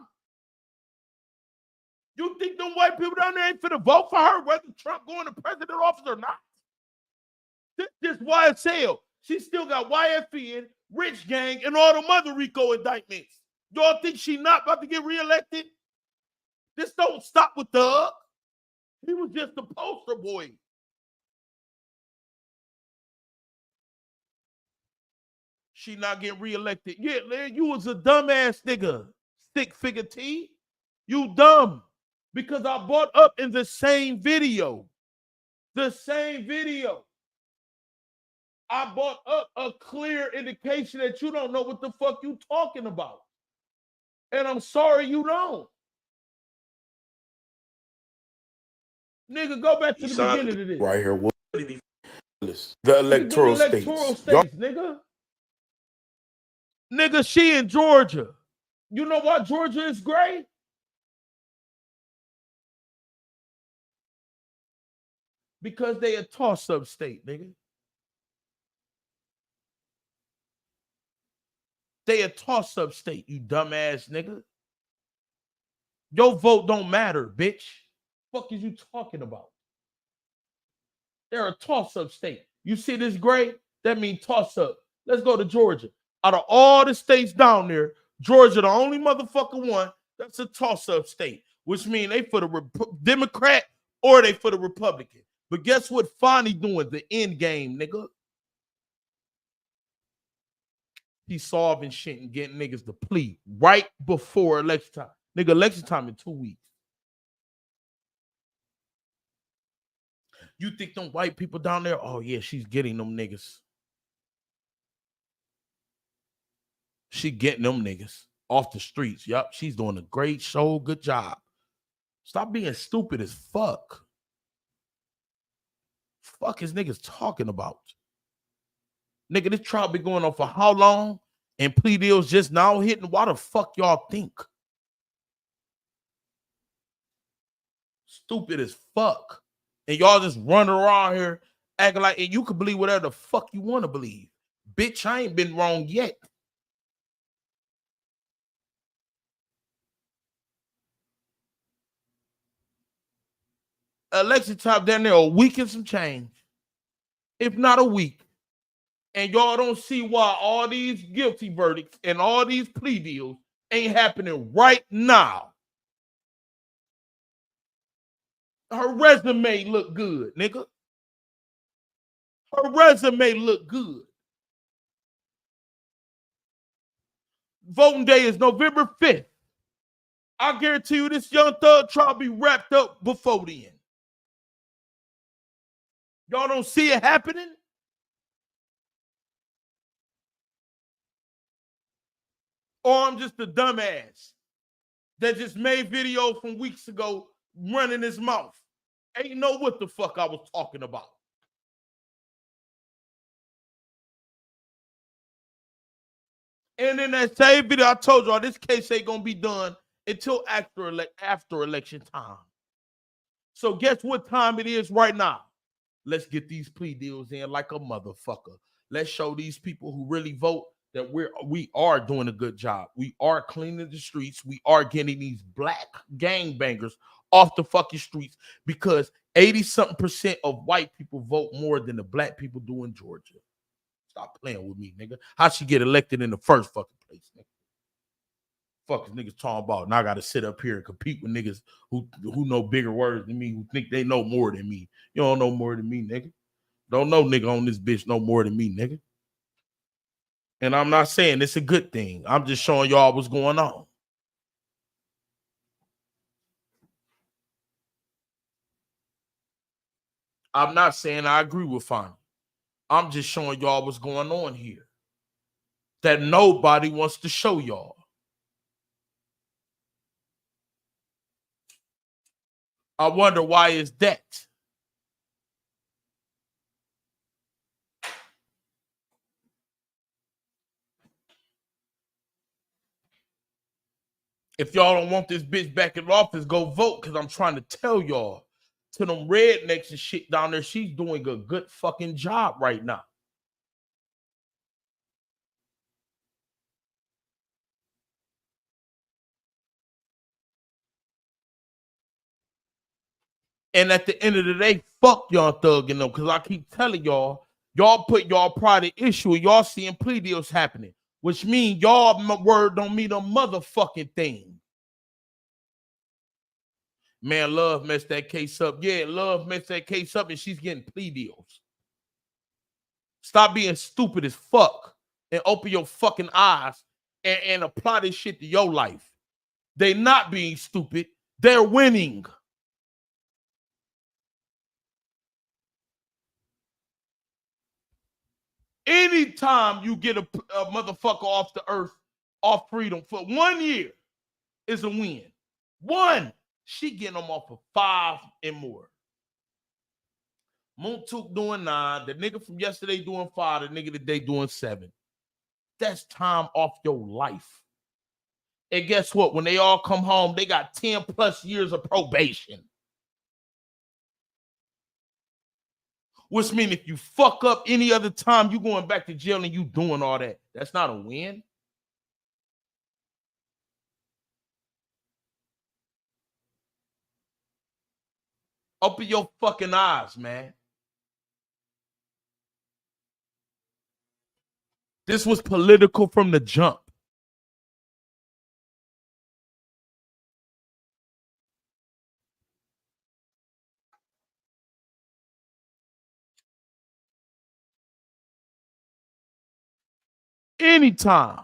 You think them white people down there ain't finna vote for her, whether Trump going to president office or not? This YSL, she still got YFN, Rich Gang, and all the other RICO indictments. Y'all think she not about to get reelected? This don't stop with Thug. He was just a poster boy. She not getting reelected. Yeah, man, you was a dumbass nigga. Stick figure T. You dumb. Because I brought up in the same video. The same video. I brought up a clear indication that you don't know what the fuck you talking about. And I'm sorry you don't. Nigga, go back to the beginning of this. Right here. What did he the electoral states, nigga. Nigga, she in Georgia. You know why Georgia is great? Because they a toss-up state, nigga. They a toss-up state, you dumbass nigga. Your vote don't matter, bitch. Fuck is you talking about? They're a toss-up state. You see this gray? That means toss-up. Let's go to Georgia. Out of all the states down there, Georgia the only motherfucker one that's a toss-up state, which means they for the Democrat or they for the Republican. But guess what Fani doing? The end game, nigga. He's solving shit and getting niggas to plea right before election time. Nigga, election time in 2 weeks. You think them white people down there, oh yeah, she's getting them niggas. She getting them niggas off the streets. Yup, she's doing a great show. Good job. Stop being stupid as fuck. Fuck is niggas talking about? Nigga, this trial been going on for how long? And plea deals just now hitting. Why the fuck y'all think? Stupid as fuck. And y'all just running around here acting like, and you can believe whatever the fuck you want to believe. Bitch, I ain't been wrong yet. Election time down there a week and some change. If not a week. And y'all don't see why all these guilty verdicts and all these plea deals ain't happening right now. Her resume look good, nigga. Her resume look good. Voting day is November 5th. I guarantee you this Young Thug trial be wrapped up before then. Y'all don't see it happening? Or I'm just a dumbass that just made video from weeks ago running his mouth. Ain't know what the fuck I was talking about. And in that same video, I told y'all this case ain't gonna be done until after election time. So guess what time it is right now? Let's get these plea deals in like a motherfucker. Let's show these people who really vote that we are doing a good job. We are cleaning the streets. We are getting these black gangbangers off the fucking streets because 80-something% of white people vote more than the black people do in Georgia. Stop playing with me, nigga. How she get elected in the first fucking place, nigga? Fuck is niggas talking about. And I got to sit up here and compete with niggas who know bigger words than me, who think they know more than me. You don't know more than me, nigga. Don't know nigga on this bitch know more than me, nigga. And I'm not saying it's a good thing. I'm just showing y'all what's going on. I'm not saying I agree with Fani. I'm just showing y'all what's going on here that nobody wants to show y'all. I wonder why is that? If y'all don't want this bitch back in office, go vote, because I'm trying to tell y'all, to them rednecks and shit down there, she's doing a good fucking job right now. And at the end of the day, fuck Young Thug and them, because I keep telling y'all, y'all put y'all pride at issue and y'all seeing plea deals happening, which means y'all word don't mean a motherfucking thing. Man, Love messed that case up. Yeah, Love messed that case up and she's getting plea deals. Stop being stupid as fuck and open your fucking eyes and apply this shit to your life. They not being stupid. They're winning. Anytime you get a motherfucker off the earth, off freedom for 1 year is a win. One. She getting them off of 5 and more. Moontook doing 9. The nigga from yesterday doing 5. The nigga today doing 7. That's time off your life. And guess what? When they all come home, they got 10 plus years of probation. Which means if you fuck up any other time, you going back to jail and you doing all that. That's not a win. Open your fucking eyes, man. This was political from the jump. Anytime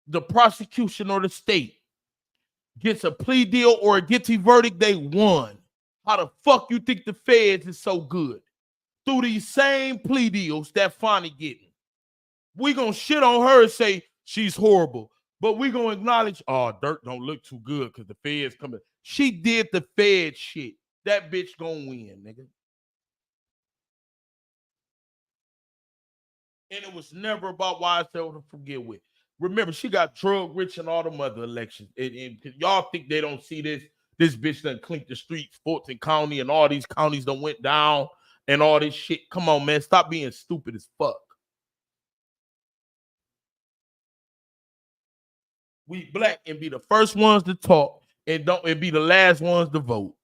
the prosecution or the state gets a plea deal or a guilty verdict, they won. How the fuck you think the feds is so good? Through these same plea deals that Fani getting. We gonna shit on her and say she's horrible, but we gonna acknowledge, oh, Dirt don't look too good because the feds coming. She did the fed shit. That bitch gonna win, nigga. And it was never about YSL to forget with. Remember, she got drug rich in all the mother elections. And y'all think they don't see this? This bitch done cleaned the streets, Fulton County, and all these counties done went down and all this shit. Come on, man. Stop being stupid as fuck. We black and be the first ones to talk and be the last ones to vote.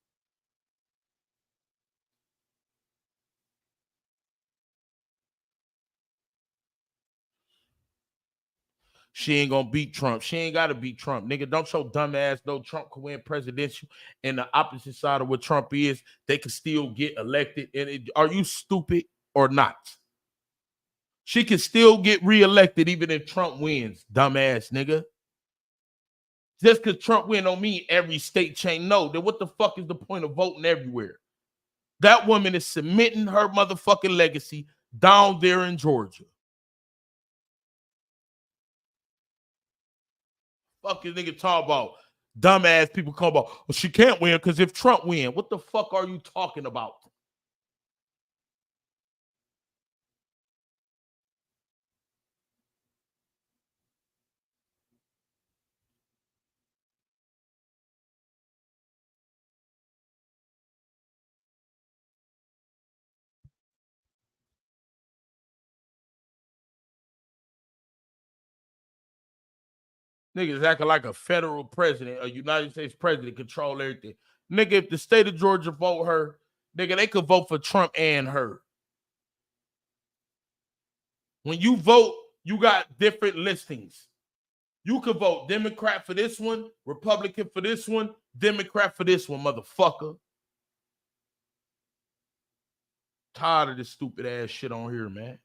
She ain't gonna beat Trump. She ain't gotta beat Trump. Nigga, don't show dumb ass though Trump can win presidential and the opposite side of what Trump is, they can still get elected. And are you stupid or not? She can still get reelected even if Trump wins, dumbass nigga. Just because Trump win don't mean every state change. No, then what the fuck is the point of voting everywhere? That woman is cementing her motherfucking legacy down there in Georgia. Fuck is nigga talk about? Dumbass people come about, well, she can't win because if Trump win, what the fuck are you talking about? Niggas acting like a federal president, a United States president control everything. Nigga, if the state of Georgia vote her, nigga, they could vote for Trump and her. When you vote, you got different listings. You could vote Democrat for this one, Republican for this one, Democrat for this one, motherfucker. Tired of this stupid ass shit on here, man.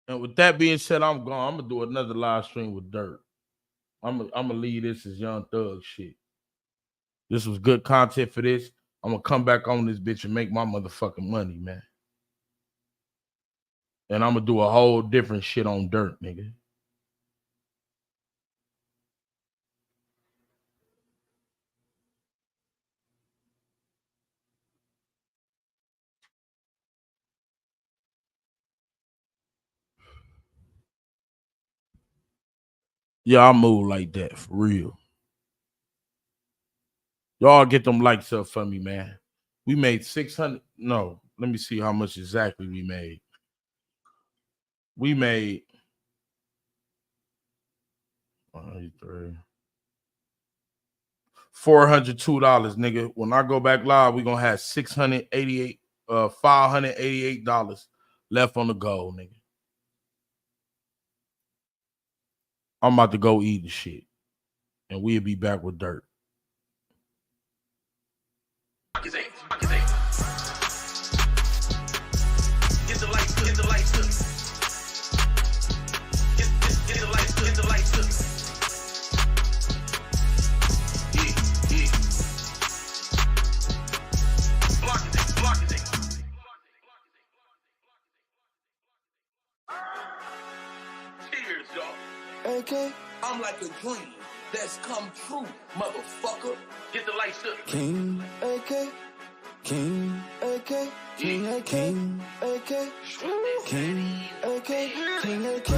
And with that being said, I'm gone. I'm gonna do another live stream with Dirt. I'm gonna leave this as Young Thug shit. This was good content for this. I'm gonna come back on this bitch and make my motherfucking money, man. And I'm gonna do a whole different shit on Dirt, nigga. Yeah, I move like that for real. Y'all get them likes up for me, man. We made 600. No, let me see how much exactly we made. We made $402, nigga. When I go back live, we gonna have $588 left on the goal, nigga. I'm about to go eat the shit, and we'll be back with dirt. AK, I'm like a dream that's come true, motherfucker. Get the lights up. King AK, King AK, King AK, King AK, King AK, King AK.